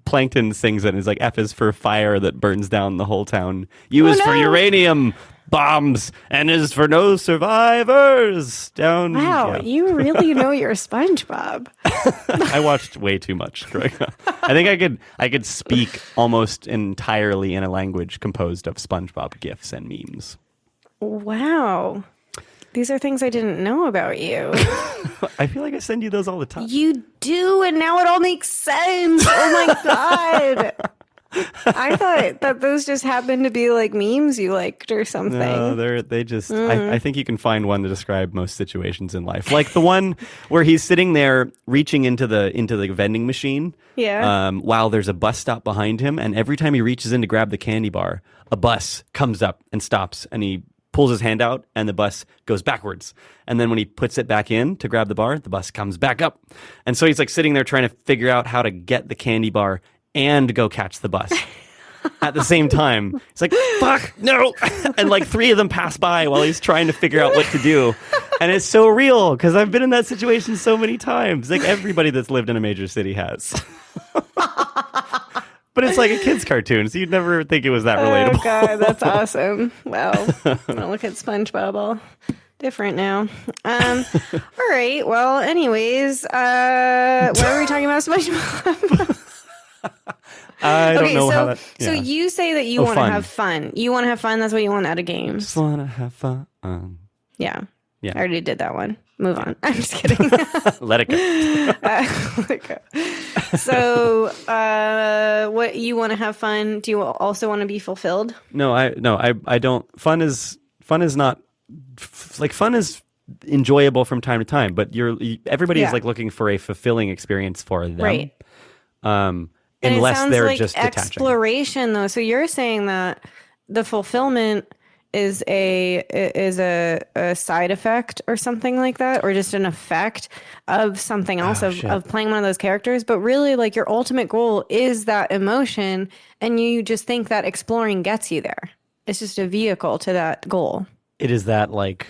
Speaker 1: Plankton sings it, and it's like, F is for fire that burns down the whole town. U is for uranium bombs and is for no survivors. Down.
Speaker 2: Wow,
Speaker 1: yeah.
Speaker 2: you really know your SpongeBob.
Speaker 1: I watched way too much growing up. I think I could speak almost entirely in a language composed of SpongeBob gifs and memes.
Speaker 2: Wow. These are things I didn't know about you.
Speaker 1: I feel like I send you those all the time.
Speaker 2: You do, and now it all makes sense. Oh my God. I thought that those just happened to be like memes you liked or something.
Speaker 1: No, they just. I think you can find one to describe most situations in life, like the one where he's sitting there reaching into the vending machine.
Speaker 2: Yeah.
Speaker 1: While there's a bus stop behind him, and every time he reaches in to grab the candy bar, a bus comes up and stops, and he pulls his hand out, and the bus goes backwards. And then when he puts it back in to grab the bar, the bus comes back up. And so he's like sitting there trying to figure out how to get the candy bar and go catch the bus at the same time. He's like, fuck, no. And like 3 of them pass by while he's trying to figure out what to do. And it's so real because I've been in that situation so many times. Like everybody that's lived in a major city has. But it's like a kid's cartoon, so you'd never think it was that relatable.
Speaker 2: Oh, God, that's awesome. Wow. I'm going to look at SpongeBob all different now. All right. Well, anyways, what are we talking about SpongeBob?
Speaker 1: I don't know how that... Yeah.
Speaker 2: So you say that you want to have fun. You want to have fun. That's what you want out of games.
Speaker 1: Just want to have fun.
Speaker 2: Yeah.
Speaker 1: Yeah.
Speaker 2: I already did that one. Move on. I'm just kidding.
Speaker 1: Let it go.
Speaker 2: Let it go. So, what you want to have fun? Do you also want to be fulfilled?
Speaker 1: No, I don't. Fun is not like fun is enjoyable from time to time, but everybody is like looking for a fulfilling experience for them,
Speaker 2: right?
Speaker 1: Unless they're
Speaker 2: like
Speaker 1: just detaching.
Speaker 2: Exploration, though. So you're saying that the fulfillment is a side effect or something like that, or just an effect of something else of playing one of those characters. But really, like your ultimate goal is that emotion, and you just think that exploring gets you there. It's just a vehicle to that goal.
Speaker 1: It is that like,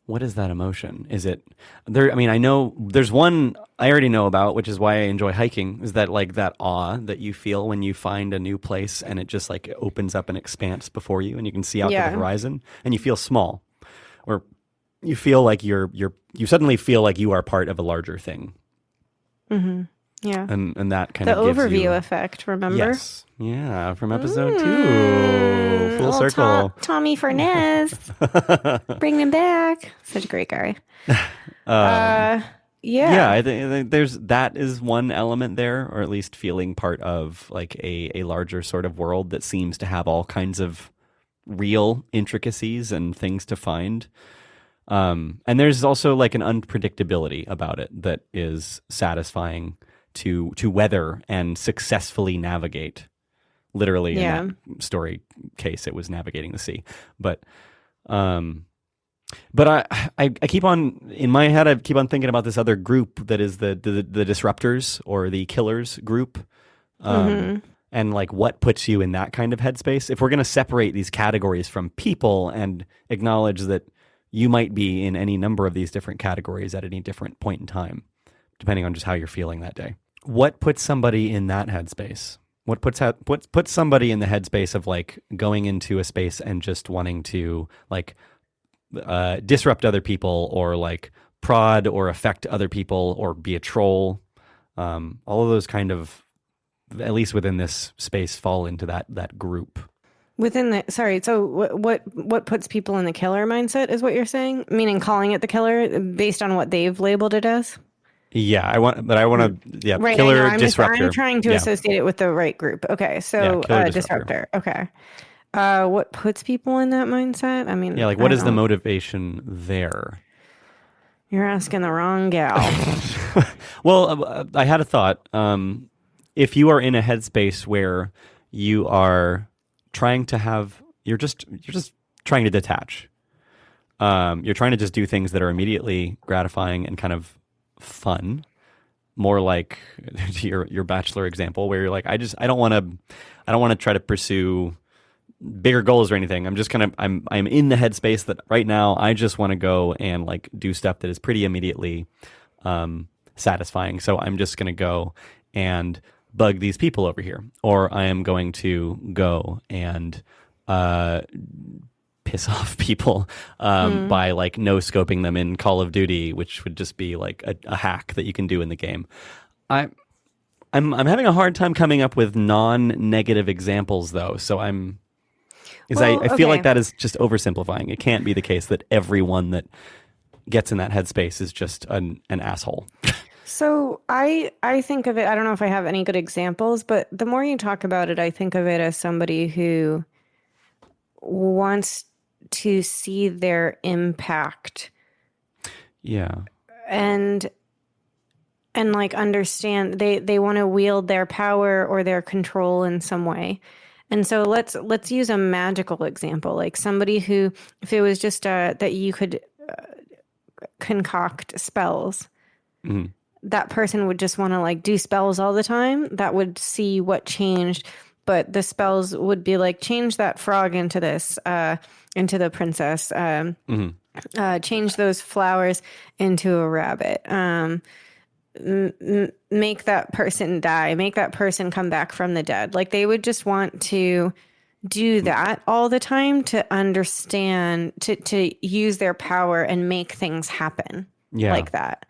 Speaker 1: what is that emotion? Is it there? I mean, I know there's one I already know about, which is why I enjoy hiking, is that like that awe that you feel when you find a new place and it just like opens up an expanse before you and you can see out to the horizon and you feel small, or you feel like you suddenly feel like you are part of a larger thing.
Speaker 2: Mm-hmm. Yeah.
Speaker 1: And that kind of gives
Speaker 2: overview effect, remember?
Speaker 1: Yes. Yeah, from episode 2. Full circle.
Speaker 2: Tommy Furness. Bring him back. Such a great guy. Yeah.
Speaker 1: Yeah, I think that is one element there, or at least feeling part of like a larger sort of world that seems to have all kinds of real intricacies and things to find. And there's also like an unpredictability about it that is satisfying to weather and successfully navigate. Literally, in that story case, it was navigating the sea. But I keep on, in my head, I keep on thinking about this other group that is the disruptors or the killers group. And like what puts you in that kind of headspace. If we're going to separate these categories from people and acknowledge that you might be in any number of these different categories at any different point in time, depending on just how you're feeling that day. What puts somebody in that headspace? What puts somebody in the headspace of like going into a space and just wanting to like disrupt other people, or like prod or affect other people, or be a troll? All of those kind of, at least within this space, fall into that group.
Speaker 2: So what puts people in the killer mindset is what you're saying? Meaning calling it the killer based on what they've labeled it as?
Speaker 1: Yeah, I want to, right, killer, disruptor.
Speaker 2: I'm trying to associate it with the right group. Okay, so disruptor. Okay. What puts people in that mindset? I mean,
Speaker 1: yeah, like what is the motivation there?
Speaker 2: You're asking the wrong gal.
Speaker 1: Well, I had a thought. If you are in a headspace where you are trying to have, you're just trying to detach. You're trying to just do things that are immediately gratifying and kind of fun, more like your bachelor example, where you're like, I don't want to try to pursue bigger goals or anything. I'm in the headspace that right now I just want to go and like do stuff that is pretty immediately satisfying. So I'm just going to go and bug these people over here, or I am going to go and piss off people by like no scoping them in Call of Duty, which would just be like a hack that you can do in the game. I'm having a hard time coming up with non-negative examples though. So I feel like that is just oversimplifying. It can't be the case that everyone that gets in that headspace is just an asshole.
Speaker 2: So I think of it, I don't know if I have any good examples, but the more you talk about it, I think of it as somebody who wants to see their impact.
Speaker 1: Yeah.
Speaker 2: And like understand they want to wield their power or their control in some way. And so let's use a magical example, like somebody who, if it was just that you could concoct spells, that person would just want to like do spells all the time. That would see what changed, but the spells would be like, change that frog into this, into the princess, change those flowers into a rabbit, make that person die, make that person come back from the dead. Like they would just want to do that all the time to understand, to use their power and make things happen like that.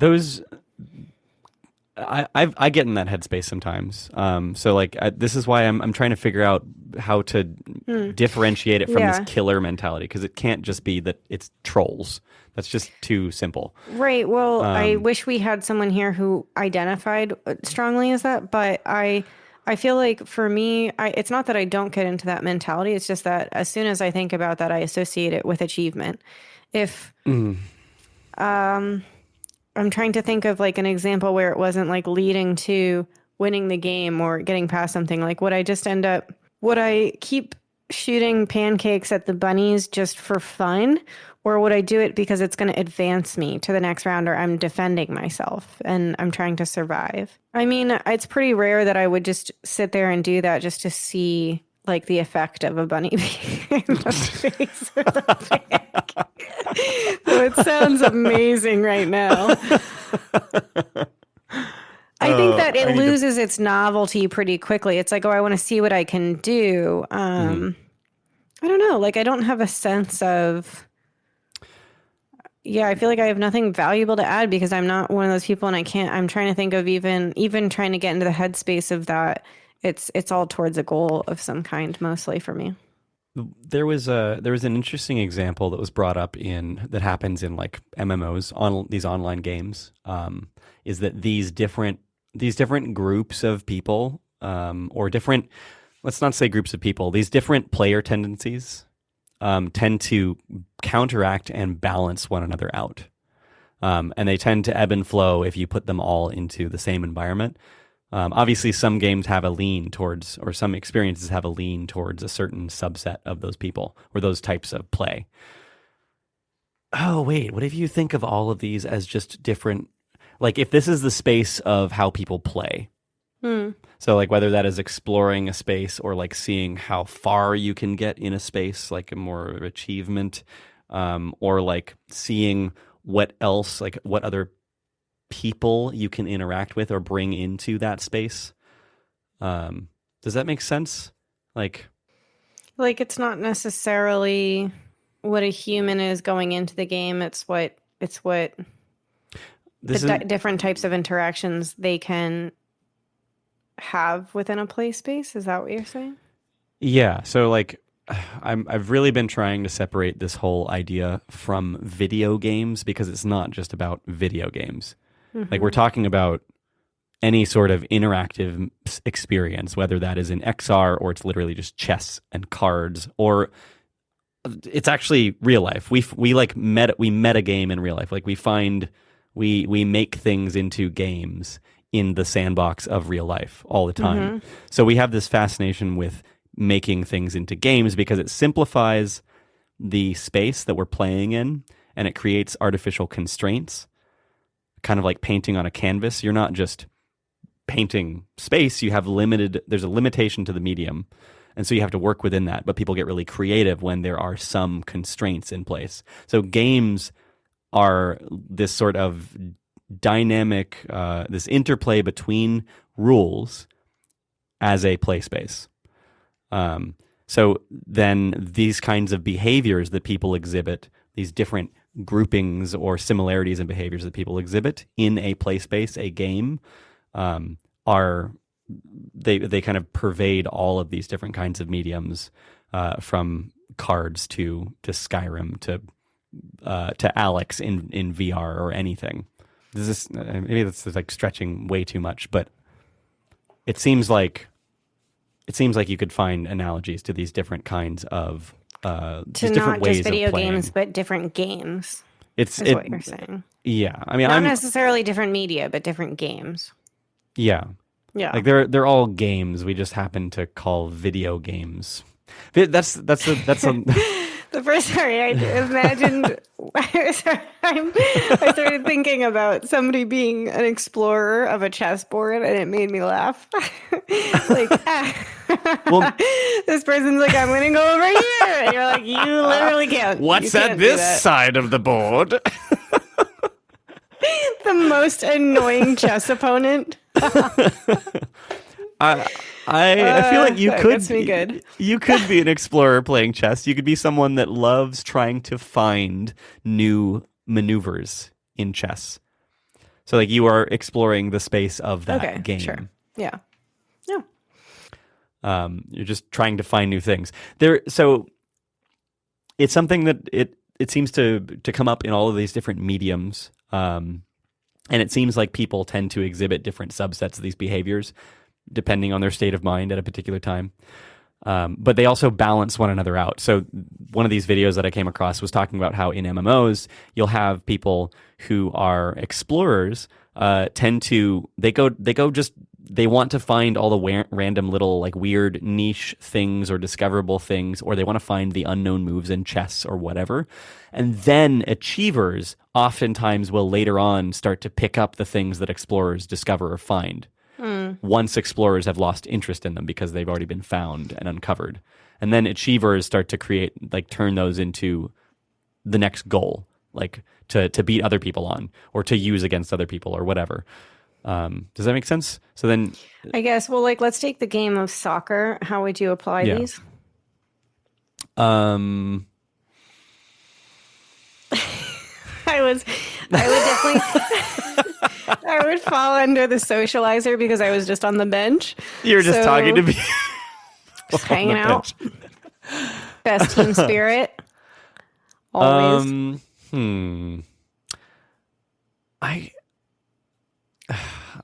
Speaker 1: Those, I get in that headspace sometimes. So like this is why I'm trying to figure out how to differentiate it from this killer mentality, because it can't just be that it's trolls. That's just too simple.
Speaker 2: Right. Well, I wish we had someone here who identified strongly as that, but I feel like for me, it's not that I don't get into that mentality. It's just that as soon as I think about that, I associate it with achievement. If I'm trying to think of like an example where it wasn't like leading to winning the game or getting past something. Like would I keep shooting pancakes at the bunnies just for fun? Or would I do it because it's going to advance me to the next round, or I'm defending myself and I'm trying to survive? I mean, it's pretty rare that I would just sit there and do that just to see like the effect of a bunny being in the face of the pancake. So it sounds amazing right now. I think that it loses its novelty pretty quickly. It's like, oh, I want to see what I can do. I don't know. Like, I don't have a sense of... Yeah, I feel like I have nothing valuable to add because I'm not one of those people, and I'm trying to think of even trying to get into the headspace of that. It's all towards a goal of some kind, mostly for me.
Speaker 1: There was an interesting example that was brought up that happens in like MMOs, on these online games, is that these different groups of people, or different, let's not say groups of people, these different player tendencies tend to counteract and balance one another out. And they tend to ebb and flow if you put them all into the same environment. Obviously, some games have a lean towards, or some experiences have a lean towards a certain subset of those people or those types of play. Oh, wait, what if you think of all of these as just different, like if this is the space of how people play? So like whether that is exploring a space or like seeing how far you can get in a space, like a more achievement, or like seeing what else, like what other people you can interact with or bring into that space. Does that make sense? Like
Speaker 2: it's not necessarily what a human is going into the game. It's what different types of interactions they can have within a play space. Is that what you're saying? Yeah.
Speaker 1: So like I've really been trying to separate this whole idea from video games, because it's not just about video games. Like we're talking about any sort of interactive experience, whether that is in XR or it's literally just chess and cards, or it's actually real life. We meta game in real life. Like we make things into games in the sandbox of real life all the time. So we have this fascination with making things into games because it simplifies the space that we're playing in, and it creates artificial constraints, kind of like painting on a canvas. You're not just painting space, there's a limitation to the medium, and so you have to work within that, but people get really creative when there are some constraints in place. So games are this sort of dynamic, this interplay between rules as a play space. So then these kinds of behaviors that people exhibit, these different groupings or similarities in behaviors that people exhibit in a play space, a game, are they kind of pervade all of these different kinds of mediums, from cards to Skyrim to Alex in VR or anything. Maybe that's like stretching way too much, but it seems like you could find analogies to these different kinds of
Speaker 2: To
Speaker 1: these different
Speaker 2: not
Speaker 1: ways
Speaker 2: just video
Speaker 1: of playing.
Speaker 2: games, but different games.
Speaker 1: Is
Speaker 2: What you're saying.
Speaker 1: Yeah, I mean,
Speaker 2: Not necessarily different media, but different games.
Speaker 1: Yeah,
Speaker 2: Yeah.
Speaker 1: like they're all games. We just happen to call video games. That's
Speaker 2: The first, sorry, I imagined, I started thinking about somebody being an explorer of a chessboard, and it made me laugh. Like,
Speaker 1: well,
Speaker 2: this person's like, I'm going to go over here. And you're like, you literally can't.
Speaker 1: what's
Speaker 2: You
Speaker 1: at
Speaker 2: can't do
Speaker 1: this
Speaker 2: that.
Speaker 1: side of the board?
Speaker 2: The most annoying chess opponent.
Speaker 1: I feel like you
Speaker 2: that
Speaker 1: could
Speaker 2: gets me good.
Speaker 1: You could be an explorer playing chess. You could be someone that loves trying to find new maneuvers in chess. So like you are exploring the space of that game.
Speaker 2: Sure. Yeah.
Speaker 1: You're just trying to find new things. So it's something that it seems to come up in all of these different mediums. And it seems like people tend to exhibit different subsets of these behaviors depending on their state of mind at a particular time. But they also balance one another out. So one of these videos that I came across was talking about how in MMOs, you'll have people who are explorers, they want to find all the random little like weird niche things or discoverable things, or they want to find the unknown moves in chess or whatever. And then achievers oftentimes will later on start to pick up the things that explorers discover or find. Once explorers have lost interest in them because they've already been found and uncovered. And then achievers start to turn those into the next goal, like to beat other people on or to use against other people or whatever. Does that make sense? So then
Speaker 2: I guess, well, like, let's take the game of soccer. How would you apply these? I would definitely, I would fall under the socializer because I was just on the bench.
Speaker 1: You're just talking to me.
Speaker 2: Just hanging out. Best team spirit. Always.
Speaker 1: I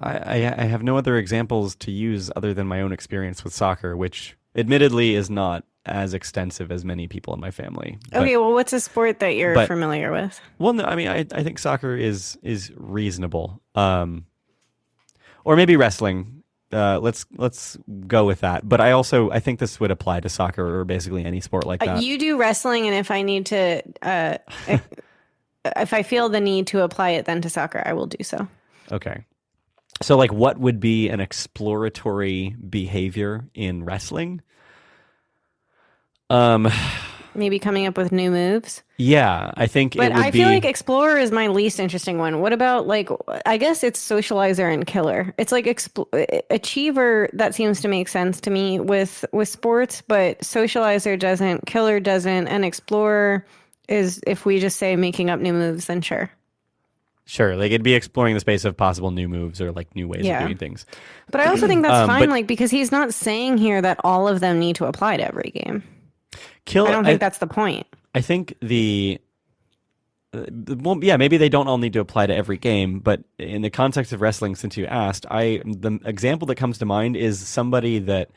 Speaker 1: have no other examples to use other than my own experience with soccer, which admittedly is not as extensive as many people in my family.
Speaker 2: Okay, well, what's a sport that you're familiar with?
Speaker 1: Well, no, I mean, I think soccer is reasonable. Or maybe wrestling. Let's go with that. But I think this would apply to soccer or basically any sport like that.
Speaker 2: You do wrestling, and if I need to, if I feel the need to apply it then to soccer, I will do so.
Speaker 1: Okay. So like what would be an exploratory behavior in wrestling?
Speaker 2: Maybe coming up with new moves.
Speaker 1: Yeah, I think
Speaker 2: but
Speaker 1: it would
Speaker 2: I feel like explorer is my least interesting one. What about like, I guess it's socializer and killer. It's like achiever, that seems to make sense to me with sports, but socializer doesn't, killer doesn't, and explorer is, if we just say making up new moves, then sure.
Speaker 1: Sure, like it'd be exploring the space of possible new moves or like new ways of doing things.
Speaker 2: But I also think that's fine, like, because he's not saying here that all of them need to apply to every game. I don't think that's the point.
Speaker 1: I think maybe they don't all need to apply to every game, but in the context of wrestling, since you asked, the example that comes to mind is somebody that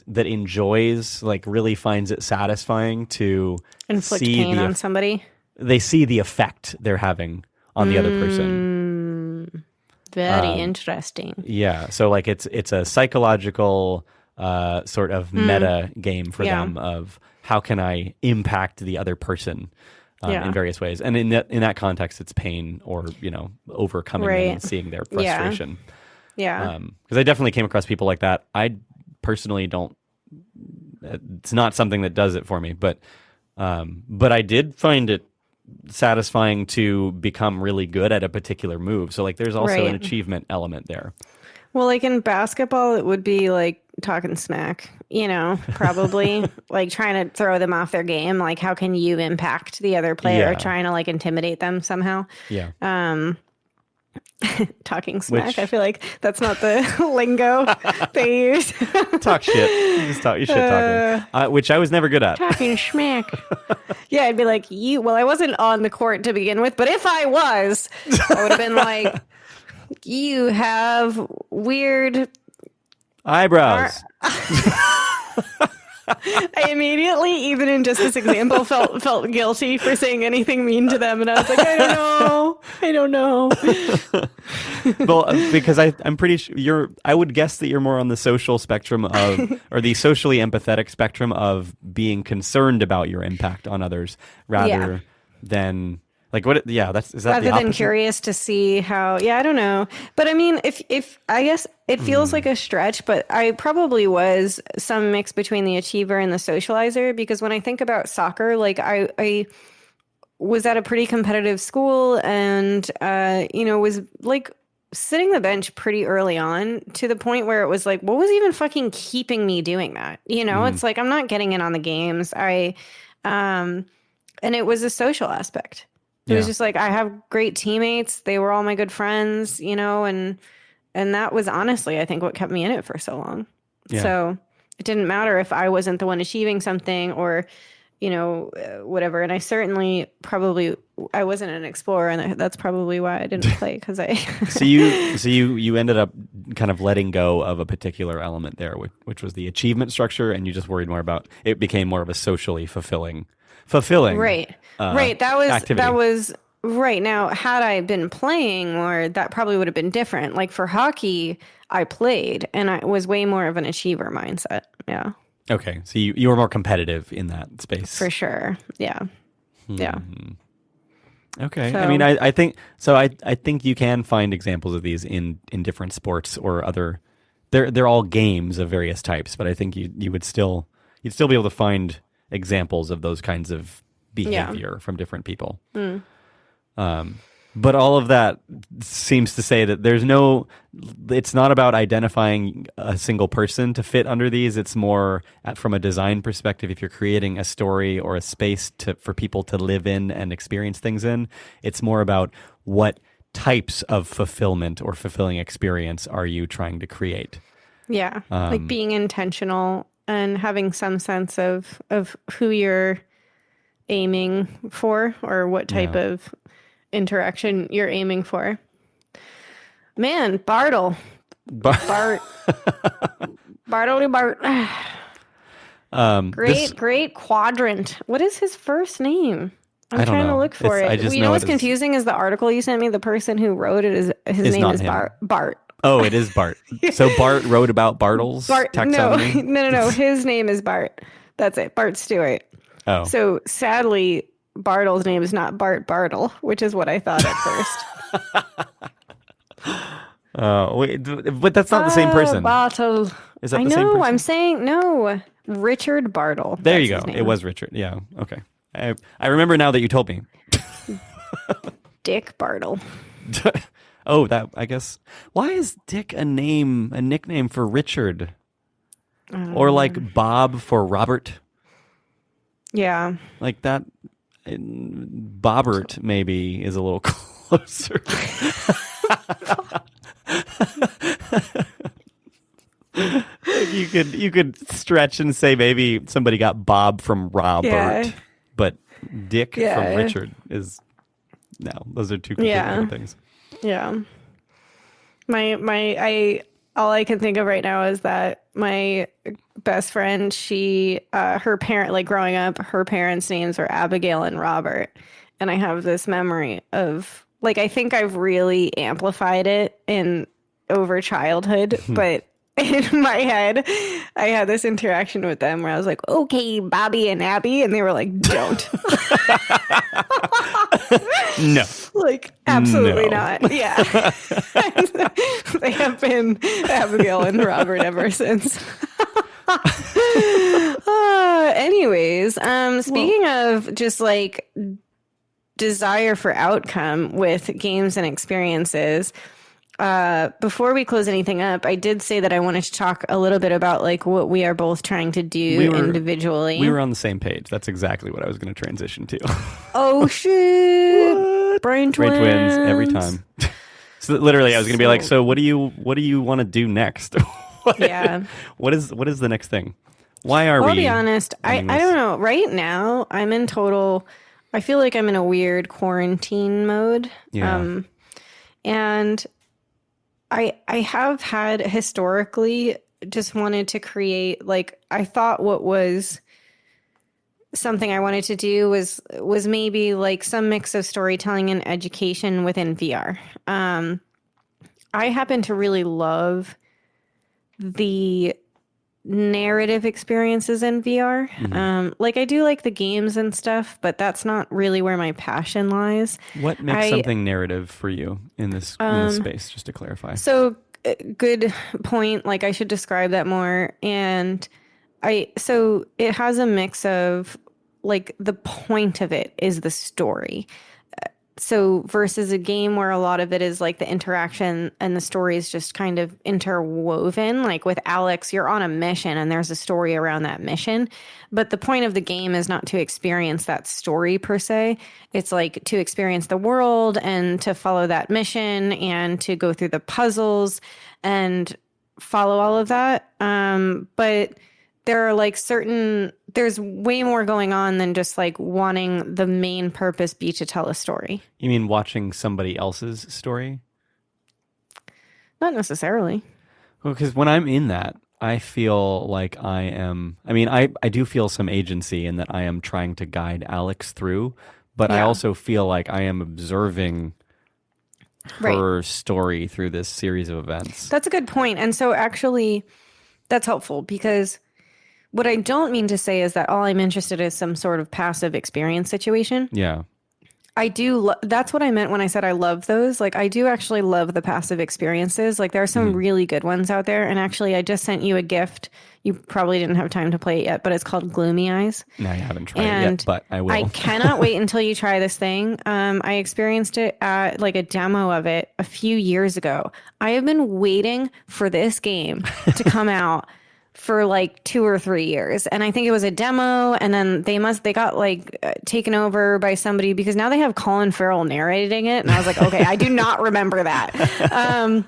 Speaker 1: enjoys, like really finds it satisfying to
Speaker 2: inflict
Speaker 1: see
Speaker 2: pain on somebody.
Speaker 1: They see the effect they're having on the other person.
Speaker 2: Very interesting.
Speaker 1: Yeah, so like it's a psychological sort of meta game for them of how can I impact the other person in various ways, and in that context, it's pain or overcoming them and seeing their frustration.
Speaker 2: Yeah,
Speaker 1: because I definitely came across people like that. I personally don't. It's not something that does it for me, but I did find it satisfying to become really good at a particular move. So like, there's also an achievement element there.
Speaker 2: Well, like in basketball, it would be like talking smack, probably like trying to throw them off their game. Like, how can you impact the other player?
Speaker 1: Yeah.
Speaker 2: Trying to like intimidate them somehow.
Speaker 1: Yeah.
Speaker 2: Talking smack.
Speaker 1: Which
Speaker 2: I feel like that's not the lingo they use.
Speaker 1: talk shit. You should talking. Which I was never good at.
Speaker 2: Talking smack. Yeah, I'd be like, well, I wasn't on the court to begin with, but if I was, I would have been like, you have weird
Speaker 1: eyebrows.
Speaker 2: I immediately, even in just this example, felt guilty for saying anything mean to them, and I was like, I don't know.
Speaker 1: Well, because I'm pretty sure I would guess that you're more on the social spectrum of, or the socially empathetic spectrum of being concerned about your impact on others rather than. Like what? Yeah, is that
Speaker 2: rather
Speaker 1: the opposite?
Speaker 2: than curious to see how? Yeah, I don't know. But I mean, if I guess it feels like a stretch, but I probably was some mix between the achiever and the socializer, because when I think about soccer, like I was at a pretty competitive school and was like sitting the bench pretty early on, to the point where it was like, what was even fucking keeping me doing that? It's like I'm not getting in on the games. And it was a social aspect. It was just like, I have great teammates. They were all my good friends, and that was honestly, I think, what kept me in it for so long. Yeah. So it didn't matter if I wasn't the one achieving something or, whatever. And I certainly I wasn't an explorer, and that's probably why I didn't play, because I.
Speaker 1: So you ended up kind of letting go of a particular element there, which was the achievement structure, and you just worried more about it. Became more of a socially fulfilling.
Speaker 2: Right. That was right. Now, had I been playing more, that probably would have been different. Like for hockey, I played and I was way more of an achiever mindset. Yeah.
Speaker 1: Okay. So you were more competitive in that space.
Speaker 2: For sure. Yeah. Yeah.
Speaker 1: Okay. So, I mean, I think so. I think you can find examples of these in different sports or other. They're all games of various types, but I think you'd still be able to find examples of those kinds of behavior from different people. But all of that seems to say that it's not about identifying a single person to fit under these. It's more from a design perspective. If you're creating a story or a space for people to live in and experience things in, it's more about what types of fulfillment or fulfilling experience are you trying to create.
Speaker 2: Yeah. Like being intentional and having some sense of who you're aiming for, or what type of interaction you're aiming for. Man, Bartle. Bartley Bart. Great quadrant. What is his first name? I'm trying to look for it. You know what's confusing is the article you sent me. The person who wrote it his name is Bart.
Speaker 1: Oh, it is Bart. So Bart wrote about Bartle's taxonomy?
Speaker 2: No. His name is Bart. That's it. Bart Stewart. Oh. So sadly, Bartle's name is not Bart Bartle, which is what I thought at first.
Speaker 1: Wait, but that's not the same person.
Speaker 2: Bartle.
Speaker 1: Is that the same person?
Speaker 2: I'm saying no. Richard Bartle.
Speaker 1: There you go. It was Richard. Yeah. Okay. I remember now that you told me.
Speaker 2: Dick Bartle.
Speaker 1: Oh, that, I guess. Why is Dick a nickname for Richard? Or like Bob for Robert? Yeah. Like that. Bobbert maybe is a little closer. You could stretch and say maybe somebody got Bob from Robert, but Dick from Richard is those are two completely different things.
Speaker 2: Yeah. All I can think of right now is that my best friend, her parent, like growing up, her parents' names were Abigail and Robert. And I have this memory of, like, I think I've really amplified it over childhood, but in my head, I had this interaction with them where I was like, okay, Bobby and Abby. And they were like, don't.
Speaker 1: No.
Speaker 2: Like, absolutely not. Yeah. They have been Abigail and Robert ever since. Anyways, speaking of just like desire for outcome with games and experiences, Before we close anything up, I did say that I wanted to talk a little bit about like what we are both trying to do individually.
Speaker 1: We were on the same page. That's exactly what I was going to transition to.
Speaker 2: Oh shit! Brain twins
Speaker 1: every time. So literally, I was going to be like, so what do you want to do next?
Speaker 2: Yeah.
Speaker 1: What is the next thing? Why are we?
Speaker 2: I'll be honest. I don't know. Right now, I'm in total. I feel like I'm in a weird quarantine mode.
Speaker 1: Yeah.
Speaker 2: And I have had historically just wanted to create, like, I thought what was something I wanted to do was maybe like some mix of storytelling and education within VR. I happen to really love the narrative experiences in VR. Like I do like the games and stuff, but that's not really where my passion lies.
Speaker 1: What makes something narrative for you in this space, just to clarify?
Speaker 2: So good point. Like I should describe that more. And so it has a mix of like the point of it is the story. So versus a game where a lot of it is like the interaction and the story is just kind of interwoven. Like with Alex, you're on a mission and there's a story around that mission. But the point of the game is not to experience that story per se. It's like to experience the world and to follow that mission and to go through the puzzles and follow all of that. But there are like there's way more going on than just like wanting the main purpose be to tell a story.
Speaker 1: You mean watching somebody else's story?
Speaker 2: Not necessarily.
Speaker 1: Well, because when I'm in that, I feel like I do feel some agency in that I am trying to guide Alex through, but I also feel like I am observing her story through this series of events.
Speaker 2: That's a good point. And so actually that's helpful because what I don't mean to say is that all I'm interested in is some sort of passive experience situation.
Speaker 1: Yeah.
Speaker 2: I do. That's what I meant when I said I love those. Like, I do actually love the passive experiences. Like, there are some really good ones out there. And actually, I just sent you a gift. You probably didn't have time to play it yet, but it's called Gloomy Eyes.
Speaker 1: No, I haven't tried it yet, but I will.
Speaker 2: I cannot wait until you try this thing. I experienced it at like a demo of it a few years ago. I have been waiting for this game to come out for like 2 or 3 years. And I think it was a demo and then they got like taken over by somebody because now they have Colin Farrell narrating it. And I was like, okay, I do not remember that.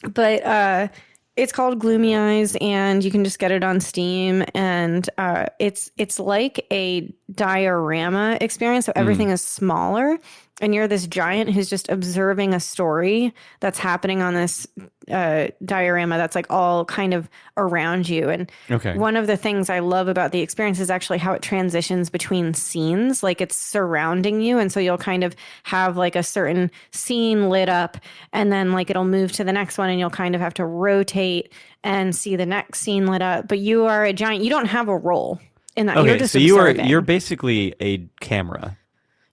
Speaker 2: But it's called Gloomy Eyes and you can just get it on Steam. And it's like a diorama experience. So everything is smaller. And you're this giant who's just observing a story that's happening on this diorama that's like all kind of around you. And one of the things I love about the experience is actually how it transitions between scenes. Like it's surrounding you. And so you'll kind of have like a certain scene lit up and then like it'll move to the next one and you'll kind of have to rotate and see the next scene lit up. But you are a giant. You don't have a role in that.
Speaker 1: Okay,
Speaker 2: you're just
Speaker 1: so
Speaker 2: observing.
Speaker 1: you're basically a camera.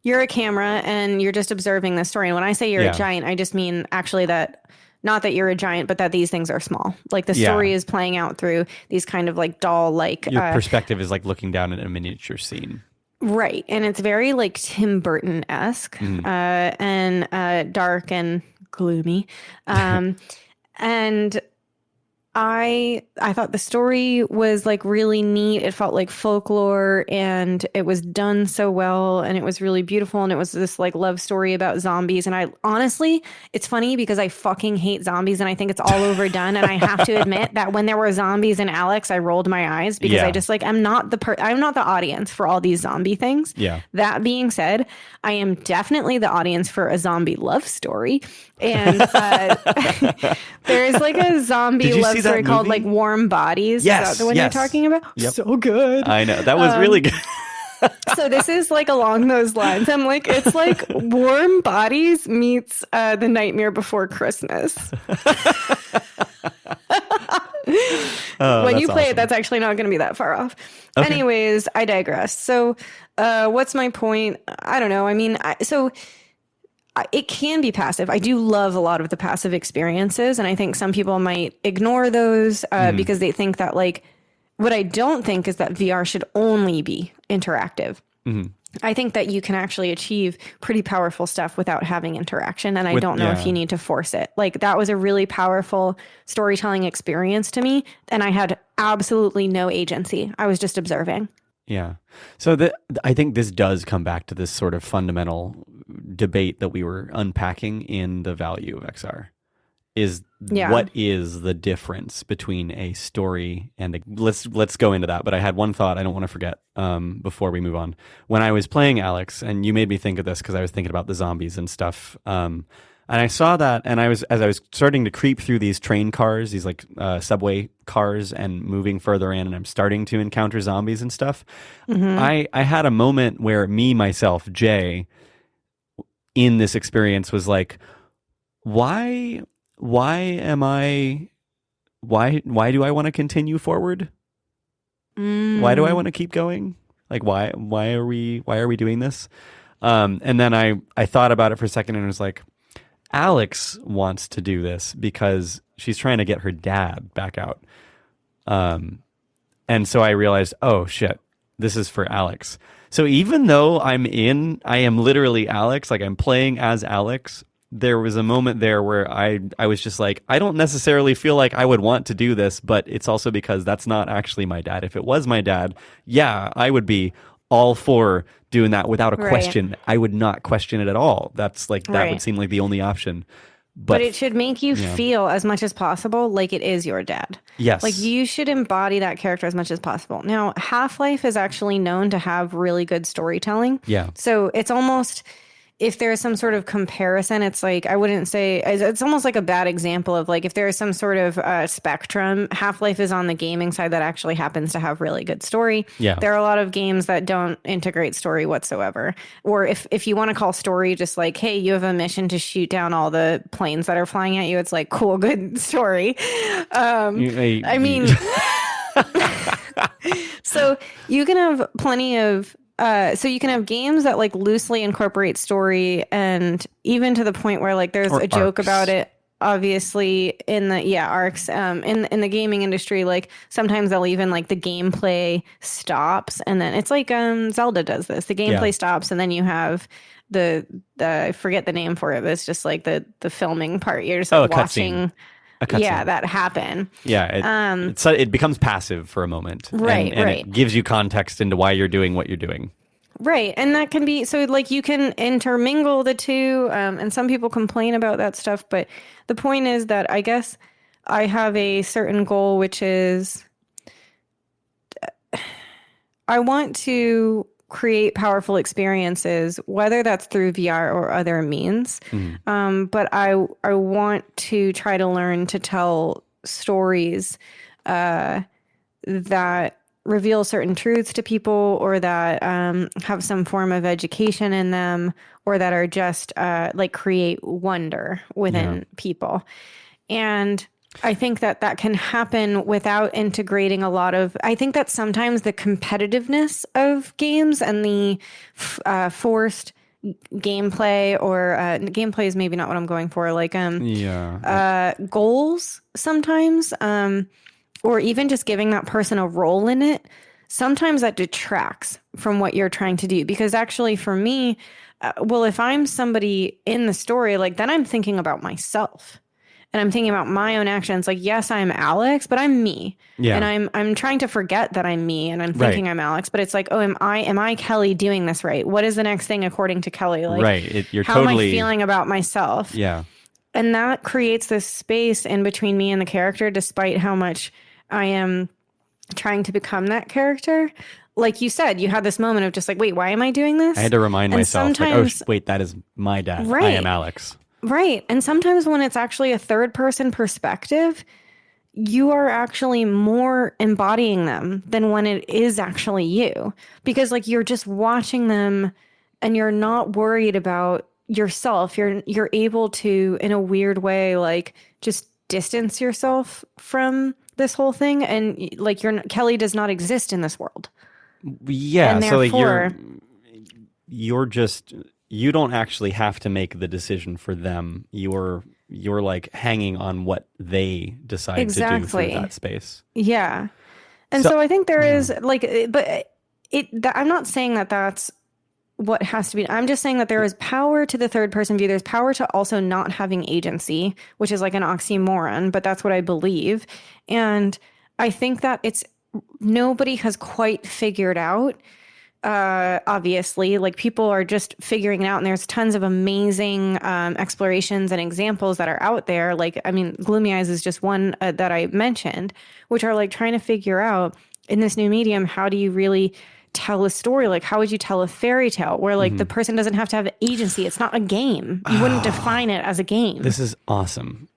Speaker 2: You're a camera and you're just observing the story. And when I say you're a giant, I just mean actually that, not that you're a giant, but that these things are small. Like the story is playing out through these kind of like doll-like.
Speaker 1: Your perspective is like looking down at a miniature scene. Right.
Speaker 2: And it's very like Tim Burton-esque and dark and gloomy. And I thought the story was like really neat. It felt like folklore and it was done so well and it was really beautiful and it was this like love story about zombies. And I honestly, it's funny because I fucking hate zombies and I think it's all overdone. And I have to admit that when there were zombies in Alex, I rolled my eyes because I just like, I'm not the audience for all these zombie things.
Speaker 1: Yeah.
Speaker 2: That being said, I am definitely the audience for a zombie love story. And there is like a zombie love story called like Warm Bodies.
Speaker 1: Yes,
Speaker 2: is that the one you're talking about?
Speaker 1: Yep.
Speaker 2: So good.
Speaker 1: I know. That was really good.
Speaker 2: So this is like along those lines. I'm like, it's like Warm Bodies meets The Nightmare Before Christmas. When you play it, that's actually not going to be that far off. Okay. Anyways, I digress. So what's my point? I don't know. I mean, it can be passive. I do love a lot of the passive experiences. And I think some people might ignore those because they think that like, what I don't think is that VR should only be interactive. I think that you can actually achieve pretty powerful stuff without having interaction. And I don't know if you need to force it. Like, that was a really powerful storytelling experience to me. And I had absolutely no agency. I was just observing.
Speaker 1: Yeah. So I think this does come back to this sort of fundamental debate that we were unpacking in the value of XR. Is what is the difference between a story and let's go into that. But I had one thought I don't want to forget before we move on. When I was playing Alex, and you made me think of this because I was thinking about the zombies and stuff. And I saw that, and as I was starting to creep through these train cars, these like subway cars, and moving further in, and I'm starting to encounter zombies and stuff. I had a moment where myself, Jay, in this experience was like, why do I want to continue forward? Why do I want to keep going? Like, why are we doing this? And then I thought about it for a second, and it was like, Alex wants to do this because she's trying to get her dad back out. And so I realized, oh shit, this is for Alex. So even though I am literally Alex, like I'm playing as Alex, there was a moment there where I was just like, I don't necessarily feel like I would want to do this, but it's also because that's not actually my dad. If it was my dad, yeah, I would be all for doing that without a question. I would not question it at all. That's like, that would seem like the only option. But
Speaker 2: it should make you feel as much as possible like it is your dad.
Speaker 1: Yes.
Speaker 2: Like, you should embody that character as much as possible. Now, Half-Life is actually known to have really good storytelling.
Speaker 1: Yeah.
Speaker 2: So it's almost, if there's some sort of comparison, it's like, I wouldn't say, it's almost like a bad example of like, if there is some sort of spectrum, Half-Life is on the gaming side that actually happens to have really good story.
Speaker 1: Yeah.
Speaker 2: There are a lot of games that don't integrate story whatsoever. Or if you want to call story just like, hey, you have a mission to shoot down all the planes that are flying at you, it's like, cool, good story. I mean, so you can have plenty of so you can have games that like loosely incorporate story, and even to the point where like there's a joke about it, obviously, in the arcs in the gaming industry. Like, sometimes they'll even like the gameplay stops, and then it's like Zelda does this. The gameplay stops, and then you have the I forget the name for it, but it's just like the filming part. You're just like watching that happen.
Speaker 1: Yeah, it becomes passive for a moment.
Speaker 2: Right,
Speaker 1: and it gives you context into why you're doing what you're doing.
Speaker 2: Right, and that can be, so like you can intermingle the two, and some people complain about that stuff, but the point is that I guess I have a certain goal, which is I want to create powerful experiences, whether that's through VR or other means. But I want to try to learn to tell stories that reveal certain truths to people, or that have some form of education in them, or that are just like create wonder within people. And I think that can happen without integrating a lot of, I think that sometimes the competitiveness of games and the forced gameplay, or gameplay is maybe not what I'm going for, like goals sometimes, or even just giving that person a role in it, sometimes that detracts from what you're trying to do. Because actually for me, if I'm somebody in the story, like, then I'm thinking about myself. And I'm thinking about my own actions. Like, yes, I'm Alex, but I'm me. Yeah. And I'm trying to forget that I'm me, and I'm thinking I'm Alex. But it's like, oh, am I Kelly doing this right? What is the next thing according to Kelly? Like,
Speaker 1: you're
Speaker 2: how
Speaker 1: totally
Speaker 2: am I feeling about myself?
Speaker 1: Yeah.
Speaker 2: And that creates this space in between me and the character, despite how much I am trying to become that character. Like you said, you had this moment of just like, wait, why am I doing this?
Speaker 1: I had to remind myself, like, oh, wait, that is my dad. Right. I am Alex.
Speaker 2: Right. And sometimes when it's actually a third person perspective, you are actually more embodying them than when it is actually you. Because like, you're just watching them and you're not worried about yourself. You're able to, in a weird way, like, just distance yourself from this whole thing. And like, Kelly does not exist in this world.
Speaker 1: Yeah.
Speaker 2: And
Speaker 1: so
Speaker 2: therefore,
Speaker 1: like you're just, you don't actually have to make the decision for them. You're like hanging on what they decide to do through that space.
Speaker 2: Yeah. And so I think there is like, but I'm not saying that that's what has to be. I'm just saying that there is power to the third person view. There's power to also not having agency, which is like an oxymoron, but that's what I believe. And I think that nobody has quite figured out, obviously, like people are just figuring it out, and there's tons of amazing explorations and examples that are out there. Like, I mean, Gloomy Eyes is just one that I mentioned, which are like trying to figure out in this new medium, how do you really tell a story? Like, how would you tell a fairy tale where like the person doesn't have to have agency? It's not a game. You wouldn't define it as a game.
Speaker 1: This is awesome.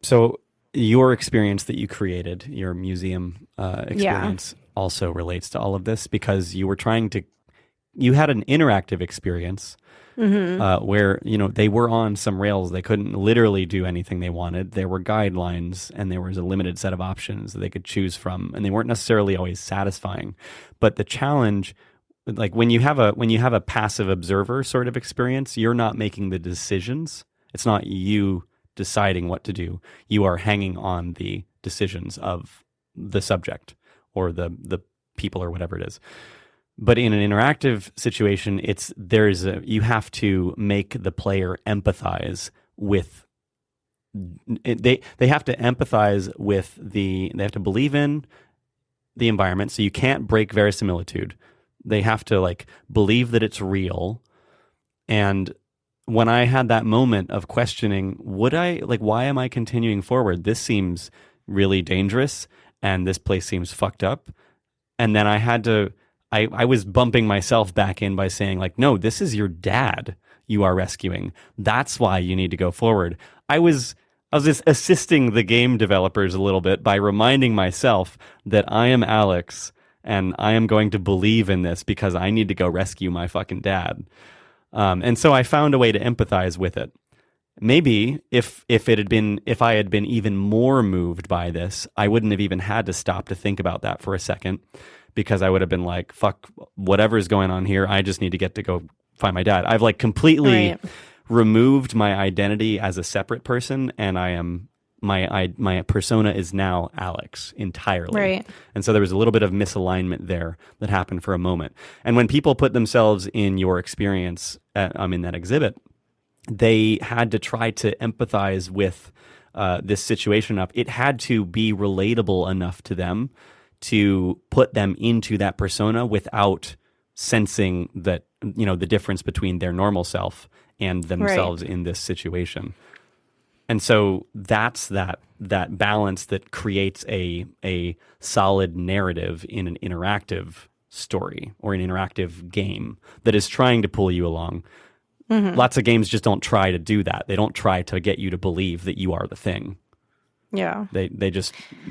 Speaker 1: So your experience that you created, your museum experience, also relates to all of this, because you had an interactive experience where, they were on some rails. They couldn't literally do anything they wanted. There were guidelines and there was a limited set of options that they could choose from, and they weren't necessarily always satisfying. But the challenge, like when you have a passive observer sort of experience, you're not making the decisions. It's not you deciding what to do. You are hanging on the decisions of the subject or the people or whatever it is. But in an interactive situation, you have to make the player empathize with they have to empathize with they have to believe in the environment. So you can't break verisimilitude. They have to like believe that it's real. And when I had that moment of questioning, why am I continuing forward? This seems really dangerous and this place seems fucked up. And then I was bumping myself back in by saying like, no, this is your dad you are rescuing. That's why you need to go forward. I was just assisting the game developers a little bit by reminding myself that I am Alex and I am going to believe in this because I need to go rescue my fucking dad. And so I found a way to empathize with it. Maybe if I had been even more moved by this, I wouldn't have even had to stop to think about that for a second, because I would have been like, fuck whatever's going on here. I just need to get to go find my dad. I've like completely removed my identity as a separate person, and I am my persona is now Alex entirely.
Speaker 2: Right.
Speaker 1: And so there was a little bit of misalignment there that happened for a moment. And when people put themselves in your experience in that exhibit, they had to try to empathize with this situation enough. It had to be relatable enough to them to put them into that persona without sensing that, the difference between their normal self and themselves in this situation. And so that's that balance that creates a solid narrative in an interactive story or an interactive game that is trying to pull you along. Mm-hmm. Lots of games just don't try to do that. They don't try to get you to believe that you are the thing. Yeah. They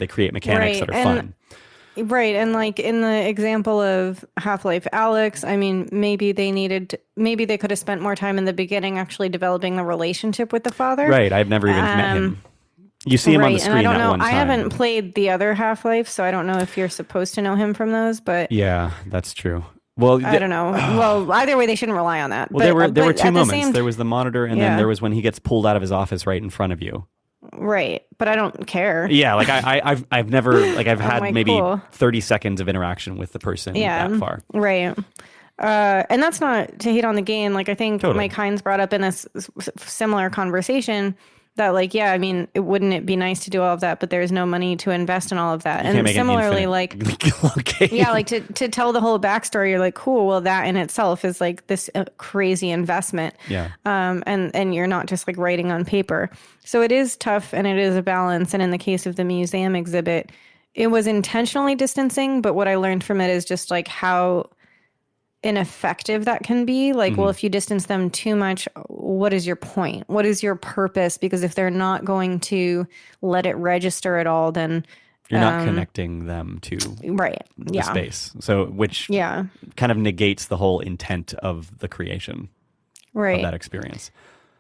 Speaker 1: create mechanics that are fun.
Speaker 2: Right. And like in the example of Half-Life Alyx, I mean, maybe they could have spent more time in the beginning actually developing the relationship with the father.
Speaker 1: Right. I've never even met him. You see him on the screen
Speaker 2: and I don't know,
Speaker 1: one time.
Speaker 2: I haven't played the other Half-Life, so I don't know if you're supposed to know him from those, but
Speaker 1: yeah, that's true. Well,
Speaker 2: I don't know. Well, either way, they shouldn't rely on that.
Speaker 1: Well, there were two moments. There was the monitor, and then there was when he gets pulled out of his office right in front of you.
Speaker 2: Right, but I don't care.
Speaker 1: Yeah, like I've never I've had like, maybe 30 seconds of interaction with the person that far.
Speaker 2: Right. And that's not to hate on the game. Like I think Mike Hines brought up in a similar conversation that like, yeah, I mean, wouldn't it be nice to do all of that, but there's no money to invest in all of that. And similarly, like, yeah, like to tell the whole backstory, you're like, cool. Well, that in itself is like this crazy investment.
Speaker 1: Yeah.
Speaker 2: And you're not just like writing on paper. So it is tough and it is a balance. And in the case of the museum exhibit, it was intentionally distancing, but what I learned from it is just like how ineffective that can be. Like, well, if you distance them too much, what is your point? What is your purpose? Because if they're not going to let it register at all, then
Speaker 1: you're not connecting them to the space. So which kind of negates the whole intent of the creation of that experience.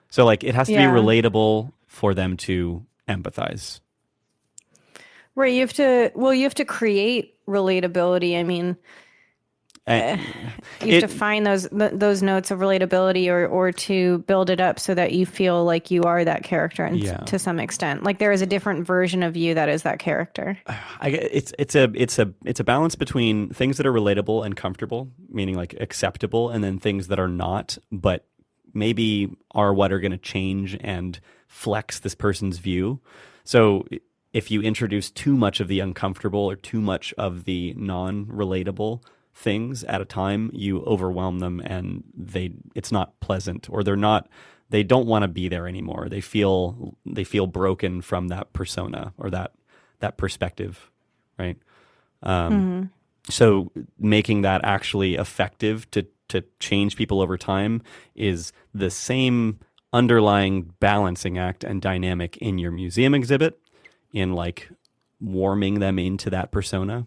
Speaker 1: So like it has to be relatable for them to empathize.
Speaker 2: Right. You have to create relatability. I mean, You have to find those notes of relatability or to build it up so that you feel like you are that character and to some extent. Like there is a different version of you that is that character.
Speaker 1: It's a balance between things that are relatable and comfortable, meaning like acceptable, and then things that are not, but maybe are what are going to change and flex this person's view. So if you introduce too much of the uncomfortable or too much of the non-relatable things at a time, you overwhelm them and it's not pleasant, or they don't want to be there anymore. They feel broken from that persona or that perspective, right? So making that actually effective to change people over time is the same underlying balancing act and dynamic in your museum exhibit, in like warming them into that persona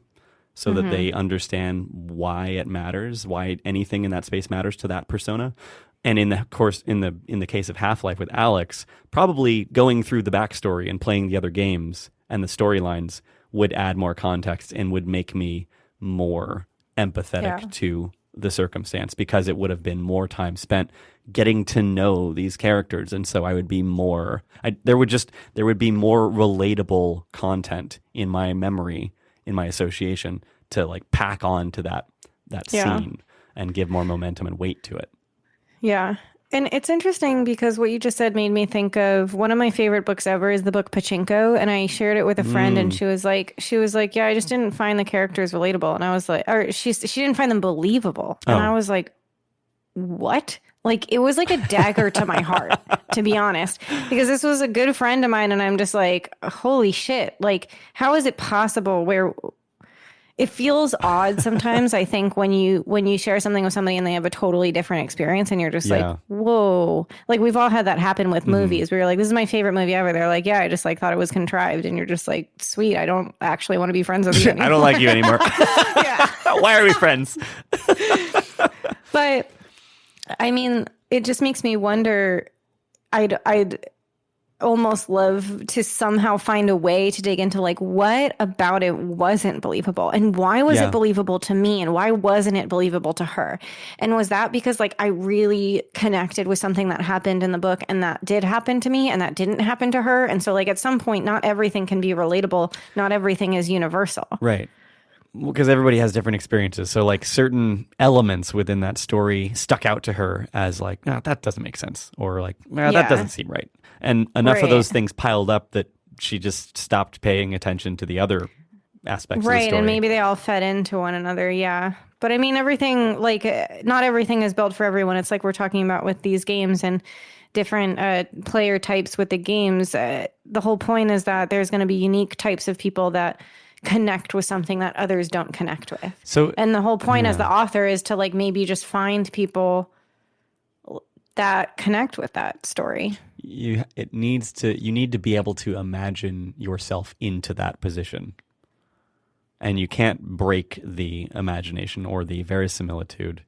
Speaker 1: so that they understand why it matters, why anything in that space matters to that persona. And in the case of Half-Life with Alex, probably going through the backstory and playing the other games and the storylines would add more context and would make me more empathetic to the circumstance, because it would have been more time spent getting to know these characters. And so I would be there would be more relatable content in my memory, in my association, to like pack on to that scene and give more momentum and weight to it.
Speaker 2: Yeah. And it's interesting because what you just said made me think of one of my favorite books ever is the book Pachinko. And I shared it with a friend and she was like, yeah, I just didn't find the characters relatable. And I was like, or she didn't find them believable. And I was like, what? Like, it was like a dagger to my heart, to be honest, because this was a good friend of mine. And I'm just like, holy shit. Like, how is it possible where it feels odd sometimes, I think, when you share something with somebody and they have a totally different experience and you're just like, whoa. Like, we've all had that happen with movies. We were like, this is my favorite movie ever. They're like, yeah, I just like thought it was contrived. And you're just like, sweet, I don't actually want to be friends with you anymore.
Speaker 1: I don't like you anymore. Why are we friends?
Speaker 2: But I mean, it just makes me wonder. I'd almost love to somehow find a way to dig into like what about it wasn't believable, and why was it believable to me, and why wasn't it believable to her, and was that because like I really connected with something that happened in the book and that did happen to me and that didn't happen to her, and so like at some point not everything can be relatable, not everything is universal,
Speaker 1: right? Because everybody has different experiences. So like certain elements within that story stuck out to her as like, no, that doesn't make sense. Or like, no, that doesn't seem right. And enough of those things piled up that she just stopped paying attention to the other aspects of the story.
Speaker 2: And maybe they all fed into one another. Yeah. But I mean, everything, like, not everything is built for everyone. It's like we're talking about with these games and different player types with the games. The whole point is that there's going to be unique types of people that connect with something that others don't connect with. So, and the whole point as the author is to like maybe just find people that connect with that story.
Speaker 1: You need to be able to imagine yourself into that position. And you can't break the imagination or the verisimilitude.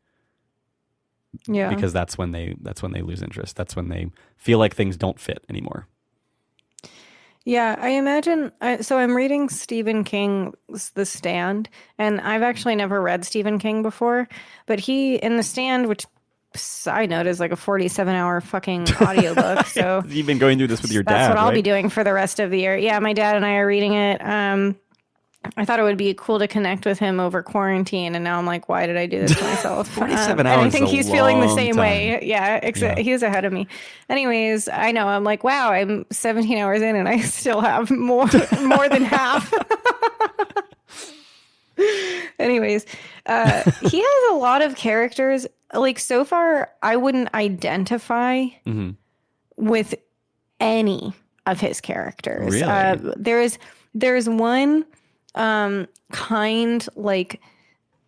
Speaker 1: Yeah. Because that's when they lose interest. That's when they feel like things don't fit anymore.
Speaker 2: Yeah, I imagine. So I'm reading Stephen King's The Stand, and I've actually never read Stephen King before, but he, in The Stand, which side note is like a 47-hour fucking audiobook. So
Speaker 1: you've been going through this with your dad,
Speaker 2: That's what I'll
Speaker 1: right?
Speaker 2: be doing for the rest of the year. Yeah, my dad and I are reading it. I thought it would be cool to connect with him over quarantine, and now I'm like, why did I do this to myself?
Speaker 1: 47 hours.
Speaker 2: And I think he's feeling the same
Speaker 1: time.
Speaker 2: way. Yeah, he's ahead of me. Anyways, I know. I'm like, wow, I'm 17 hours in, and I still have more than half. Anyways, he has a lot of characters. Like, so far, I wouldn't identify with any of his characters.
Speaker 1: Really?
Speaker 2: There's one kind, like,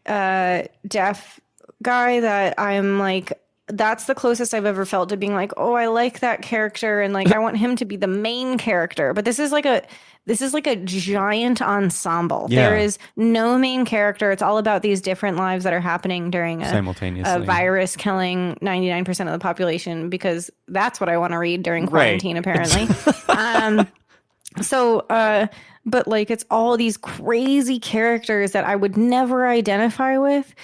Speaker 2: deaf guy that I'm like, that's the closest I've ever felt to being like, oh, I like that character, and like I want him to be the main character. But this is like a giant ensemble.
Speaker 1: Yeah.
Speaker 2: There is no main character. It's all about these different lives that are happening during a virus killing 99% of the population, because that's what I want to read during quarantine, apparently. But like, it's all these crazy characters that I would never identify with,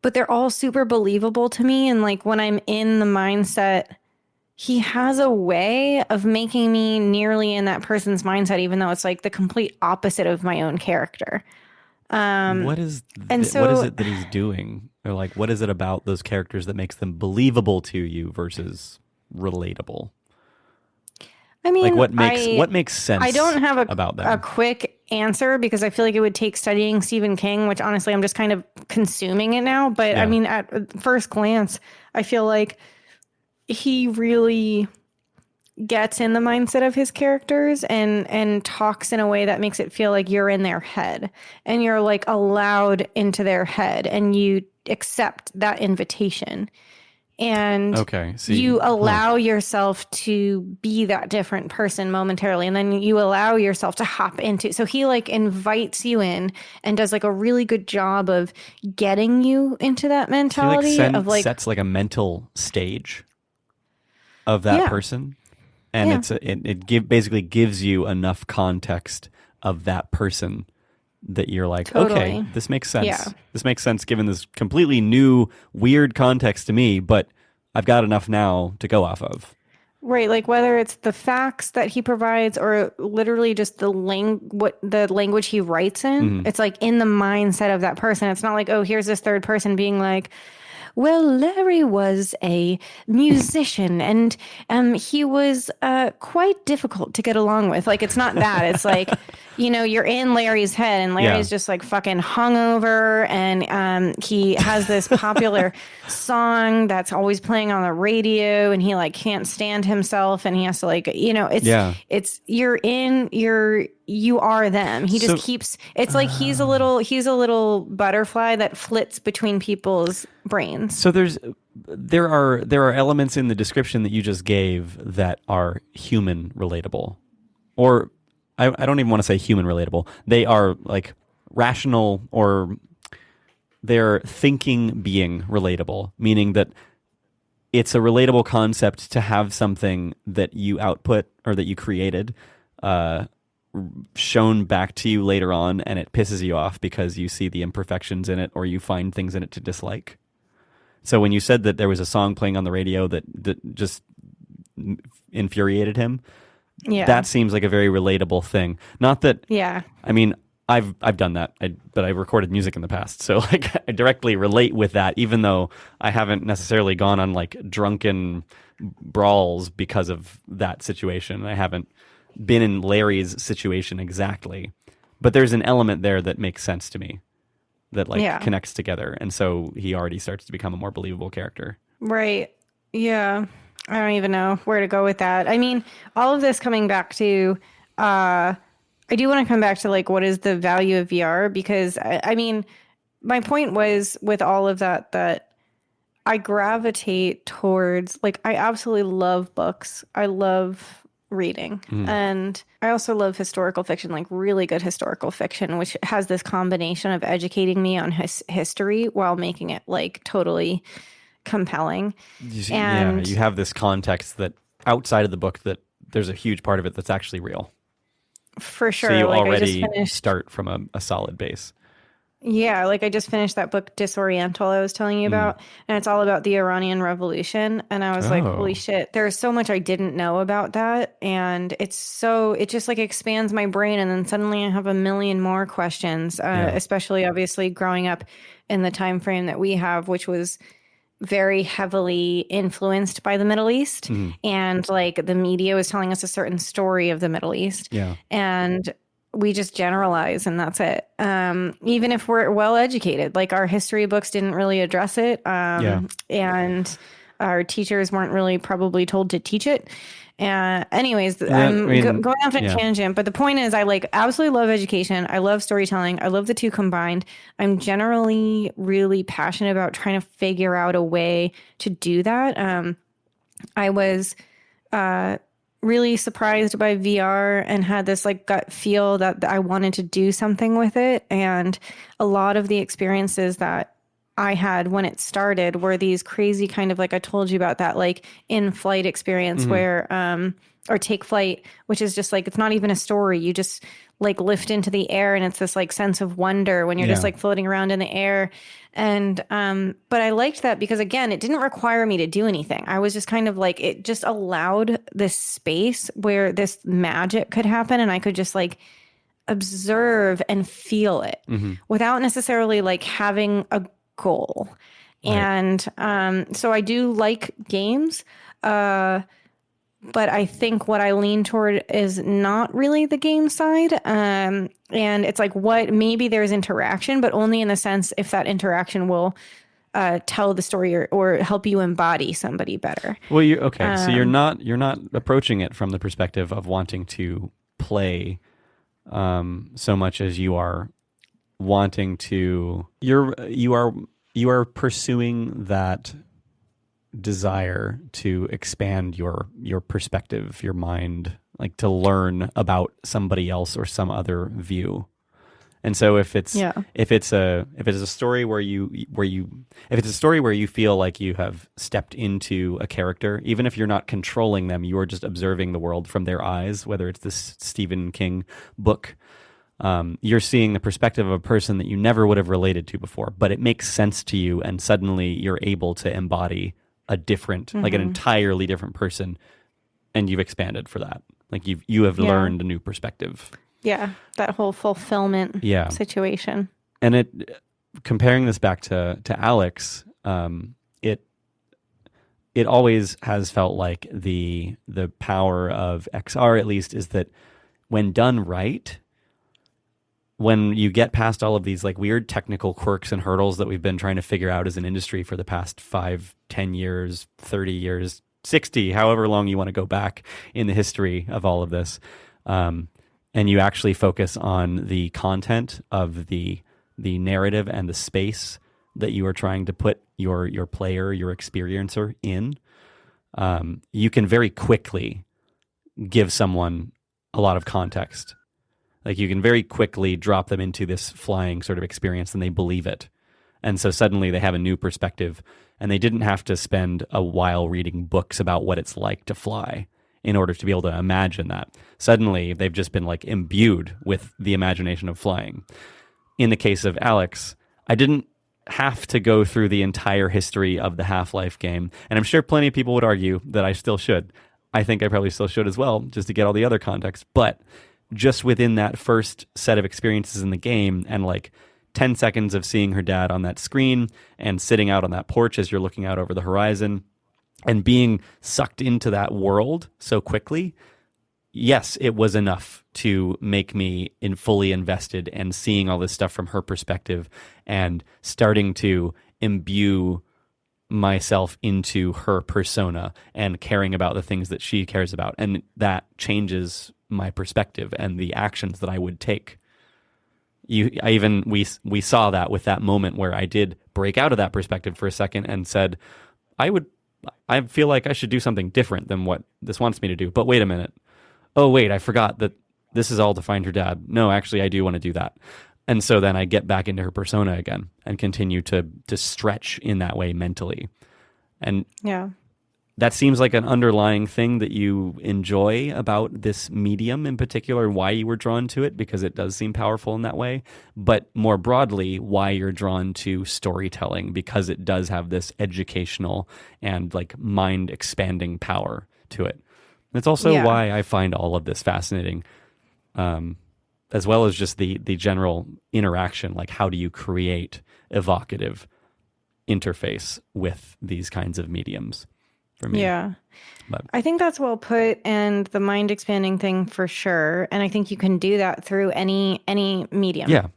Speaker 2: but they're all super believable to me. And like when I'm in the mindset, he has a way of making me nearly in that person's mindset, even though it's like the complete opposite of my own character.
Speaker 1: What is
Speaker 2: And
Speaker 1: what is
Speaker 2: so,
Speaker 1: it that he's doing? Or like, what is it about those characters that makes them believable to you versus relatable?
Speaker 2: I
Speaker 1: Like,
Speaker 2: mean,
Speaker 1: what makes
Speaker 2: I
Speaker 1: sense
Speaker 2: don't have
Speaker 1: about
Speaker 2: a
Speaker 1: them?
Speaker 2: quick answer because I feel like it would take studying Stephen King, which honestly I'm just kind of consuming it now. But I
Speaker 1: Yeah.
Speaker 2: mean, at first glance, I feel like he really gets in the mindset of his characters and talks in a way that makes it feel like you're in their head and you're like allowed into their head and you accept that invitation and
Speaker 1: Okay. See,
Speaker 2: you
Speaker 1: huh.
Speaker 2: allow yourself to be that different person momentarily and then you allow yourself to hop into, so he like invites you in and does like a really good job of getting you into that
Speaker 1: So he like
Speaker 2: mentality of like,
Speaker 1: sets like a mental stage of that
Speaker 2: yeah,
Speaker 1: person, and
Speaker 2: yeah,
Speaker 1: basically gives you enough context of that person that you're like, okay,
Speaker 2: totally,
Speaker 1: this makes
Speaker 2: yeah.
Speaker 1: sense. This makes sense given this completely new, weird context to me, but I've got enough now to go off of.
Speaker 2: Right, like whether it's the facts that he provides or literally just what the language he writes in,
Speaker 1: Hmm.
Speaker 2: it's like in the mindset of that person. It's not like, oh, here's this third person being like, well, Larry was a musician and he was quite difficult to get along with. Like, it's not that. It's like, you're in Larry's head and
Speaker 1: Yeah.
Speaker 2: Larry's just like fucking hungover and he has this popular song that's always playing on the radio and he like can't stand himself and he has to like,
Speaker 1: Yeah.
Speaker 2: you are them. He just
Speaker 1: So,
Speaker 2: keeps, it's like he's a little butterfly that flits between people's brains.
Speaker 1: so there are elements in the description that you just gave that are human relatable, or I don't even want to say human relatable. They are like rational, or they're thinking being relatable, meaning that it's a relatable concept to have something that you output or that you created uh, shown back to you later on, and it pisses you off because you see the imperfections in it or you find things in it to dislike. So when you said that there was a song playing on the radio that just infuriated him,
Speaker 2: Yeah.
Speaker 1: that seems like a very relatable thing. Not that,
Speaker 2: Yeah.
Speaker 1: I mean, I've done that, but I've recorded music in the past, so like I directly relate with that, even though I haven't necessarily gone on like drunken brawls because of that situation. I haven't been in Larry's situation exactly, but there's an element there that makes sense to me, that like
Speaker 2: Yeah.
Speaker 1: connects together, and so he already starts to become a more believable character.
Speaker 2: Right. Yeah. I don't even know where to go with that. I mean, all of this coming back to, I do want to come back to like, what is the value of VR? Because I mean, my point was with all of that, that I gravitate towards, like, I absolutely love books. I love reading.
Speaker 1: Mhm.
Speaker 2: And I also love historical fiction, like really good historical fiction, which has this combination of educating me on history while making it like totally compelling.
Speaker 1: Yeah,
Speaker 2: And
Speaker 1: you have this context that outside of the book, that there's a huge part of it that's actually real.
Speaker 2: for
Speaker 1: So
Speaker 2: sure,
Speaker 1: you
Speaker 2: like I just
Speaker 1: already
Speaker 2: finished,
Speaker 1: start from a solid base.
Speaker 2: yeah, like I just finished that book Disoriental I was telling you
Speaker 1: Mm.
Speaker 2: about, and it's all about the Iranian Revolution. And I was like, holy
Speaker 1: Oh,
Speaker 2: shit, there's so much I didn't know about that. And it just like expands my brain. And then suddenly I have a million more questions,
Speaker 1: yeah.
Speaker 2: especially obviously growing up in the time frame that we have, which was very heavily influenced by the Middle East.
Speaker 1: Mhm.
Speaker 2: And like the media was telling us a certain story of the Middle East.
Speaker 1: Yeah.
Speaker 2: And we just generalize and that's it. Even if we're well educated, like our history books didn't really address it.
Speaker 1: Yeah.
Speaker 2: And our teachers weren't really probably told to teach it. Anyways,
Speaker 1: Yeah, I
Speaker 2: I'm
Speaker 1: mean,
Speaker 2: going off on a
Speaker 1: yeah.
Speaker 2: tangent, but the point is, I like absolutely love education. I love storytelling. I love the two combined. I'm generally really passionate about trying to figure out a way to do that. I was really surprised by VR and had this like gut feel that I wanted to do something with it. And a lot of the experiences that I had when it started were these crazy kind of like I told you about that like in flight experience
Speaker 1: Mhm.
Speaker 2: where or Take Flight, which is just like, it's not even a story. You just like lift into the air, and it's this like sense of wonder when you're just like floating around in the air. And but I liked that because, again, it didn't require me to do anything. I was just kind of like, it just allowed this space where this magic could happen, and I could just like observe and feel it without necessarily like having a goal. Right. And so I do like games. But I think what I lean toward is not really the game side. And it's like, what, maybe there's interaction, but only in the sense if that interaction will tell the story or help you embody somebody better.
Speaker 1: Well, so you're not approaching it from the perspective of wanting to play so much as you are wanting to, you are pursuing that desire to expand your perspective, your mind, like to learn about somebody else or some other view. And so if it's a story where you feel like you have stepped into a character, even if you're not controlling them, you are just observing the world from their eyes, whether it's this Stephen King book, you're seeing the perspective of a person that you never would have related to before, but it makes sense to you, and suddenly you're able to embody a different, like an entirely different person, and you've expanded for that. Like you have learned a new perspective.
Speaker 2: Yeah, that whole fulfillment situation.
Speaker 1: And comparing this back to Alex, it always has felt like the power of XR, at least, is that when done right, when you get past all of these like weird technical quirks and hurdles that we've been trying to figure out as an industry for the past 5, 10 years, 30 years, 60, however long you want to go back in the history of all of this, and you actually focus on the content of the narrative and the space that you are trying to put your player, your experiencer in, you can very quickly give someone a lot of context. Like you can very quickly drop them into this flying sort of experience, and they believe it. And so suddenly they have a new perspective, and they didn't have to spend a while reading books about what it's like to fly in order to be able to imagine that. Suddenly they've just been like imbued with the imagination of flying. In the case of Alex, I didn't have to go through the entire history of the Half-Life game, and I'm sure plenty of people would argue that I still should. I think I probably still should as well, just to get all the other context. But just within that first set of experiences in the game, and like 10 seconds of seeing her dad on that screen and sitting out on that porch as you're looking out over the horizon and being sucked into that world so quickly, yes, it was enough to make me fully invested, and seeing all this stuff from her perspective and starting to imbue myself into her persona and caring about the things that she cares about. And that changes my perspective and the actions that I would take. We saw that with that moment where I did break out of that perspective for a second and said, I feel like I should do something different than what this wants me to do. But wait a minute. Oh, wait, I forgot that this is all to find her dad. No, actually, I do want to do that. And so then I get back into her persona again and continue to stretch in that way mentally. And that seems like an underlying thing that you enjoy about this medium in particular, why you were drawn to it, because it does seem powerful in that way. But more broadly, why you're drawn to storytelling, because it does have this educational and like mind expanding power to it. It's also why I find all of this fascinating, as well as just the general interaction. Like, how do you create evocative interface with these kinds of mediums? For me.
Speaker 2: Yeah. But I think that's well put, and the mind expanding thing for sure. And I think you can do that through any medium.
Speaker 1: Yeah.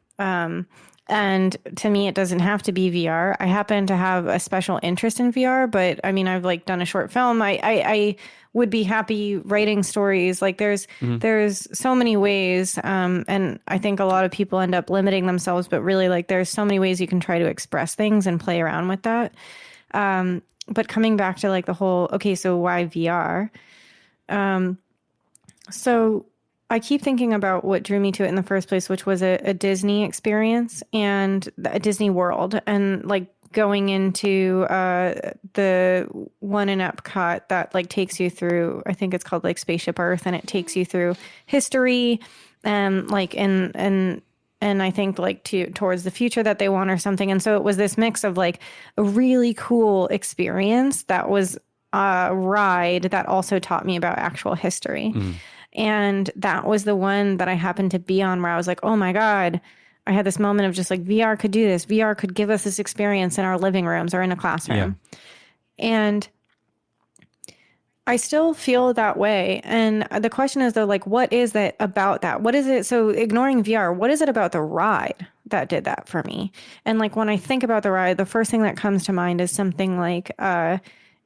Speaker 2: And to me, it doesn't have to be VR. I happen to have a special interest in VR, but I mean, I've like done a short film. I would be happy writing stories. Like there's so many ways. And I think a lot of people end up limiting themselves, but really like there's so many ways you can try to express things and play around with that. But coming back to like the whole, okay, so why VR? So I keep thinking about what drew me to it in the first place, which was a Disney experience and a Disney World. And like going into the one in Epcot that like takes you through, I think it's called like Spaceship Earth, and it takes you through history, like and I think like towards the future that they want or something. And so it was this mix of like a really cool experience that was a ride that also taught me about actual history. And that was the one that I happened to be on where I was like, oh my God, I had this moment of just like, VR could do this. VR could give us this experience in our living rooms or in a classroom. And I still feel that way. And the question is though, like, what is it about that? What is it? So ignoring VR, what is it about the ride that did that for me? And like, when I think about the ride, the first thing that comes to mind is something like,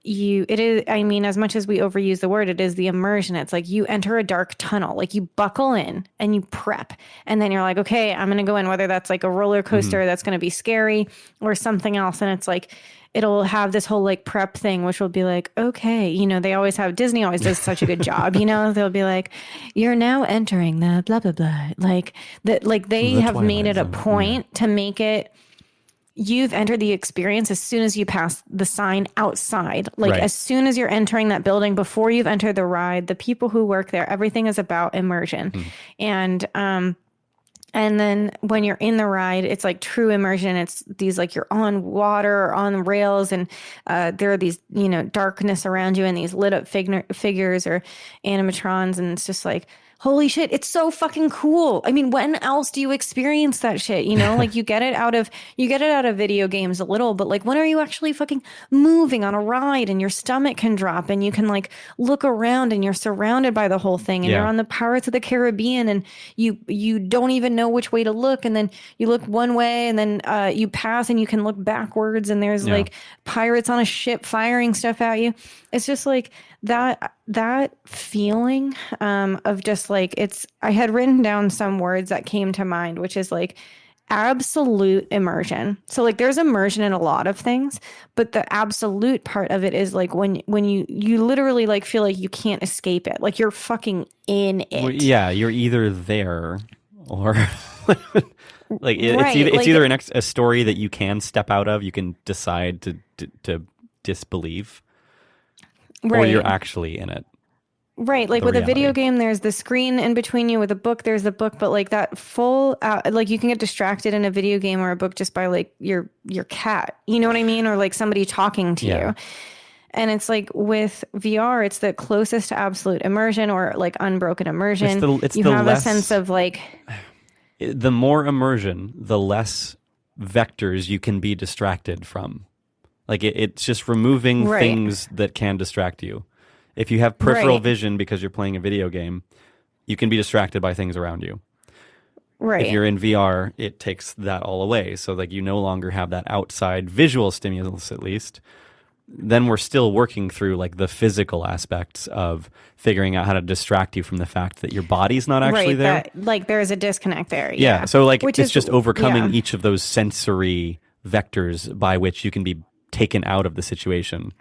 Speaker 2: it is, I mean, as much as we overuse the word, it is the immersion. It's like you enter a dark tunnel, like you buckle in and you prep, and then you're like, okay, I'm going to go in, whether that's like a roller coaster that's going to be scary or something else. And it's like, it'll have this whole like prep thing, which will be like, okay, you know, they always have, Disney always does such a good job, you know, they'll be like, you're now entering the blah, blah, blah. Like that, like they have made it a point to make it, you've entered the experience as soon as you pass the sign outside. Like as soon as you're entering that building, before you've entered the ride, the people who work there, everything is about immersion. And then when you're in the ride, it's like true immersion. It's these like you're on water or on rails, and there are these, you know, darkness around you and these lit up figures or animatrons. And it's just like, holy shit, it's so fucking cool. I mean, when else do you experience that shit? You know, like you get it out of video games a little, but like when are you actually fucking moving on a ride and your stomach can drop and you can like look around and you're surrounded by the whole thing, and you're on the Pirates of the Caribbean and you don't even know which way to look, and then you look one way and then you pass and you can look backwards and there's like pirates on a ship firing stuff at you. It's just like that feeling of just like, I had written down some words that came to mind, which is like absolute immersion. So like there's immersion in a lot of things, but the absolute part of it is like when you literally like feel like you can't escape it. Like you're fucking in it.
Speaker 1: Well, yeah, you're either there or like it's either a story that you can step out of, you can decide to disbelieve. Or you're actually in it.
Speaker 2: Right. Like with a video game, there's the screen in between you. With a book, there's the book. But like that full, like you can get distracted in a video game or a book just by like your cat. You know what I mean? Or like somebody talking to you. And it's like with VR, it's the closest to absolute immersion or like unbroken immersion. You have a sense of like...
Speaker 1: The more immersion, the less vectors you can be distracted from. Like it's just removing things that can distract you. If you have peripheral vision because you're playing a video game, you can be distracted by things around you. Right. If you're in VR, it takes that all away. So like you no longer have that outside visual stimulus, at least. Then we're still working through like the physical aspects of figuring out how to distract you from the fact that your body's not actually there.
Speaker 2: Like there's a disconnect there.
Speaker 1: Yeah. So like it's just overcoming each of those sensory vectors by which you can be taken out of the situation.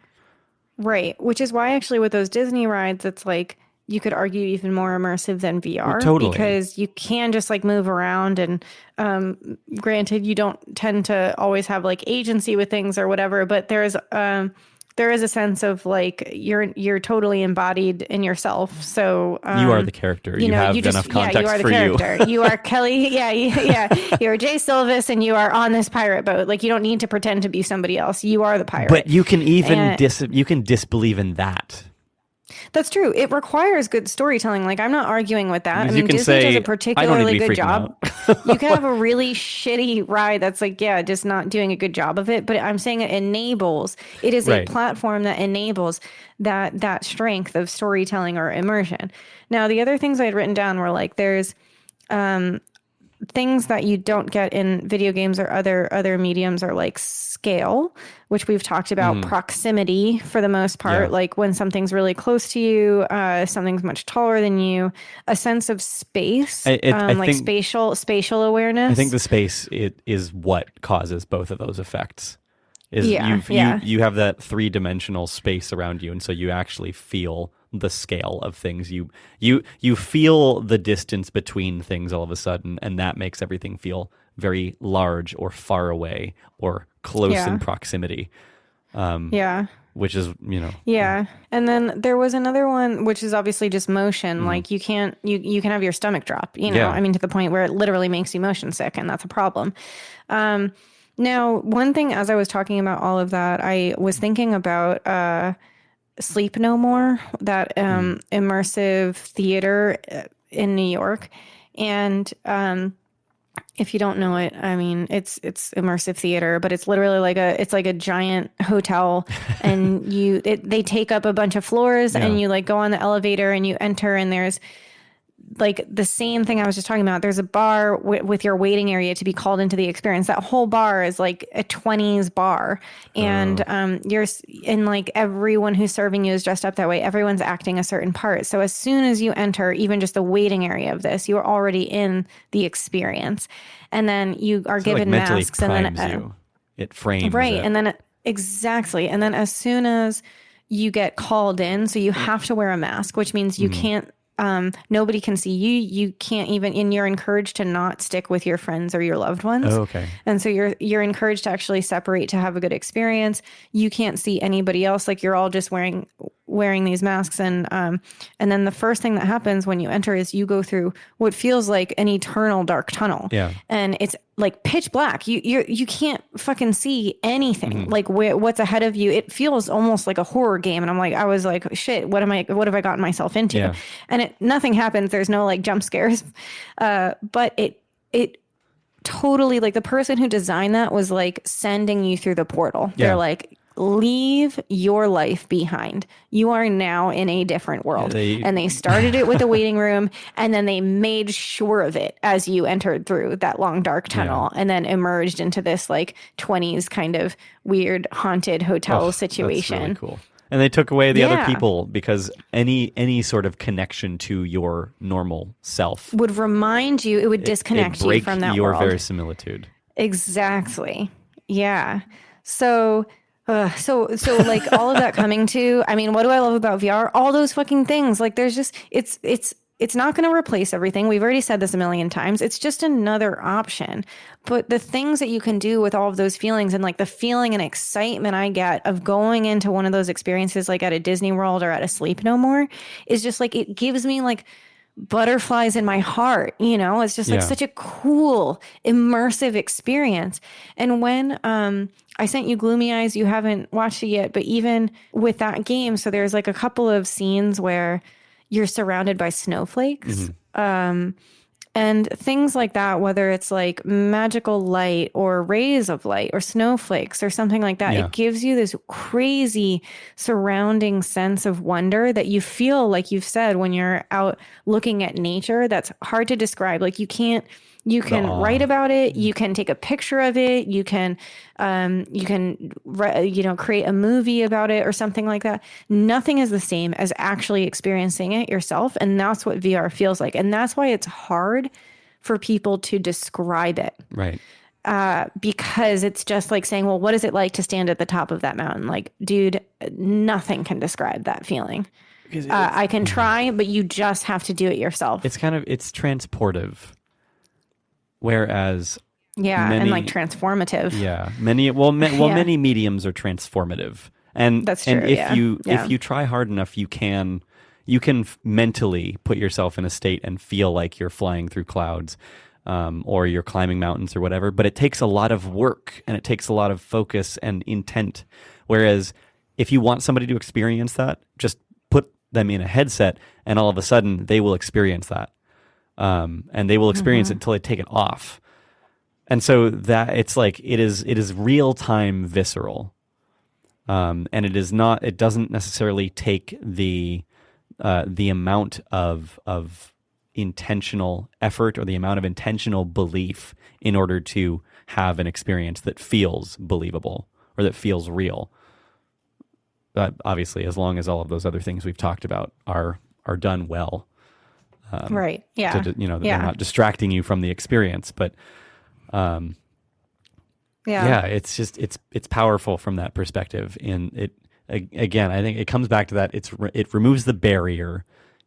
Speaker 2: Right. Which is why actually with those Disney rides, it's like you could argue even more immersive than VR.
Speaker 1: Totally.
Speaker 2: Because you can just like move around, and granted you don't tend to always have like agency with things or whatever, but there is a sense of like you're totally embodied in yourself. So
Speaker 1: you are the character. You have enough context for you.
Speaker 2: You are Kelly. You're Jay Silvis, and you are on this pirate boat. Like you don't need to pretend to be somebody else. You are the pirate.
Speaker 1: But you can even you can disbelieve in that.
Speaker 2: That's true. It requires good storytelling. Like I'm not arguing with that.
Speaker 1: Because
Speaker 2: I mean, Disney does a particularly good job. You can have a
Speaker 1: really
Speaker 2: really shitty ride that's like, just not doing a good job of it. But I'm saying it enables. It is a platform that enables that strength of storytelling or immersion. Now, the other things I had written down were like, there's things that you don't get in video games or other mediums are like scale, which we've talked about, proximity for the most part, like when something's really close to you, something's much taller than you, a sense of space, I like think, spatial awareness.
Speaker 1: I think the space is what causes both of those effects. You have that 3-dimensional space around you, and so you actually feel the scale of things. You feel the distance between things all of a sudden, and that makes everything feel very large or far away or close
Speaker 2: Yeah.
Speaker 1: in proximity.
Speaker 2: Yeah.
Speaker 1: Which is,
Speaker 2: Yeah. And then there was another one, which is obviously just motion. Like you can have your stomach drop,
Speaker 1: Yeah.
Speaker 2: I mean, to the point where it literally makes you motion sick, and that's a problem. Now, one thing, as I was talking about all of that, I was thinking about Sleep No More, that immersive theater in New York. And if you don't know it, I mean, it's immersive theater, but it's literally like a giant hotel, and they take up a bunch of floors, and you like go on the elevator and you enter, and there's like the same thing I was just talking about. There's a bar with your waiting area to be called into the experience. That whole bar is like a 20s bar. And you're in, like, everyone who's serving you is dressed up that way. Everyone's acting a certain part. So as soon as you enter even just the waiting area of this, you're already in the experience. And then you are given
Speaker 1: like mentally
Speaker 2: masks, and then
Speaker 1: it frames
Speaker 2: right.
Speaker 1: it.
Speaker 2: And then exactly. And then as soon as you get called in, so you have to wear a mask, which means you can't, nobody can see you. You can't even, and you're encouraged to not stick with your friends or your loved ones.
Speaker 1: Oh, okay.
Speaker 2: And so you're encouraged to actually separate to have a good experience. You can't see anybody else. Like, you're all just wearing these masks. And then the first thing that happens when you enter is you go through what feels like an eternal dark tunnel.
Speaker 1: Yeah.
Speaker 2: And it's like pitch black. You can't fucking see anything. Like, what's ahead of you. It feels almost like a horror game. And I was like, shit, what have I gotten myself into?
Speaker 1: Yeah.
Speaker 2: And nothing happens. There's no like jump scares. But it totally, like, the person who designed that was like sending you through the portal.
Speaker 1: Yeah.
Speaker 2: They're like, leave your life behind. You are now in a different world. And they started it with a waiting room, and then they made sure of it as you entered through that long dark tunnel, and then emerged into this like 20s kind of weird haunted hotel situation.
Speaker 1: That's really cool. And they took away the other people, because any sort of connection to your normal self
Speaker 2: would remind you, it would disconnect you from that
Speaker 1: your
Speaker 2: world.
Speaker 1: verisimilitude.
Speaker 2: Exactly. Yeah. So like all of that coming to, I mean, what do I love about VR? All those fucking things. Like, there's just, it's not going to replace everything. We've already said this a million times. It's just another option. But the things that you can do with all of those feelings, and like the feeling and excitement I get of going into one of those experiences, like at a Disney World or at a Sleep No More, is just like, it gives me like butterflies in my heart. It's just like such a cool, immersive experience. And when I sent you Gloomy Eyes, you haven't watched it yet, but even with that game, so there's like a couple of scenes where you're surrounded by snowflakes. And things like that, whether it's like magical light or rays of light or snowflakes or something like that, it gives you this crazy surrounding sense of wonder that you feel, like you've said, when you're out looking at nature, that's hard to describe. Like, you can write about it. You can take a picture of it. You can create a movie about it or something like that. Nothing is the same as actually experiencing it yourself. And that's what VR feels like. And that's why it's hard for people to describe it.
Speaker 1: Right.
Speaker 2: Because it's just like saying, well, what is it like to stand at the top of that mountain? Like, dude, nothing can describe that feeling. I can try, but you just have to do it yourself.
Speaker 1: It's transportive. Whereas
Speaker 2: and like transformative.
Speaker 1: Yeah. Many mediums are transformative. And
Speaker 2: that's true.
Speaker 1: And if you try hard enough, you can mentally put yourself in a state and feel like you're flying through clouds, or you're climbing mountains or whatever. But it takes a lot of work, and it takes a lot of focus and intent. Whereas if you want somebody to experience that, just put them in a headset, and all of a sudden they will experience that. And they will experience it until they take it off. And so that it is real time visceral. And it doesn't necessarily take the amount of intentional effort or the amount of intentional belief in order to have an experience that feels believable or that feels real. Obviously, as long as all of those other things we've talked about are done well.
Speaker 2: Right. Yeah.
Speaker 1: They're not distracting you from the experience, but it's just it's powerful from that perspective. And again, I think it comes back to that. It removes the barrier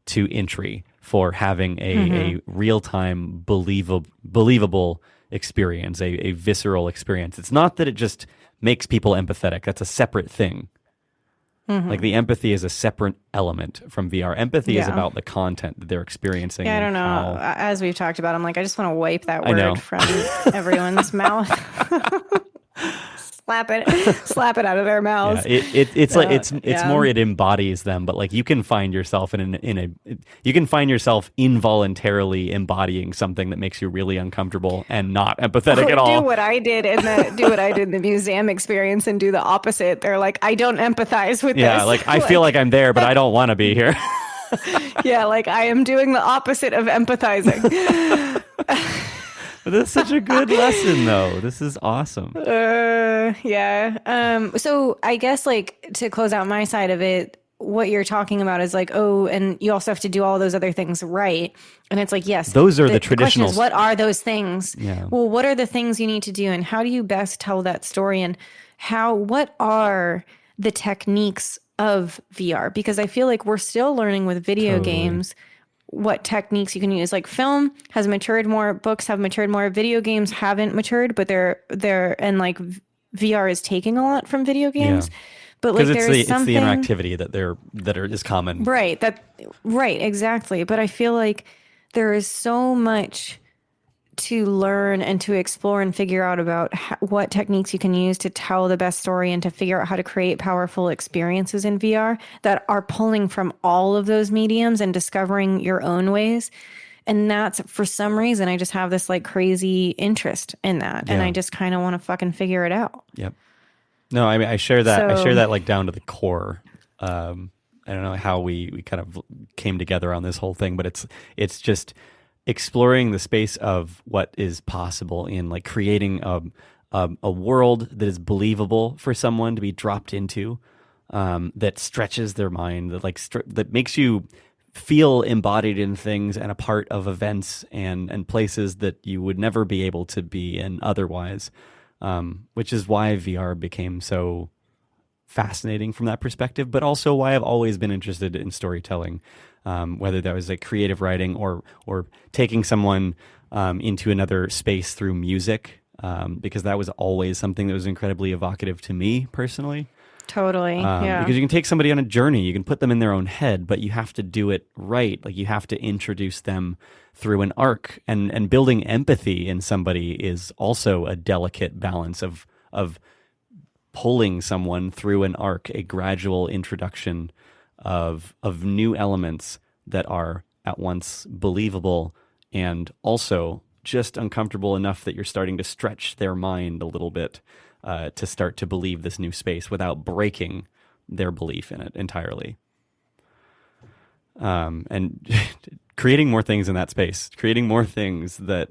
Speaker 1: to entry for having a real-time believable experience, a visceral experience. It's not that it just makes people empathetic. That's a separate thing. Like the empathy is a separate element from VR. Empathy is about the content that they're experiencing.
Speaker 2: Yeah, I don't know. As we've talked about, I'm like, I just want to wipe that word from everyone's mouth. Slap it out of their mouths.
Speaker 1: Yeah, it's more, it embodies them, but like you can find yourself you can find yourself involuntarily embodying something that makes you really uncomfortable and not empathetic at all.
Speaker 2: Do what I did in the museum experience and do the opposite. They're like, I don't empathize with this.
Speaker 1: Yeah, like I feel like I'm there, but I don't want to be here.
Speaker 2: Yeah, like I am doing the opposite of empathizing.
Speaker 1: This is such a good lesson, though. This is awesome.
Speaker 2: Yeah. So I guess like to close out my side of it, what you're talking about is like, oh, and you also have to do all those other things right. And it's like, yes,
Speaker 1: those are the traditional.
Speaker 2: Question is, what are those things?
Speaker 1: Yeah.
Speaker 2: Well, what are the things you need to do, and how do you best tell that story, and what are the techniques of VR? Because I feel like we're still learning with video games what techniques you can use. Like film has matured more, books have matured more, video games haven't matured, but they're and like VR is taking a lot from video games. Yeah. But like
Speaker 1: it's the interactivity that is common.
Speaker 2: Right. Right, exactly. But I feel like there is so much to learn and to explore and figure out about what techniques you can use to tell the best story and to figure out how to create powerful experiences in VR that are pulling from all of those mediums and discovering your own ways. And that's, for some reason, I just have this like crazy interest in that. Yeah. And I just kind of want to fucking figure it out.
Speaker 1: Yep. No, I mean, I share that. I share that like down to the core. I don't know how we kind of came together on this whole thing, but it's just exploring the space of what is possible in like creating a world that is believable for someone to be dropped into, that stretches their mind, that makes you feel embodied in things and a part of events and places that you would never be able to be in otherwise, which is why VR became so fascinating from that perspective, but also why I've always been interested in storytelling. Whether that was like creative writing or taking someone into another space through music, because that was always something that was incredibly evocative to me personally.
Speaker 2: Totally, yeah.
Speaker 1: Because you can take somebody on a journey, you can put them in their own head, but you have to do it right. Like you have to introduce them through an arc, and building empathy in somebody is also a delicate balance of pulling someone through an arc, a gradual introduction of new elements that are at once believable and also just uncomfortable enough that you're starting to stretch their mind a little bit to start to believe this new space without breaking their belief in it entirely. And creating more things in that space, creating more things that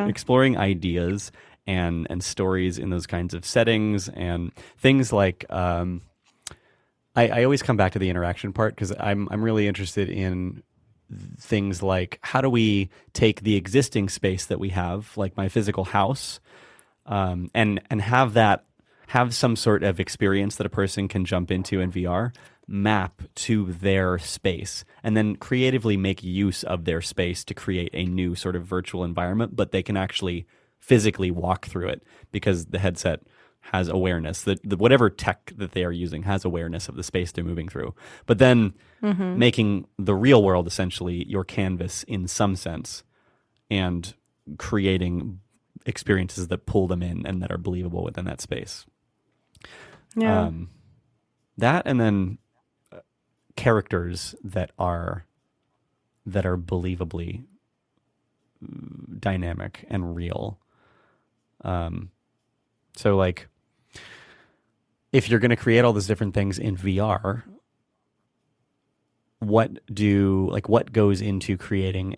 Speaker 1: exploring ideas and stories in those kinds of settings, and things like I always come back to the interaction part because I'm really interested in things like how do we take the existing space that we have, like my physical house, and have some sort of experience that a person can jump into in VR, map to their space, and then creatively make use of their space to create a new sort of virtual environment, but they can actually physically walk through it because the headset has awareness, that whatever tech that they are using has awareness of the space they're moving through. But then making the real world essentially your canvas in some sense, and creating experiences that pull them in and that are believable within that space.
Speaker 2: Yeah.
Speaker 1: That, and then characters that are believably dynamic and real. So like, if you're going to create all these different things in VR, what goes into creating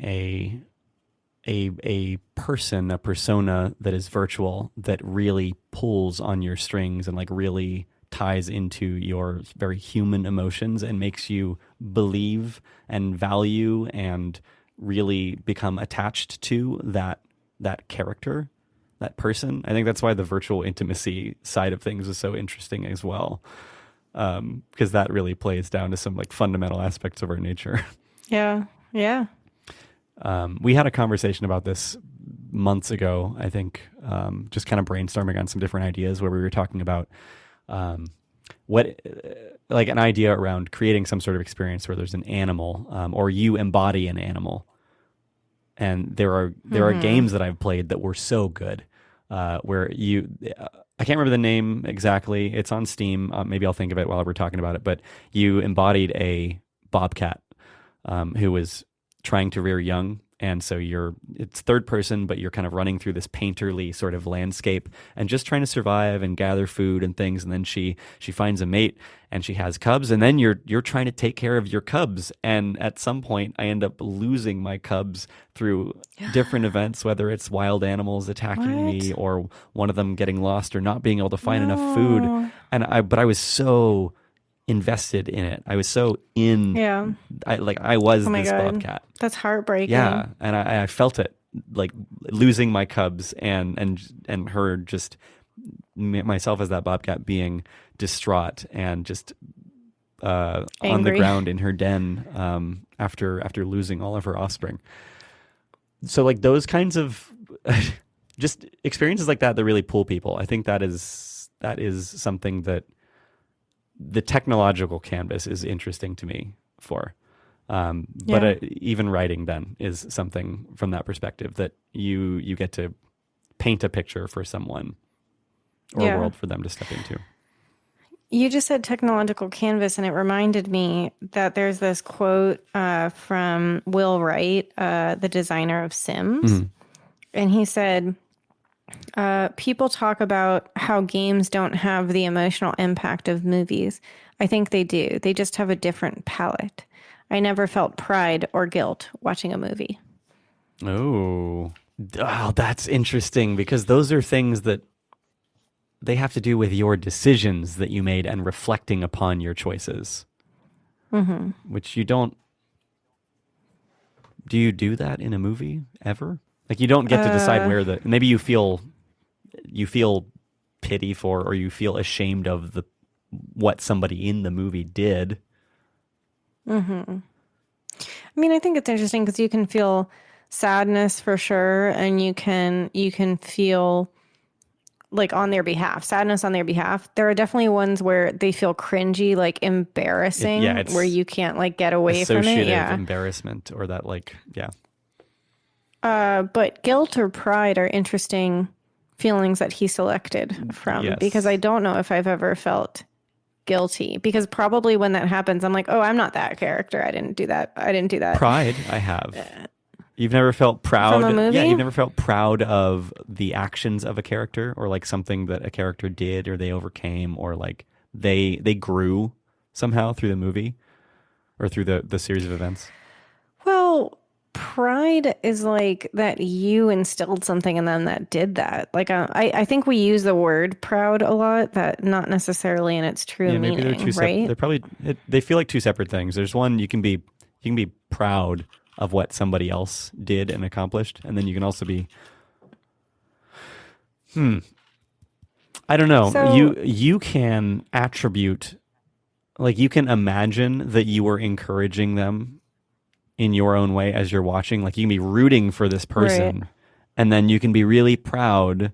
Speaker 1: a person, a persona that is virtual, that really pulls on your strings and like really ties into your very human emotions and makes you believe and value and really become attached to that character, that person. I think that's why the virtual intimacy side of things is so interesting as well, because that really plays down to some like fundamental aspects of our nature.
Speaker 2: Yeah.
Speaker 1: We had a conversation about this months ago, I think, just kind of brainstorming on some different ideas where we were talking about what, like an idea around creating some sort of experience where there's an animal, or you embody an animal. And there are games that I've played that were so good, where I can't remember the name exactly. It's on Steam. Maybe I'll think of it while we're talking about it. But you embodied a bobcat who was trying to rear young. And so it's third person, but you're kind of running through this painterly sort of landscape and just trying to survive and gather food and things. And then she finds a mate and she has cubs. And then you're trying to take care of your cubs. And at some point, I end up losing my cubs through different events, whether it's wild animals attacking me or one of them getting lost or not being able to find enough food. But I was so invested in it. I was so in.
Speaker 2: Yeah.
Speaker 1: I was this
Speaker 2: God.
Speaker 1: bobcat.
Speaker 2: That's heartbreaking.
Speaker 1: Yeah, and I felt it, like losing my cubs and her, just myself as that bobcat being distraught and just on the ground in her den after losing all of her offspring. So like those kinds of just experiences like that really pull people. I think that is something that the technological canvas is interesting to me for. But even writing then is something from that perspective that you get to paint a picture for someone or a world for them to step into.
Speaker 2: You just said technological canvas, and it reminded me that there's this quote from Will Wright, the designer of Sims. Mm-hmm. And he said, people talk about how games don't have the emotional impact of movies. I think they do. They just have a different palette. I never felt pride or guilt watching a movie.
Speaker 1: Oh, that's interesting, because those are things that they have to do with your decisions that you made and reflecting upon your choices, which you don't. Do you do that in a movie ever? Like you don't get to decide where maybe you feel pity for, or you feel ashamed of what somebody in the movie did.
Speaker 2: I mean, I think it's interesting because you can feel sadness for sure, and you can feel like on their behalf, sadness on their behalf. There are definitely ones where they feel cringy, like embarrassing, where you can't like get away from it. Yeah,
Speaker 1: embarrassment or that
Speaker 2: but guilt or pride are interesting feelings that he selected from, because I don't know if I've ever felt guilty, because probably when that happens, I'm like, oh, I'm not that character. I didn't do that.
Speaker 1: Pride, I have. You've never felt proud
Speaker 2: from a movie?
Speaker 1: Yeah, you've never felt proud of the actions of a character, or like something that a character did or they overcame, or like they grew somehow through the movie or through the series of events?
Speaker 2: Well, pride is like that you instilled something in them that did that. Like I think we use the word proud a lot, that not necessarily in its true meaning,
Speaker 1: maybe they're
Speaker 2: right?
Speaker 1: They're probably they feel like two separate things. There's one, you can be proud of what somebody else did and accomplished, and then you can also be I don't know. So, you can attribute, like you can imagine that you were encouraging them in your own way as you're watching. Like you can be rooting for this person, right, and then you can be really proud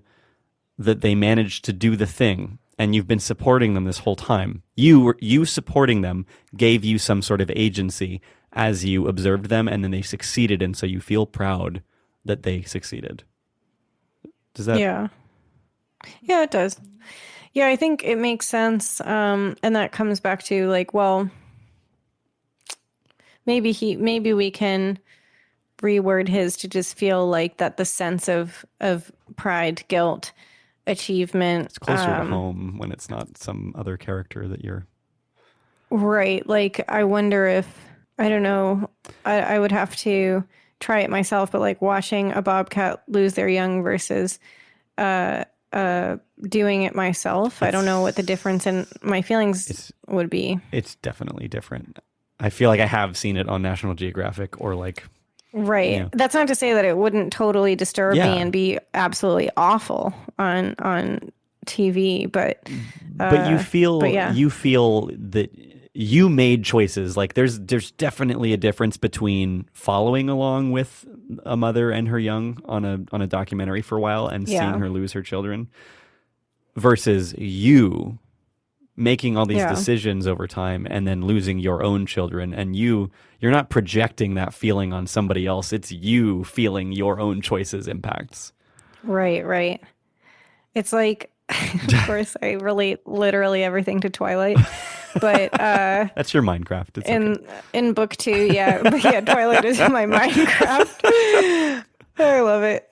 Speaker 1: that they managed to do the thing, and you've been supporting them this whole time. You supporting them gave you some sort of agency as you observed them, and then they succeeded, and so you feel proud that they succeeded. Does that?
Speaker 2: Yeah, it does. Yeah, I think it makes sense, and that comes back to like, well, maybe we can reword his to just feel like that the sense of pride, guilt, achievement.
Speaker 1: It's closer to home when it's not some other character that you're.
Speaker 2: Right. Like, I wonder if, I don't know, I would have to try it myself, but like watching a bobcat lose their young versus doing it myself, I don't know what the difference in my feelings would be.
Speaker 1: It's definitely different. I feel like I have seen it on National Geographic or like.
Speaker 2: Right. You know. That's not to say that it wouldn't totally disturb me and be absolutely awful on TV, but
Speaker 1: you feel that you made choices. Like there's definitely a difference between following along with a mother and her young on a documentary for a while and seeing her lose her children versus you making all these decisions over time and then losing your own children, and you're not projecting that feeling on somebody else. It's you feeling your own choices impacts.
Speaker 2: Right. It's like, of course, I relate literally everything to Twilight, but
Speaker 1: that's your Minecraft. It's
Speaker 2: in book 2, but Twilight is my Minecraft. I love it.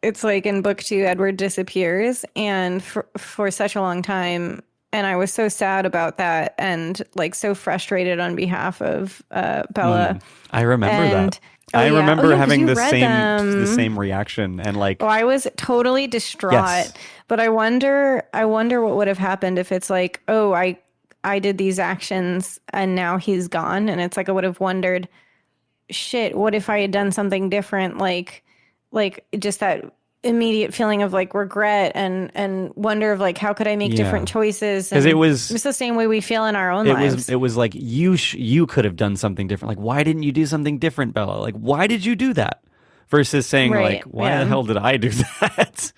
Speaker 2: It's like in book 2, Edward disappears, and for such a long time, and I was so sad about that, and like so frustrated on behalf of Bella.
Speaker 1: I remember that. I remember having the same reaction, and like,
Speaker 2: I was totally distraught. Yes. But I wonder what would have happened if it's like, I did these actions and now he's gone, and it's like I would have wondered, shit, what if I had done something different? Like just that immediate feeling of like regret and wonder of like, how could I make different choices?
Speaker 1: Because
Speaker 2: it's the same way we feel in our own lives.
Speaker 1: It was like you could have done something different. Like, why didn't you do something different, Bella? Like, why did you do that? Versus saying like, why the hell did I do that?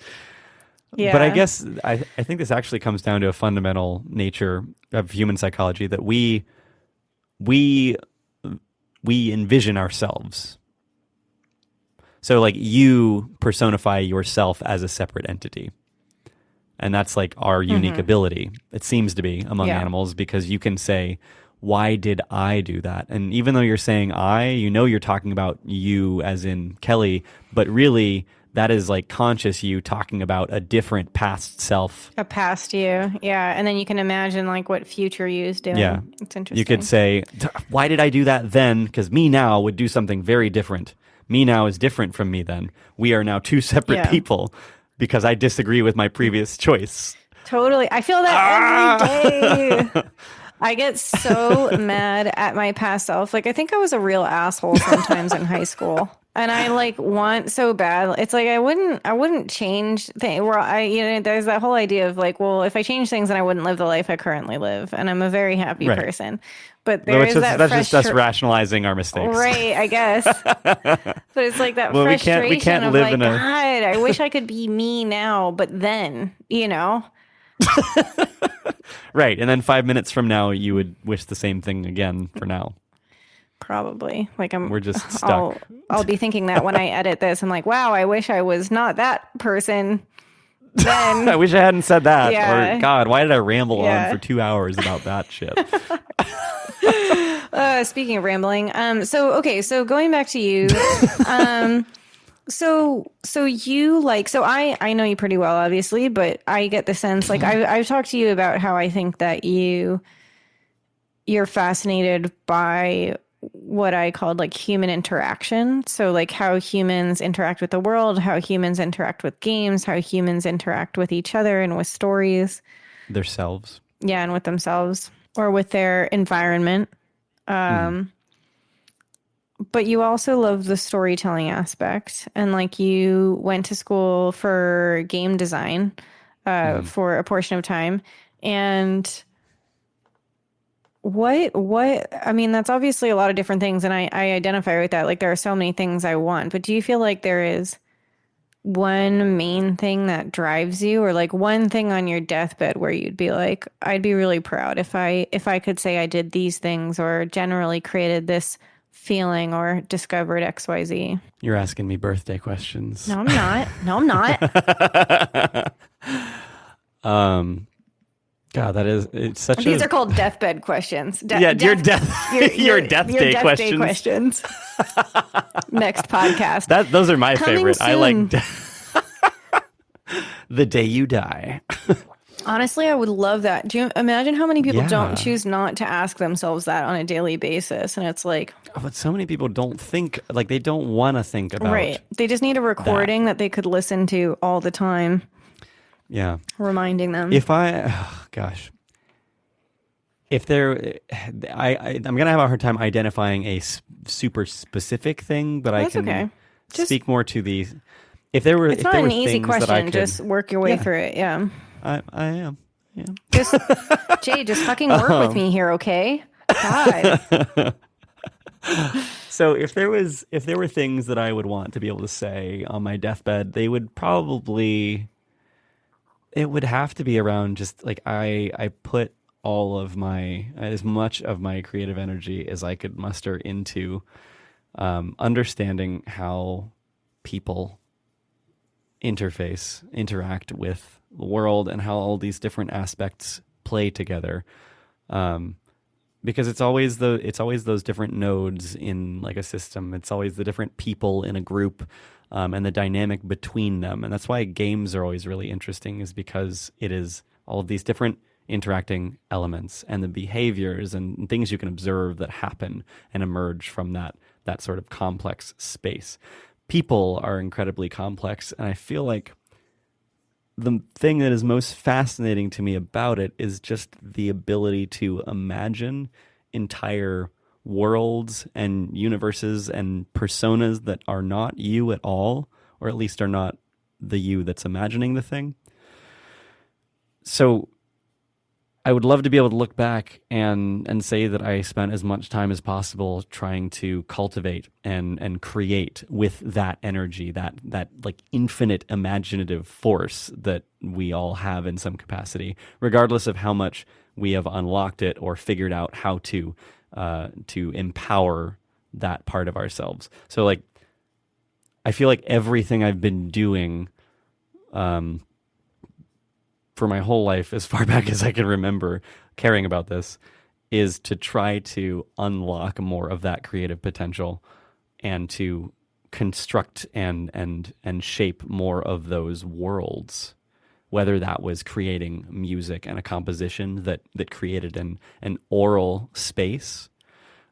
Speaker 1: Yeah. But I guess I think this actually comes down to a fundamental nature of human psychology, that we envision ourselves. So like you personify yourself as a separate entity. And that's like our unique ability. It seems to be among animals, because you can say, why did I do that? And even though you're saying you're talking about you as in Kelly, but really that is like conscious you talking about a different past self.
Speaker 2: A past you. Yeah. And then you can imagine like what future you is doing.
Speaker 1: Yeah.
Speaker 2: It's interesting.
Speaker 1: You could say, why did I do that then? Because me now would do something very different. Me now is different from me then. We are now two separate people because I disagree with my previous choice.
Speaker 2: Totally. I feel that every day. I get so mad at my past self. Like, I think I was a real asshole sometimes in high school. And I like want so bad. It's like I wouldn't change things. Where there's that whole idea of like, well, if I change things, then I wouldn't live the life I currently live, and I'm a very happy person. But that's
Speaker 1: just us rationalizing our mistakes,
Speaker 2: right? I guess. But it's like that frustration
Speaker 1: we can't
Speaker 2: of
Speaker 1: live
Speaker 2: like,
Speaker 1: in a...
Speaker 2: God, I wish I could be me now, but then,
Speaker 1: Right, and then 5 minutes from now, you would wish the same thing again for now.
Speaker 2: Probably. Like
Speaker 1: we're just stuck.
Speaker 2: I'll be thinking that when I edit this. I'm like, wow, I wish I was not that person then.
Speaker 1: I wish I hadn't said that. Yeah. Or God, why did I ramble on for 2 hours about that shit?
Speaker 2: Speaking of rambling, so going back to you, so you like, so I know you pretty well, obviously, but I get the sense, like I've talked to you about how I think that you're fascinated by what I called like human interaction. So like how humans interact with the world, how humans interact with games, how humans interact with each other and with stories.
Speaker 1: Themselves.
Speaker 2: Yeah, and with themselves or with their environment. But you also love the storytelling aspect. And like you went to school for game design for a portion of time. And what I mean, that's obviously a lot of different things, and I identify with that. Like there are so many things I want, but do you feel like there is one main thing that drives you, or like one thing on your deathbed where you'd be like, I'd be really proud if I could say I did these things or generally created this feeling or discovered XYZ?
Speaker 1: You're asking me birthday questions.
Speaker 2: No, I'm not.
Speaker 1: God, it's such
Speaker 2: These are called deathbed questions.
Speaker 1: Your death day questions.
Speaker 2: Next podcast.
Speaker 1: Those are my favorite.
Speaker 2: Soon.
Speaker 1: I like the day you die.
Speaker 2: Honestly, I would love that. Do you imagine how many people don't choose not to ask themselves that on a daily basis? And it's like...
Speaker 1: But so many people don't think, like they don't want to think about...
Speaker 2: Right. They just need a recording that they could listen to all the time.
Speaker 1: Yeah.
Speaker 2: Reminding them.
Speaker 1: If I'm going to have a hard time identifying a super specific thing, but I can speak more to the... It's not an easy question. Just work your way through it. Yeah. I am. Yeah.
Speaker 2: Just Jay, just fucking work with me here, okay? God.
Speaker 1: So if there were things that I would want to be able to say on my deathbed, it would have to be around just like I put all of my as much of my creative energy as I could muster into understanding how people interact with the world and how all these different aspects play together. Because it's always those different nodes in like a system. It's always the different people in a group, and the dynamic between them. And that's why games are always really interesting, is because it is all of these different interacting elements and the behaviors and things you can observe that happen and emerge from that sort of complex space. People are incredibly complex, and I feel like the thing that is most fascinating to me about it is just the ability to imagine entire worlds and universes and personas that are not you at all, or at least are not the you that's imagining the thing. So I would love to be able to look back and say that I spent as much time as possible trying to cultivate and create with that energy, that like infinite imaginative force that we all have in some capacity, regardless of how much we have unlocked it or figured out how to empower that part of ourselves. So like, I feel like everything I've been doing, for my whole life, as far back as I can remember caring about this, is to try to unlock more of that creative potential and to construct and shape more of those worlds, whether that was creating music and a composition that created an oral space,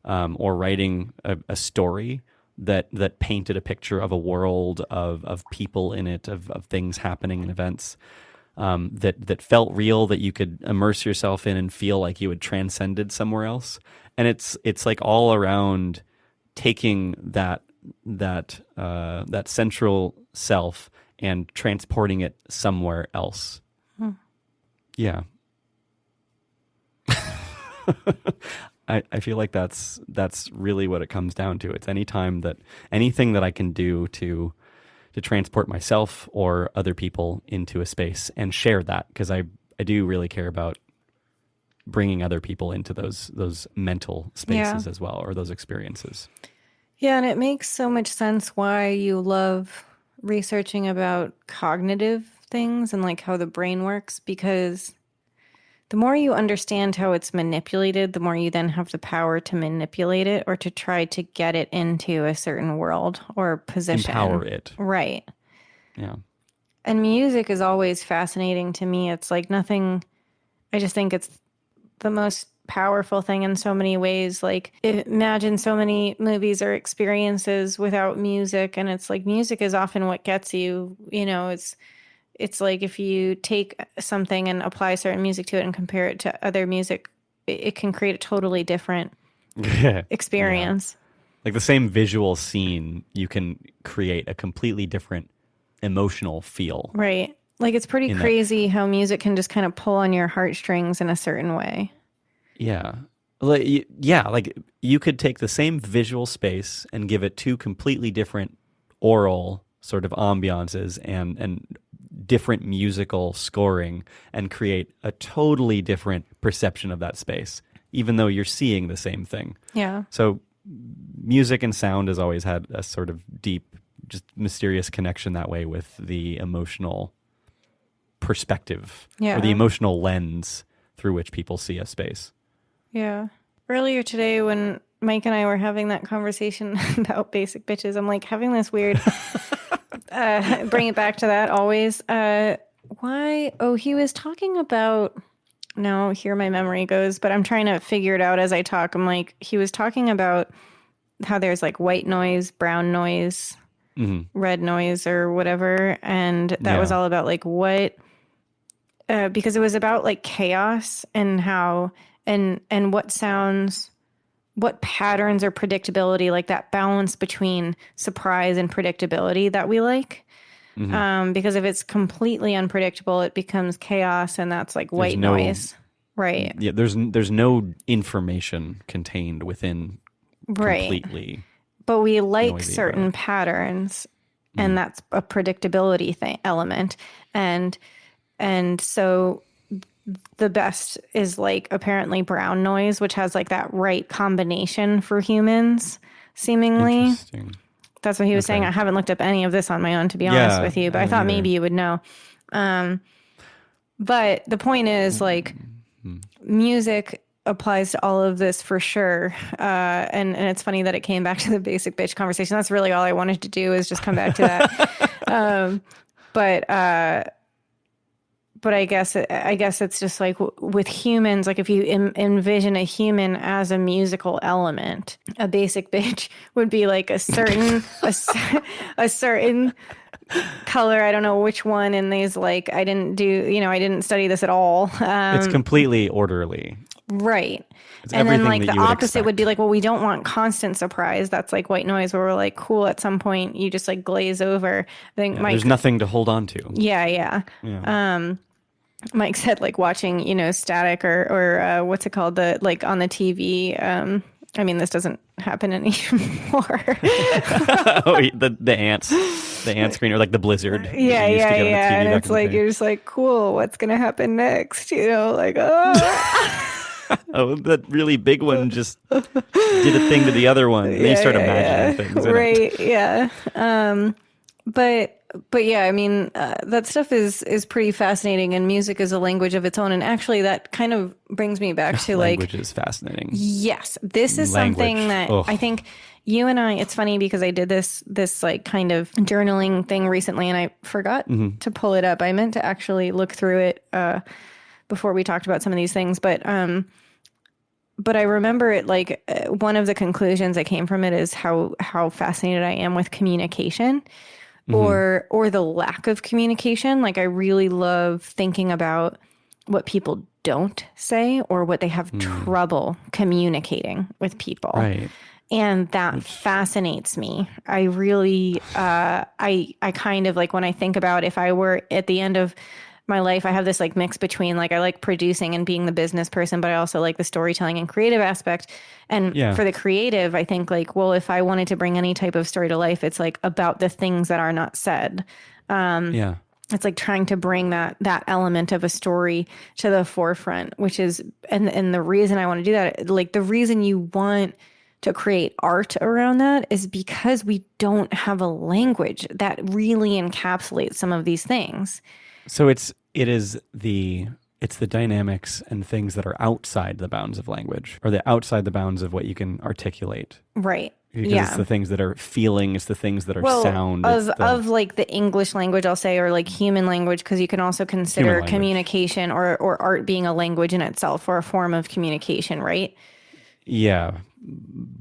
Speaker 1: or writing a story that painted a picture of a world of people in it, of things happening and events, that felt real, that you could immerse yourself in and feel like you had transcended somewhere else. And it's like all around taking that central self and transporting it somewhere else. Yeah. I feel like that's really what it comes down to. It's anything that I can do to transport myself or other people into a space and share that, because I do really care about bringing other people into those mental spaces as well, or those experiences.
Speaker 2: Yeah, and it makes so much sense why you love researching about cognitive things and like how the brain works, because the more you understand how it's manipulated, the more you then have the power to manipulate it or to try to get it into a certain world or position.
Speaker 1: Empower it.
Speaker 2: Right.
Speaker 1: Yeah.
Speaker 2: And music is always fascinating to me. It's like nothing, I just think it's the most powerful thing in so many ways. Like, imagine so many movies or experiences without music, and it's like music is often what gets you. You know, it's like if you take something and apply certain music to it and compare it to other music, it can create a totally different experience.
Speaker 1: Yeah. Like the same visual scene, you can create a completely different emotional feel.
Speaker 2: Right. Like it's pretty crazy how music can just kind of pull on your heartstrings in a certain way.
Speaker 1: Yeah. Like you could take the same visual space and give it two completely different oral sort of ambiances and different musical scoring and create a totally different perception of that space, even though you're seeing the same thing.
Speaker 2: Yeah.
Speaker 1: So music and sound has always had a sort of deep, just mysterious connection that way with the emotional perspective or the emotional lens through which people see a space.
Speaker 2: Yeah. Earlier today when Mike and I were having that conversation about basic bitches, I'm like having this weird, bring it back to that always. Why? Oh, he was talking about, no, here my memory goes, but I'm trying to figure it out as I talk. I'm like, he was talking about how there's like white noise, brown noise, red noise or whatever. And that was all about like what, because it was about like chaos and how, and what sounds, what patterns or predictability, like that balance between surprise and predictability that we like. Because if it's completely unpredictable, it becomes chaos, and that's like white noise. Right.
Speaker 1: Yeah, there's no information contained within completely.
Speaker 2: But we like
Speaker 1: noisy
Speaker 2: certain patterns, and that's a predictability element. And so the best is like apparently brown noise, which has like that right combination for humans, seemingly.
Speaker 1: Interesting.
Speaker 2: That's what he was saying. I haven't looked up any of this on my own, to be honest with you, but I thought maybe you would know. But the point is, like, music applies to all of this for sure. And it's funny that it came back to the basic bitch conversation. That's really all I wanted to do, is just come back to that. But I guess it's just like with humans, like if you envision a human as a musical element, a basic bitch would be like a certain a certain color. I don't know which one. And these, like, I didn't study this at all.
Speaker 1: It's completely orderly.
Speaker 2: Right.
Speaker 1: It's
Speaker 2: and then like
Speaker 1: that
Speaker 2: the opposite would be like, well, we don't want constant surprise. That's like white noise, where we're like, cool, at some point you just like glaze over. I think
Speaker 1: there's nothing to hold on to.
Speaker 2: Yeah. Mike said like watching, static or what's it called? The like on the TV. I mean, this doesn't happen anymore.
Speaker 1: the ant screen, or like the blizzard.
Speaker 2: Yeah. And it's like, you're just like, cool, what's going to happen next? Like, oh.
Speaker 1: Oh, that really big one just did a thing to the other one. They start imagining things.
Speaker 2: Right. Yeah. But yeah, I mean, that stuff is pretty fascinating, and music is a language of its own. And actually, that kind of brings me back to like,
Speaker 1: language is fascinating.
Speaker 2: Yes, this is something that I think you and I. It's funny because I did this like kind of journaling thing recently, and I forgot to pull it up. I meant to actually look through it before we talked about some of these things, but I remember it like one of the conclusions that came from it is how fascinated I am with communication. Or the lack of communication. Like, I really love thinking about what people don't say, or what they have trouble communicating with people.
Speaker 1: Right.
Speaker 2: And that fascinates me. I really, I kind of like, when I think about if I were at the end of my life, I have this like mix between like, I like producing and being the business person, but I also like the storytelling and creative aspect. And for the creative, I think like, well, if I wanted to bring any type of story to life, it's like about the things that are not said. It's like trying to bring that element of a story to the forefront, which is, and the reason I want to do that, like the reason you want to create art around that is because we don't have a language that really encapsulates some of these things.
Speaker 1: So it's the dynamics and things that are outside the bounds of language, or outside the bounds of what you can articulate.
Speaker 2: Right.
Speaker 1: Because it's the things that are feeling, it's the things that are sound.
Speaker 2: Of like the English language, I'll say, or like human language, because you can also consider communication or art being a language in itself, or a form of communication, right? Yeah.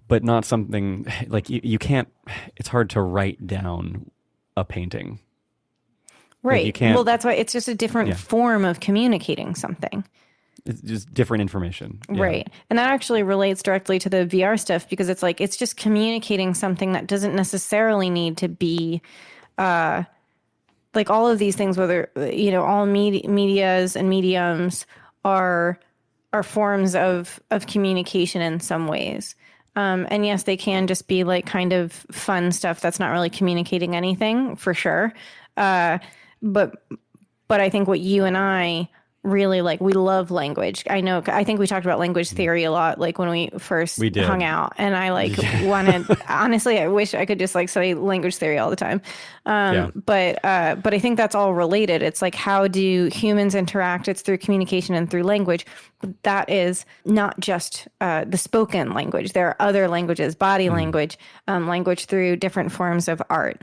Speaker 1: But not something like you can't, it's hard to write down a painting.
Speaker 2: Right.
Speaker 1: Like you can't,
Speaker 2: well, that's why it's just a different form of communicating something.
Speaker 1: It's just different information. Yeah.
Speaker 2: Right. And that actually relates directly to the VR stuff, because it's like, it's just communicating something that doesn't necessarily need to be, like all of these things, whether, all medias and mediums are forms of communication in some ways. And yes, they can just be like kind of fun stuff that's not really communicating anything, for sure. But I think what you and I really like, we love language. I think we talked about language theory a lot, like when we first hung out, and I like wanted, honestly, I wish I could just like study language theory all the time. But I think that's all related. It's like, how do humans interact? It's through communication and through language. But that is not just the spoken language. There are other languages, body language, language through different forms of art.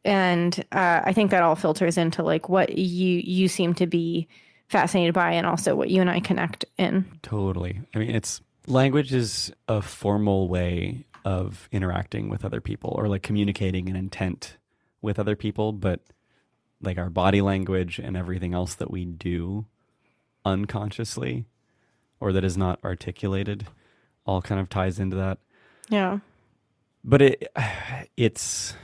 Speaker 2: And I think that all filters into like what you seem to be fascinated by, and also what you and I connect in. Totally.
Speaker 1: I mean, language is a formal way of interacting with other people, or like communicating an intent with other people. But like our body language and everything else that we do unconsciously, or that is not articulated, all kind of ties into that.
Speaker 2: Yeah.
Speaker 1: But it's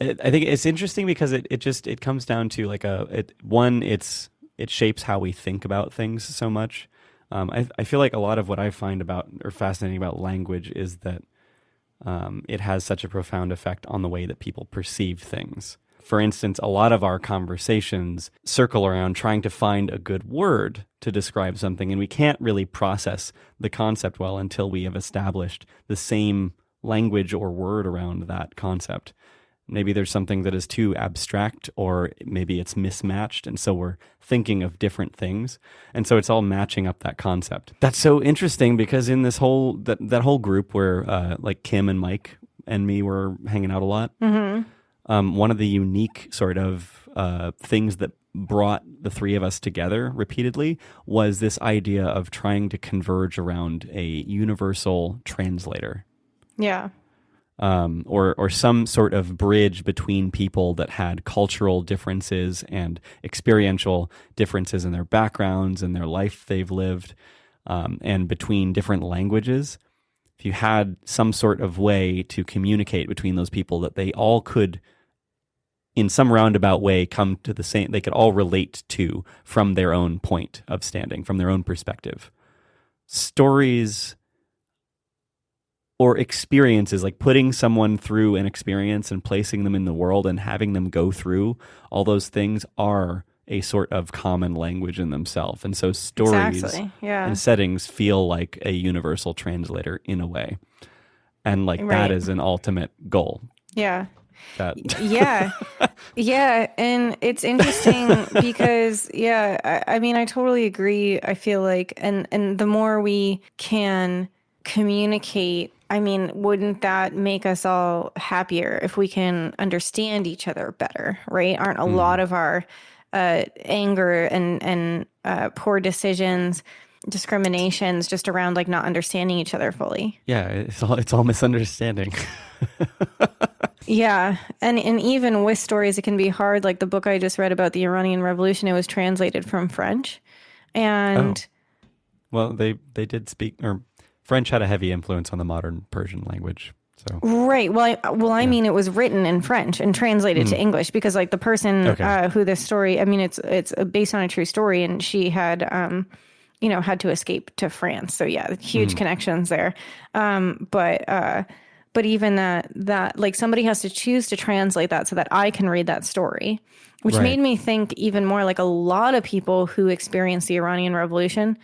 Speaker 1: I think it's interesting because it comes down to like it shapes how we think about things so much. I feel like a lot of what I find about or fascinating about language is that it has such a profound effect on the way that people perceive things. For instance, a lot of our conversations circle around trying to find a good word to describe something, and we can't really process the concept well until we have established the same language or word around that concept. Maybe there's something that is too abstract, or maybe it's mismatched, and so we're thinking of different things. And so it's all matching up that concept. That's so interesting because in this whole that whole group where like Kim and Mike and me were hanging out a lot, one of the unique sort of things that brought the three of us together repeatedly was this idea of trying to converge around a universal translator.
Speaker 2: Yeah.
Speaker 1: Or some sort of bridge between people that had cultural differences and experiential differences in their backgrounds and their life they've lived, and between different languages. If you had some sort of way to communicate between those people that they all could, in some roundabout way, come to the same, they could all relate to from their own point of standing, from their own perspective. Stories or experiences, like putting someone through an experience and placing them in the world and having them go through all those things, are a sort of common language in themselves. And so stories and settings feel like a universal translator in a way. And like that is an ultimate goal.
Speaker 2: Yeah. Yeah. And it's interesting because, I mean, I totally agree. I feel like, and the more we can communicate, I mean, wouldn't that make us all happier if we can understand each other better, right? Aren't a lot of our anger and poor decisions, discriminations just around like not understanding each other fully?
Speaker 1: Yeah, it's all misunderstanding.
Speaker 2: Yeah. And even with stories, it can be hard. Like the book I just read about the Iranian Revolution, it was translated from French. And
Speaker 1: well, they did speak, or French had a heavy influence on the modern Persian language. So
Speaker 2: right. I mean, it was written in French and translated to English because like the person who this story, I mean, it's based on a true story, and she had had to escape to France. So yeah, huge connections there. But even that like somebody has to choose to translate that so that I can read that story, which made me think even more like a lot of people who experienced the Iranian Revolution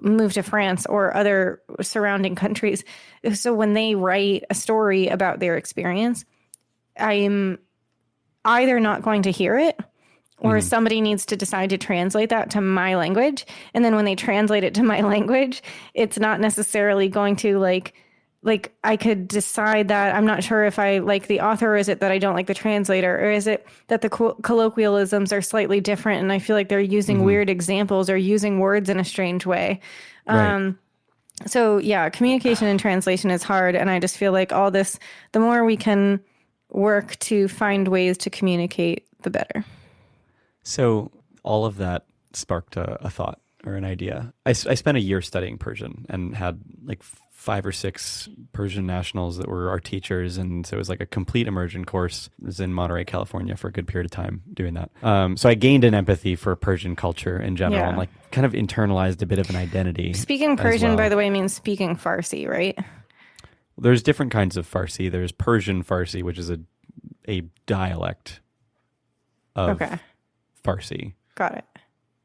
Speaker 2: moved to France or other surrounding countries. So when they write a story about their experience, I'm either not going to hear it, or somebody needs to decide to translate that to my language. And then when they translate it to my language, it's not necessarily going to like I could decide that I'm not sure if I like the author, or is it that I don't like the translator, or is it that the colloquialisms are slightly different and I feel like they're using weird examples or using words in a strange way. So yeah, communication and translation is hard. And I just feel like all this, the more we can work to find ways to communicate, the better.
Speaker 1: So all of that sparked a thought or an idea. I spent a year studying Persian and had like 5 or 6 Persian nationals that were our teachers. And so it was like a complete immersion course. I was in Monterey, California for a good period of time doing that. So I gained an empathy for Persian culture in general and like kind of internalized a bit of an identity.
Speaker 2: Speaking Persian, by the way, means speaking Farsi, right?
Speaker 1: There's different kinds of Farsi. There's Persian Farsi, which is a dialect of Farsi.
Speaker 2: Got it.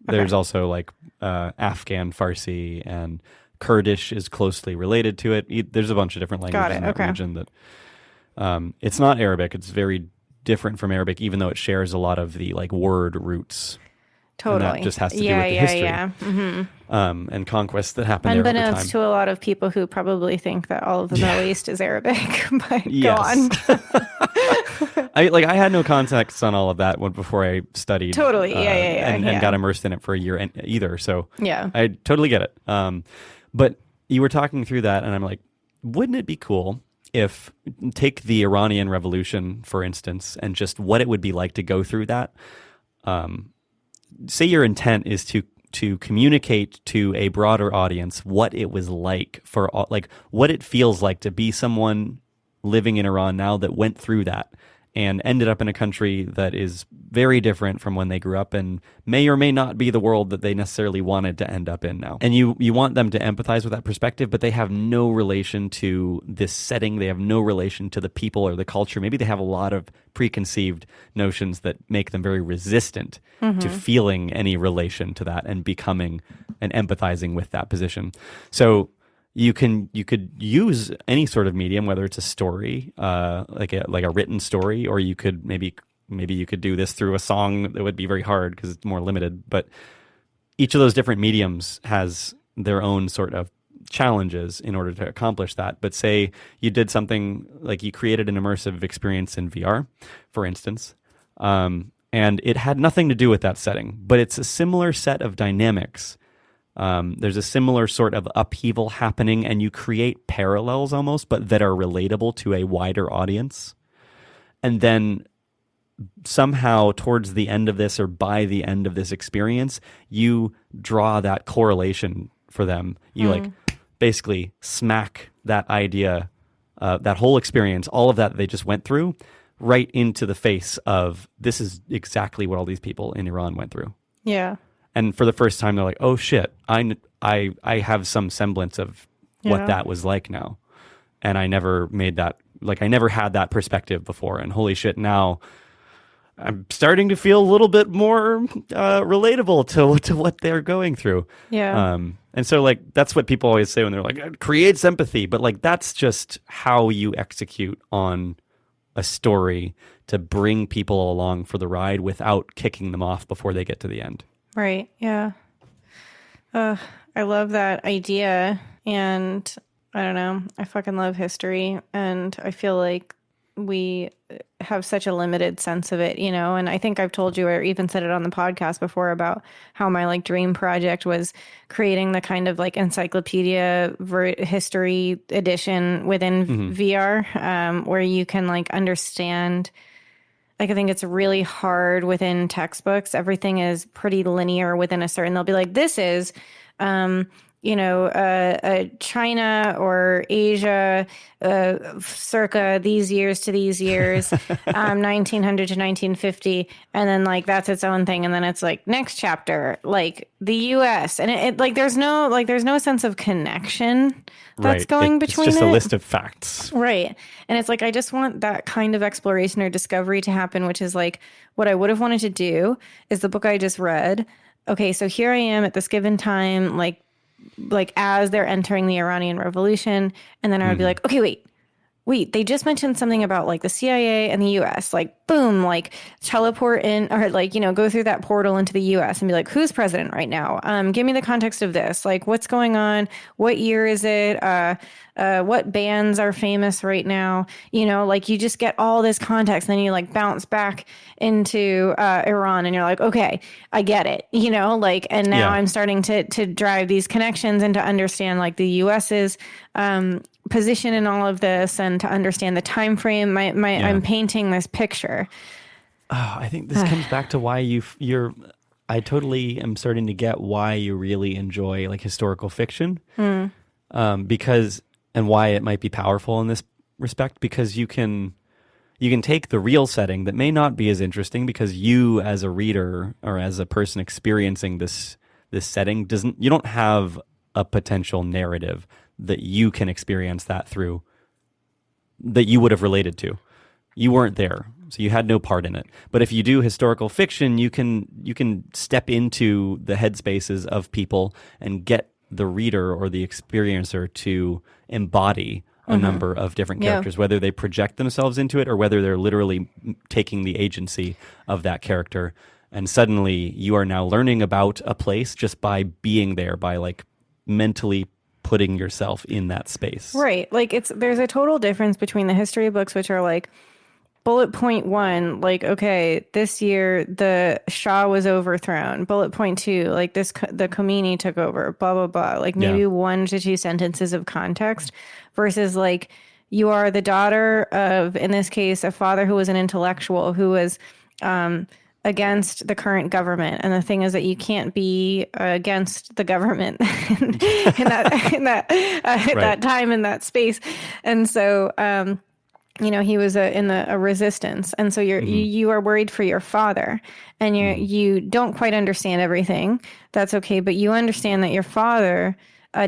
Speaker 1: There's also like Afghan Farsi, and Kurdish is closely related to it. There's a bunch of different languages in that region that it's not Arabic. It's very different from Arabic, even though it shares a lot of the like word roots.
Speaker 2: Totally.
Speaker 1: And that just has to do with the history and conquests that happened there over time.
Speaker 2: Unbeknownst to a lot of people who probably think that all of the Middle East is Arabic. But go on.
Speaker 1: I had no context on all of that before I studied.
Speaker 2: Totally.
Speaker 1: And got immersed in it for a year either. So I totally get it. But you were talking through that, and I'm like, wouldn't it be cool if, take the Iranian Revolution, for instance, and just what it would be like to go through that? Say your intent is to communicate to a broader audience what it was like what it feels like to be someone living in Iran now that went through that, and ended up in a country that is very different from when they grew up and may or may not be the world that they necessarily wanted to end up in now. And you want them to empathize with that perspective, but they have no relation to this setting. They have no relation to the people or the culture. Maybe they have a lot of preconceived notions that make them very resistant to feeling any relation to that and becoming and empathizing with that position. So you could use any sort of medium, whether it's a story, like a written story, or you could maybe you could do this through a song. That would be very hard because it's more limited. But each of those different mediums has their own sort of challenges in order to accomplish that. But say you did something like you created an immersive experience in VR, for instance, and it had nothing to do with that setting, but it's a similar set of dynamics. There's a similar sort of upheaval happening, and you create parallels almost, but that are relatable to a wider audience. And then somehow towards the end of this, or by the end of this experience, you draw that correlation for them. You like basically smack that idea, that whole experience, all of that they just went through, right into the face of this is exactly what all these people in Iran went through.
Speaker 2: Yeah.
Speaker 1: And for the first time, they're like, "Oh shit! I have some semblance of what that was like now," and I never made that. Like, I never had that perspective before. And holy shit! Now I'm starting to feel a little bit more relatable to what they're going through.
Speaker 2: Yeah.
Speaker 1: And so like that's what people always say when they're like, "It creates empathy," but like that's just how you execute on a story to bring people along for the ride without kicking them off before they get to the end.
Speaker 2: Right. Yeah. I love that idea. And I don't know, I fucking love history. And I feel like we have such a limited sense of it, and I think I've told you or even said it on the podcast before about how my like dream project was creating the kind of like encyclopedia history edition within VR, where you can like understand. Like, I think it's really hard within textbooks. Everything is pretty linear within a certain, they'll be like, this is, China or Asia, circa these years to these years, 1900 to 1950. And then like, that's its own thing. And then it's like next chapter, like the US, and it like, there's no sense of connection that's going between
Speaker 1: it's just
Speaker 2: it.
Speaker 1: a list of facts.
Speaker 2: Right. And it's like, I just want that kind of exploration or discovery to happen, which is like what I would have wanted to do is the book I just read. Okay. So here I am at this given time, like as they're entering the Iranian Revolution. And then I would be like, okay, wait, they just mentioned something about like the CIA and the US, like boom, like teleport in or like, go through that portal into the US and be like, who's president right now? Give me the context of this. Like, what's going on? What year is it? What bands are famous right now? Like you just get all this context and then you like bounce back into Iran and you're like, okay, I get it, and now I'm starting to drive these connections and to understand like the US's position in all of this and to understand the time frame. I'm painting this picture.
Speaker 1: Oh, I think this comes back to why I totally am starting to get why you really enjoy like historical fiction, because and why it might be powerful in this respect, because you can take the real setting that may not be as interesting because you as a reader or as a person experiencing this setting you don't have a potential narrative that you can experience that through that you would have related to. You weren't there, so you had no part in it. But if you do historical fiction, you can step into the headspaces of people and get the reader or the experiencer to embody a number of different characters, whether they project themselves into it or whether they're literally taking the agency of that character. And suddenly you are now learning about a place just by being there, by like mentally putting yourself in that space.
Speaker 2: Right. Like there's a total difference between the history books, which are like bullet point 1, like, okay, this year the Shah was overthrown. Bullet point 2, like the Khomeini took over, blah, blah, blah. Like maybe 1 to 2 sentences of context versus like you are the daughter of, in this case, a father who was an intellectual who was, against the current government. And the thing is that you can't be against the government in that time, in that space. And so, he was in a resistance, and so you are worried for your father, and you don't quite understand everything. That's okay, but you understand that your father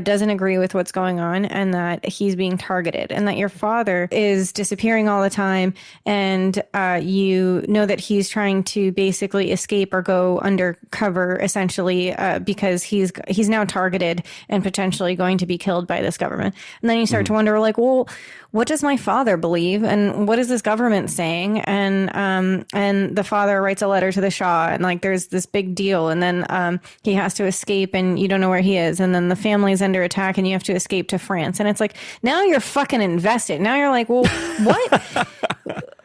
Speaker 2: doesn't agree with what's going on, and that he's being targeted, and that your father is disappearing all the time, and you know that he's trying to basically escape or go undercover, essentially, because he's now targeted and potentially going to be killed by this government. And then you start to wonder, like, well, what does my father believe, and what is this government saying? And the father writes a letter to the Shah, and like there's this big deal, and then he has to escape, and you don't know where he is, and then the family's under attack, and you have to escape to France. And it's like, now you're fucking invested. Now you're like, well,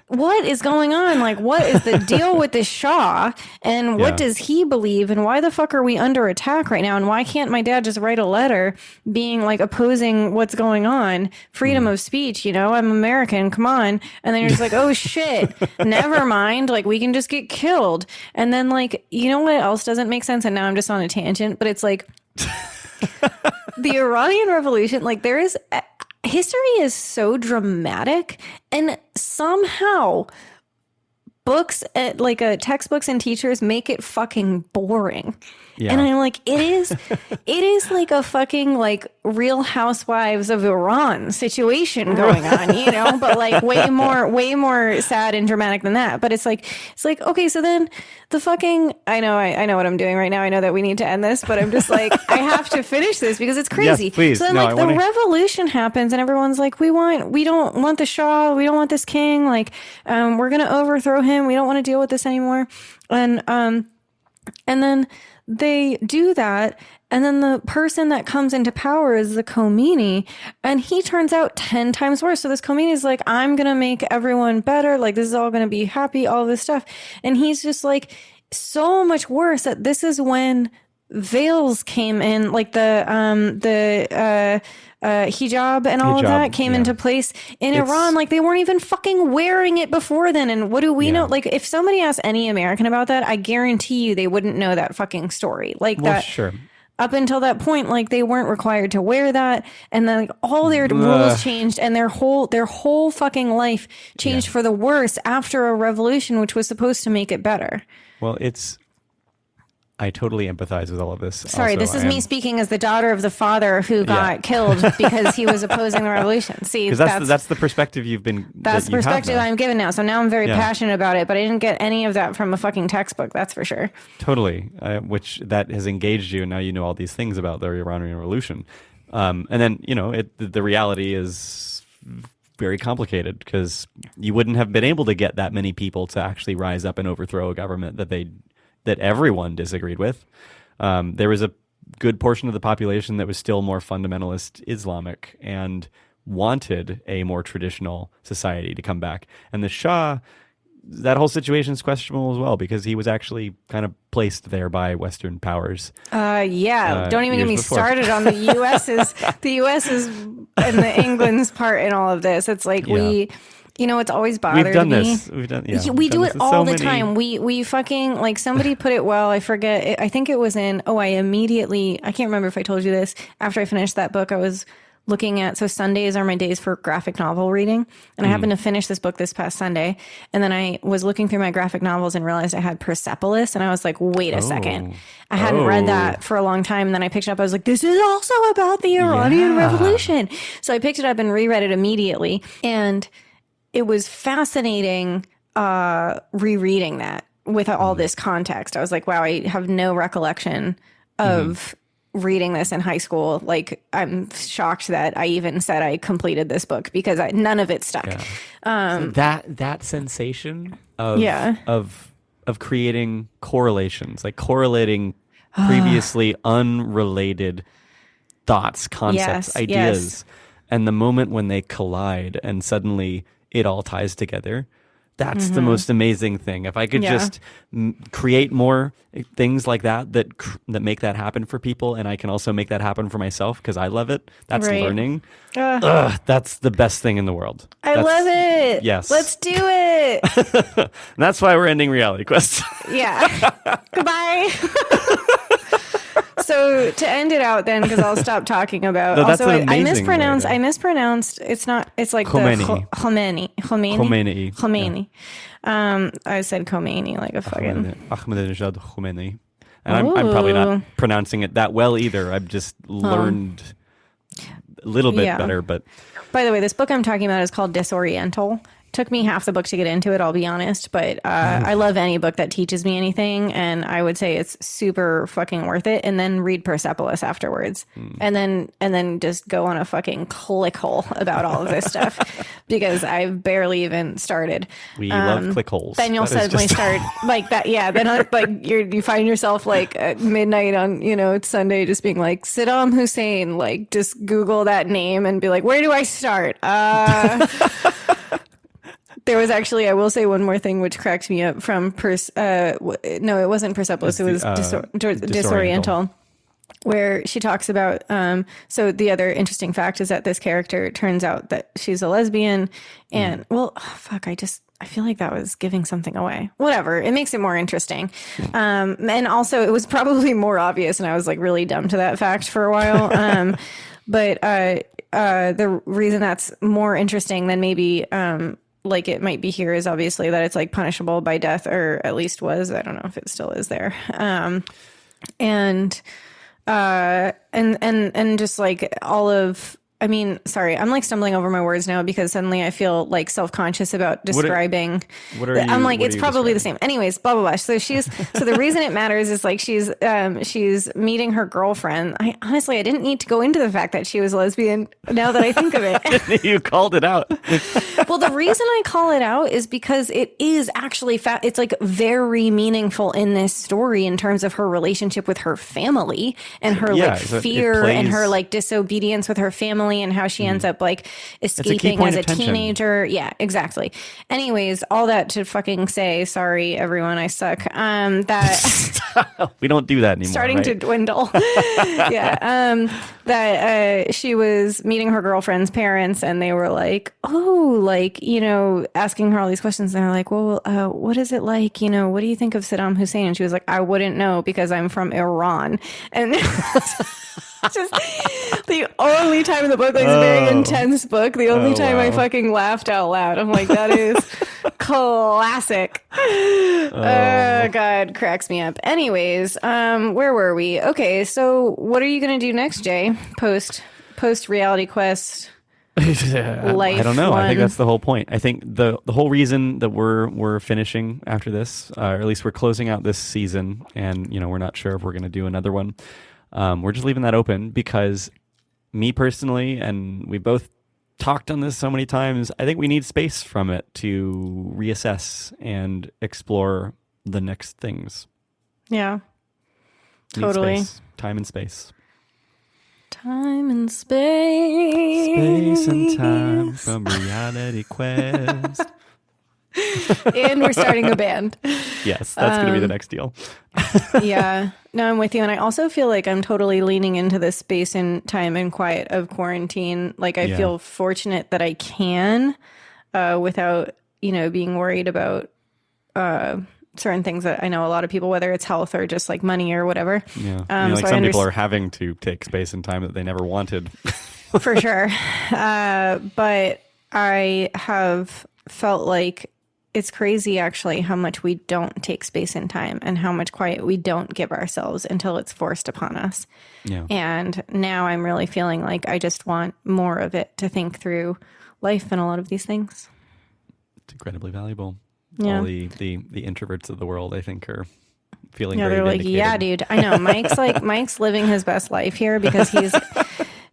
Speaker 2: what is going on? Like, what is the deal with this Shah, and what does he believe, and why the fuck are we under attack right now, and why can't my dad just write a letter being like opposing what's going on? Freedom of speech, I'm American, come on. And then you're just like, oh shit, never mind, like we can just get killed. And then, like, you know what else doesn't make sense? And now I'm just on a tangent, but it's like the Iranian Revolution, like there is history is so dramatic, and somehow books, like textbooks and teachers make it fucking boring. Yeah. And I'm like, it is like a fucking like Real Housewives of Iran situation going on, but like way more sad and dramatic than that. But it's like, okay, so then the fucking, I know what I'm doing right now. I know that we need to end this, but I'm just like, I have to finish this because it's crazy.
Speaker 1: Yes, please.
Speaker 2: So then the revolution happens, and everyone's like, we don't want the Shah. We don't want this king. Like, we're going to overthrow him. We don't want to deal with this anymore. And then they do that, and then the person that comes into power is the Khomeini, and he turns out 10 times worse. So this Khomeini is like, I'm going to make everyone better. Like, this is all going to be happy, all this stuff. And he's just like so much worse that this is when veils came in, like the hijab and all of that came into place in Iran. Like, they weren't even fucking wearing it before then. And what do we know? Like, if somebody asked any American about that, I guarantee you they wouldn't know that fucking story. Like,
Speaker 1: Sure.
Speaker 2: Up until that point, like, they weren't required to wear that, and then like all their rules changed, and their whole fucking life changed for the worse after a revolution, which was supposed to make it better.
Speaker 1: Well, I totally empathize with all of this.
Speaker 2: Sorry, this is me speaking as the daughter of the father who got killed because he was opposing the revolution. See,
Speaker 1: because that's the perspective you've been.
Speaker 2: That's the perspective I'm given now. So now I'm very passionate about it, but I didn't get any of that from a fucking textbook. That's for sure.
Speaker 1: Totally, which that has engaged you, and now you know all these things about the Iranian Revolution, and then the reality is very complicated because you wouldn't have been able to get that many people to actually rise up and overthrow a government that everyone disagreed with. There was a good portion of the population that was still more fundamentalist Islamic and wanted a more traditional society to come back. And the Shah, that whole situation is questionable as well because he was actually kind of placed there by Western powers. Don't even get me started on the U.S.'s and the England's part in all of this. It's like it's always bothered me. We've done this.
Speaker 2: We do it all the time. We fucking, like, somebody put it well. I forget. I think it was I can't remember if I told you this. After I finished that book, I was looking at, so Sundays are my days for graphic novel reading. And I happened to finish this book this past Sunday. And then I was looking through my graphic novels and realized I had Persepolis. And I was like, wait a second. I hadn't read that for a long time. And then I picked it up. I was like, this is also about the Iranian Revolution. So I picked it up and reread it immediately. And it was fascinating rereading that with all this context. I was like, wow, I have no recollection of reading this in high school. Like, I'm shocked that I even said I completed this book because none of it stuck.
Speaker 1: So that sensation of creating correlations, like correlating previously unrelated thoughts, concepts, ideas, and the moment when they collide and suddenly it all ties together. That's the most amazing thing. If I could just create more things like that make that happen for people, and I can also make that happen for myself because I love it. That's learning. That's the best thing in the world.
Speaker 2: I love it.
Speaker 1: Yes.
Speaker 2: Let's do it.
Speaker 1: And that's why we're ending Reality Quest.
Speaker 2: Yeah. Goodbye. So So to end it out then, because I'll stop talking about.
Speaker 1: No, that's
Speaker 2: also,
Speaker 1: an
Speaker 2: I
Speaker 1: amazing
Speaker 2: mispronounced.
Speaker 1: way to-
Speaker 2: I mispronounced. It's not. It's like
Speaker 1: Khomeini.
Speaker 2: the Khomeini.
Speaker 1: Khomeini.
Speaker 2: I said Khomeini like a fucking.
Speaker 1: Ahmadinejad Khomeini. And I'm probably not pronouncing it that well either. I've just learned a little bit better. But
Speaker 2: by the way, this book I'm talking about is called Disoriental. Took me half the book to get into it, I'll be honest, but I love any book that teaches me anything, and I would say it's super fucking worth it. And then read Persepolis afterwards, and then just go on a fucking click hole about all of this stuff because I've barely even started.
Speaker 1: We love click holes.
Speaker 2: Then you'll suddenly start like that. Yeah, then like you find yourself like at midnight on it's Sunday, just being like Saddam Hussein. Like just Google that name and be like, where do I start? There was actually, I will say one more thing which cracks me up from no, it wasn't Persepolis, it was Disoriental, where she talks about, so the other interesting fact is that this character, it turns out that she's a lesbian and I feel like that was giving something away. Whatever. It makes it more interesting. And also it was probably more obvious and I was like really dumb to that fact for a while. But the reason that's more interesting than maybe, like it might be here is obviously that it's like punishable by death, or at least was. I don't know if it still is there. And just like all of, I mean, sorry, I'm like stumbling over my words now because suddenly I feel like self-conscious about describing. I'm like, it's probably the same. Anyways, blah, blah, blah. So so the reason it matters is like she's meeting her girlfriend. I didn't need to go into the fact that she was lesbian now that I think of it.
Speaker 1: You called it out.
Speaker 2: Well, the reason I call it out is because it is actually it's like very meaningful in this story in terms of her relationship with her family and her fear and her like disobedience with her family and how she ends up like escaping as a teenager. Yeah, exactly. Anyways, all that to fucking say, sorry everyone, I suck. That
Speaker 1: we don't do that anymore.
Speaker 2: Starting to dwindle. Yeah. That she was meeting her girlfriend's parents and they were like, oh, like, asking her all these questions. And they're like, well, what is it like? What do you think of Saddam Hussein? And she was like, I wouldn't know because I'm from Iran. And just the only time in the book, like it's a very intense book. The only time I fucking laughed out loud. I'm like, that is classic. God, cracks me up. Anyways, where were we? Okay, so what are you gonna do next, Jay? Post Reality Quest.
Speaker 1: I don't know. I think that's the whole point. I think the whole reason that we're finishing after this, or at least we're closing out this season, and we're not sure if we're going to do another one. We're just leaving that open because me personally, and we both talked on this so many times, I think we need space from it to reassess and explore the next things.
Speaker 2: Yeah, totally.
Speaker 1: Time and space.
Speaker 2: Time and space.
Speaker 1: Space and time from Reality Quest.
Speaker 2: And we're starting a band.
Speaker 1: Yes, that's going to be the next deal.
Speaker 2: Yeah. No, I'm with you. And I also feel like I'm totally leaning into the space and time and quiet of quarantine. Like I feel fortunate that I can without, being worried about certain things that I know a lot of people, whether it's health or just like money or whatever.
Speaker 1: Yeah. Like some people are having to take space and time that they never wanted.
Speaker 2: For sure. But I have felt like it's crazy actually how much we don't take space and time and how much quiet we don't give ourselves until it's forced upon us. Yeah. And now I'm really feeling like I just want more of it to think through life and a lot of these things.
Speaker 1: It's incredibly valuable.
Speaker 2: Yeah.
Speaker 1: All the introverts of the world, I think, are feeling
Speaker 2: very
Speaker 1: they're
Speaker 2: vindicated. Like, yeah, dude. I know. Mike's living his best life here because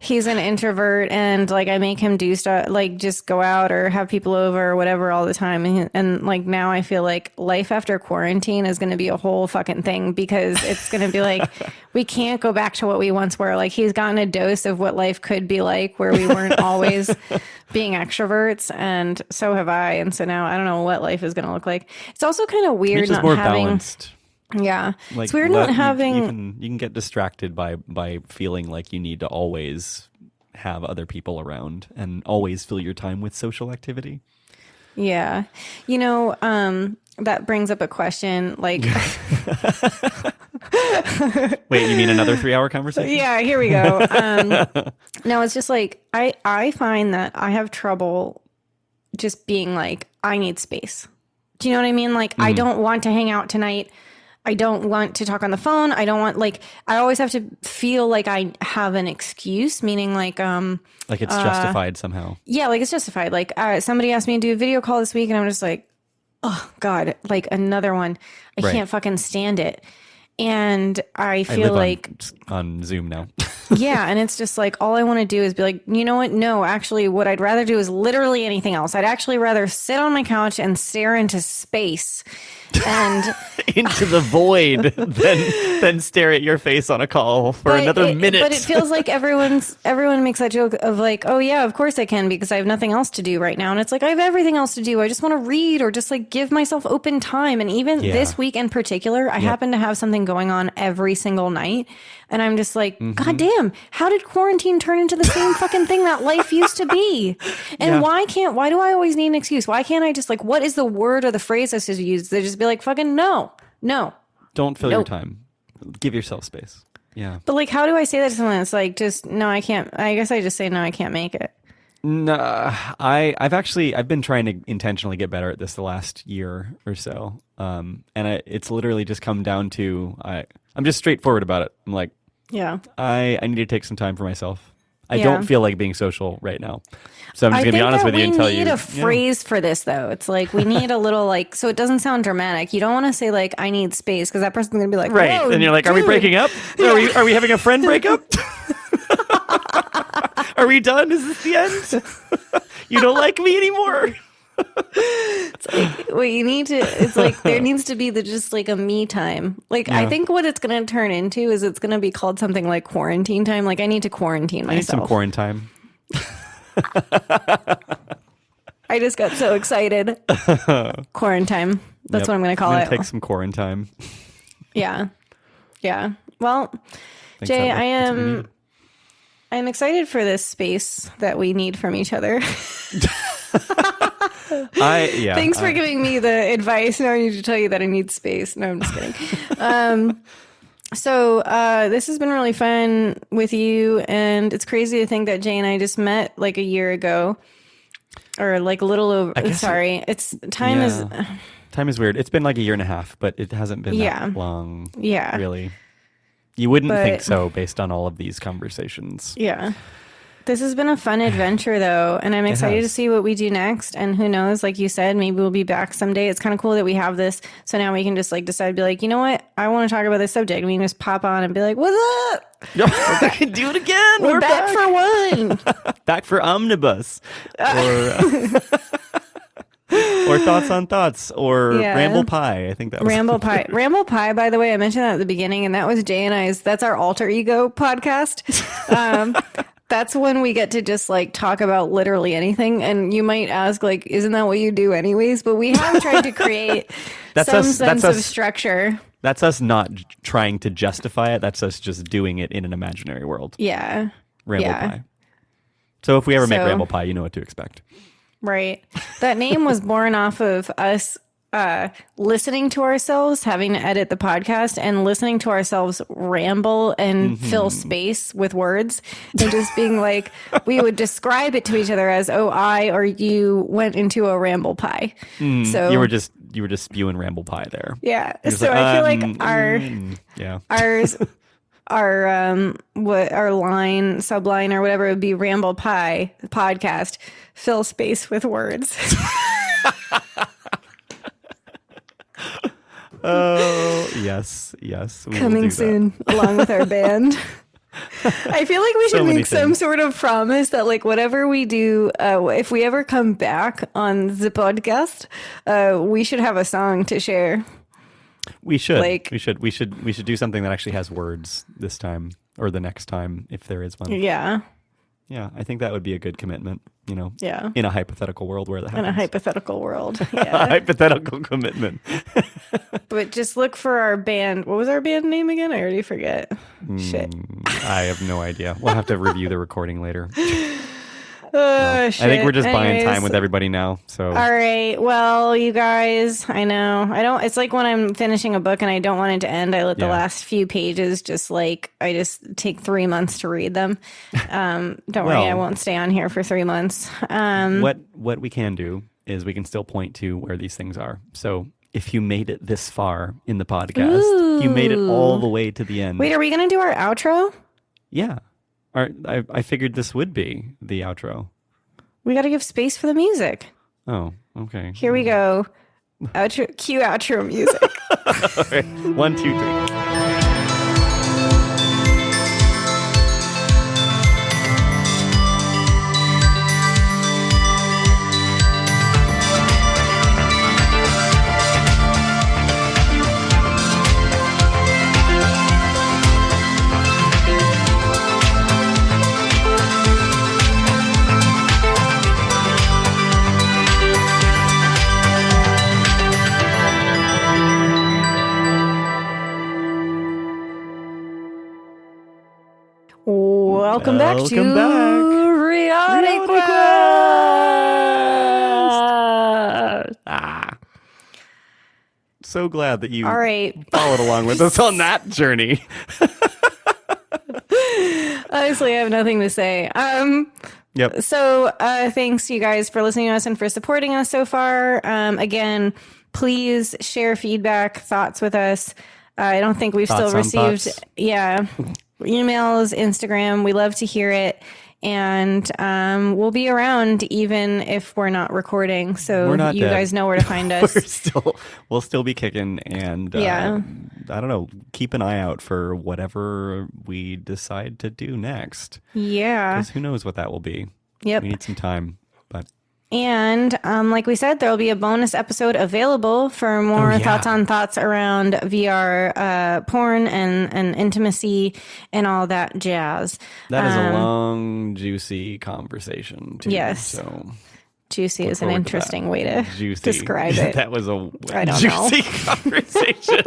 Speaker 2: he's an introvert and like I make him do stuff like just go out or have people over or whatever all the time. And like now I feel like life after quarantine is going to be a whole fucking thing because it's going to be like we can't go back to what we once were. Like he's gotten a dose of what life could be like where we weren't always being extroverts, and so have I. And so now I don't know what life is going to look like. It's also kind of weird not
Speaker 1: more
Speaker 2: having
Speaker 1: balanced.
Speaker 2: Yeah.
Speaker 1: Like,
Speaker 2: it's weird not having...
Speaker 1: You can get distracted by feeling like you need to always have other people around and always fill your time with social activity.
Speaker 2: Yeah. That brings up a question. Like,
Speaker 1: Wait, you mean another 3-hour conversation?
Speaker 2: Yeah, here we go. No, it's just like I find that I have trouble just being like, I need space. Do you know what I mean? Like, I don't want to hang out tonight. I don't want to talk on the phone. I don't want, like, I always have to feel like I have an excuse, meaning like
Speaker 1: it's justified somehow.
Speaker 2: Yeah, like it's justified. Like somebody asked me to do a video call this week and I'm just like, oh God, like another one. I can't fucking stand it. And I feel like
Speaker 1: on Zoom now.
Speaker 2: yeah. And it's just like, all I want to do is be like, you know what? No, actually what I'd rather do is literally anything else. I'd actually rather sit on my couch and stare into space and
Speaker 1: into the void than stare at your face on a call for another minute.
Speaker 2: But it feels like everyone makes that joke of like, oh yeah, of course I can because I have nothing else to do right now. And it's like, I have everything else to do. I just want to read or just like give myself open time. And even this week in particular, I happen to have something going on every single night. And I'm just like, God damn, how did quarantine turn into the same fucking thing that life used to be? And why do I always need an excuse? Why can't I just like, what is the word or the phrase I should use? They just be like, fucking no.
Speaker 1: Don't fill your time. Give yourself space. Yeah.
Speaker 2: But like, how do I say that to someone? It's like, just, no, I can't. I guess I just say, no, I can't make it.
Speaker 1: No, I've been trying to intentionally get better at this the last year or so. And it's literally just come down to, I'm just straightforward about it. I'm like,
Speaker 2: yeah,
Speaker 1: I need to take some time for myself. I don't feel like being social right now. So I'm just going to be honest with you and tell you.
Speaker 2: We need a phrase for this, though. It's like we need a little like, so it doesn't sound dramatic. You don't want to say like, I need space, because that person's going to be like,
Speaker 1: right. And you're like, dude, are we breaking up? Are we having a friend breakup? Are we done? Is this the end? You don't like me anymore?
Speaker 2: It's like what you need to, it's like there needs to be just like a me time. Like I think what it's going to turn into is it's going to be called something like quarantine time. Like I need to quarantine myself.
Speaker 1: I need some quarantine.
Speaker 2: I just got so excited. Quarantine. That's what I'm going to call it.
Speaker 1: Take some quarantine.
Speaker 2: Yeah. Well, Jay, I'm excited for this space that we need from each other. Thanks for giving me the advice. Now I need to tell you that I need space. No, I'm just kidding. So this has been really fun with you, and it's crazy to think that Jay and I just met like a year ago, or like a little over. Sorry, time is
Speaker 1: weird. It's been like a year and a half, but it hasn't been that long.
Speaker 2: Yeah,
Speaker 1: really. You wouldn't think so based on all of these conversations.
Speaker 2: Yeah. This has been a fun adventure, though, and I'm excited to see what we do next. And who knows, like you said, maybe we'll be back someday. It's kind of cool that we have this. So now we can just like decide, be like, you know what? I want to talk about this subject. We can just pop on and be like, what's up?
Speaker 1: We can do it again.
Speaker 2: We're back for one.
Speaker 1: Back for Omnibus. Or Thoughts on Thoughts, or Ramble Pie. I think that was
Speaker 2: Ramble Pie. Ramble Pie, by the way, I mentioned that at the beginning, and that was Jay and I's, that's our alter ego podcast. That's when we get to just like talk about literally anything. And you might ask, like, isn't that what you do anyways? But we have tried to create some sense of structure.
Speaker 1: That's us not trying to justify it. That's us just doing it in an imaginary world.
Speaker 2: Yeah.
Speaker 1: Ramble Pie. So if we ever make Ramble Pie, you know what to expect.
Speaker 2: Right. That name was born off of us listening to ourselves, having to edit the podcast, and listening to ourselves ramble and fill space with words, and just being like, we would describe it to each other as, oh, I or you went into a ramble pie. So you were just
Speaker 1: spewing ramble pie there.
Speaker 2: Yeah. So I feel like our subline or whatever would be ramble pie podcast, fill space with words.
Speaker 1: Oh, yes.
Speaker 2: Coming soon, along with our band. I feel like we should make some sort of promise that, like, whatever we do, if we ever come back on the podcast, we should have a song to share.
Speaker 1: We should. We should do something that actually has words this time, or the next time, if there is one.
Speaker 2: Yeah.
Speaker 1: Yeah, I think that would be a good commitment, you know?
Speaker 2: Yeah.
Speaker 1: In a hypothetical world where that happens.
Speaker 2: In a hypothetical world, yeah.
Speaker 1: A hypothetical commitment.
Speaker 2: But just look for our band. What was our band name again? I already forget. Shit.
Speaker 1: I have no idea. We'll have to review the recording later. I
Speaker 2: Shit.
Speaker 1: think we're just buying
Speaker 2: Anyways,
Speaker 1: time with everybody now. So
Speaker 2: all right. Well, you guys, I know. I don't, it's like when I'm finishing a book and I don't want it to end, I let the
Speaker 1: Yeah.
Speaker 2: last few pages I just take 3 months to read them. Don't worry, I won't stay on here for 3 months.
Speaker 1: what we can do is we can still point to where these things are. So if you made it this far in the podcast, you made it all the way to the end.
Speaker 2: Wait, are we going to do our outro?
Speaker 1: Yeah. I figured this would be the outro.
Speaker 2: We got to give space for the music.
Speaker 1: Oh, okay.
Speaker 2: Here we go. Outro, cue outro music.
Speaker 1: All right. 1, 2, 3.
Speaker 2: Welcome back to Reality Quest.
Speaker 1: So glad that you
Speaker 2: All right.
Speaker 1: followed along with us on that journey.
Speaker 2: Honestly, I have nothing to say.
Speaker 1: Yep.
Speaker 2: So thanks you guys for listening to us and for supporting us so far. Again, please share feedback, thoughts with us. I don't think we've
Speaker 1: Thoughts
Speaker 2: still
Speaker 1: on
Speaker 2: received,
Speaker 1: thoughts.
Speaker 2: emails, Instagram. We love to hear it. And we'll be around even if we're not recording. So
Speaker 1: We're not
Speaker 2: you
Speaker 1: dead.
Speaker 2: guys know where to find us.
Speaker 1: We'll still be kicking, and
Speaker 2: Yeah.
Speaker 1: I don't know. Keep an eye out for whatever we decide to do next,
Speaker 2: Yeah.
Speaker 1: because who knows what that will be.
Speaker 2: Yep.
Speaker 1: We need some time, but
Speaker 2: And like we said, there will be a bonus episode available for more thoughts on thoughts around VR porn and intimacy and all that jazz.
Speaker 1: that is a long, juicy conversation. Too,
Speaker 2: Yes.
Speaker 1: So
Speaker 2: Juicy is an
Speaker 1: forward to
Speaker 2: interesting way to
Speaker 1: juicy.
Speaker 2: describe it.
Speaker 1: That was a
Speaker 2: I don't know.
Speaker 1: juicy conversation.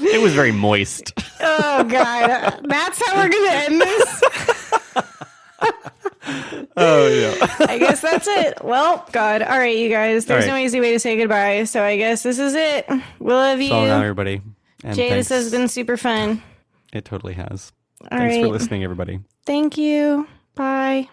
Speaker 1: It was very moist.
Speaker 2: Oh, God. That's how we're going to end this?
Speaker 1: Oh, yeah.
Speaker 2: I guess that's it. Well, God. All right, you guys. There's
Speaker 1: All
Speaker 2: no
Speaker 1: right.
Speaker 2: easy way to say goodbye. So I guess this is it. We love you.
Speaker 1: So long, everybody. And
Speaker 2: Jay,
Speaker 1: thanks.
Speaker 2: this has been super fun.
Speaker 1: It totally has.
Speaker 2: All
Speaker 1: Thanks for
Speaker 2: right.
Speaker 1: listening, everybody.
Speaker 2: Thank you. Bye.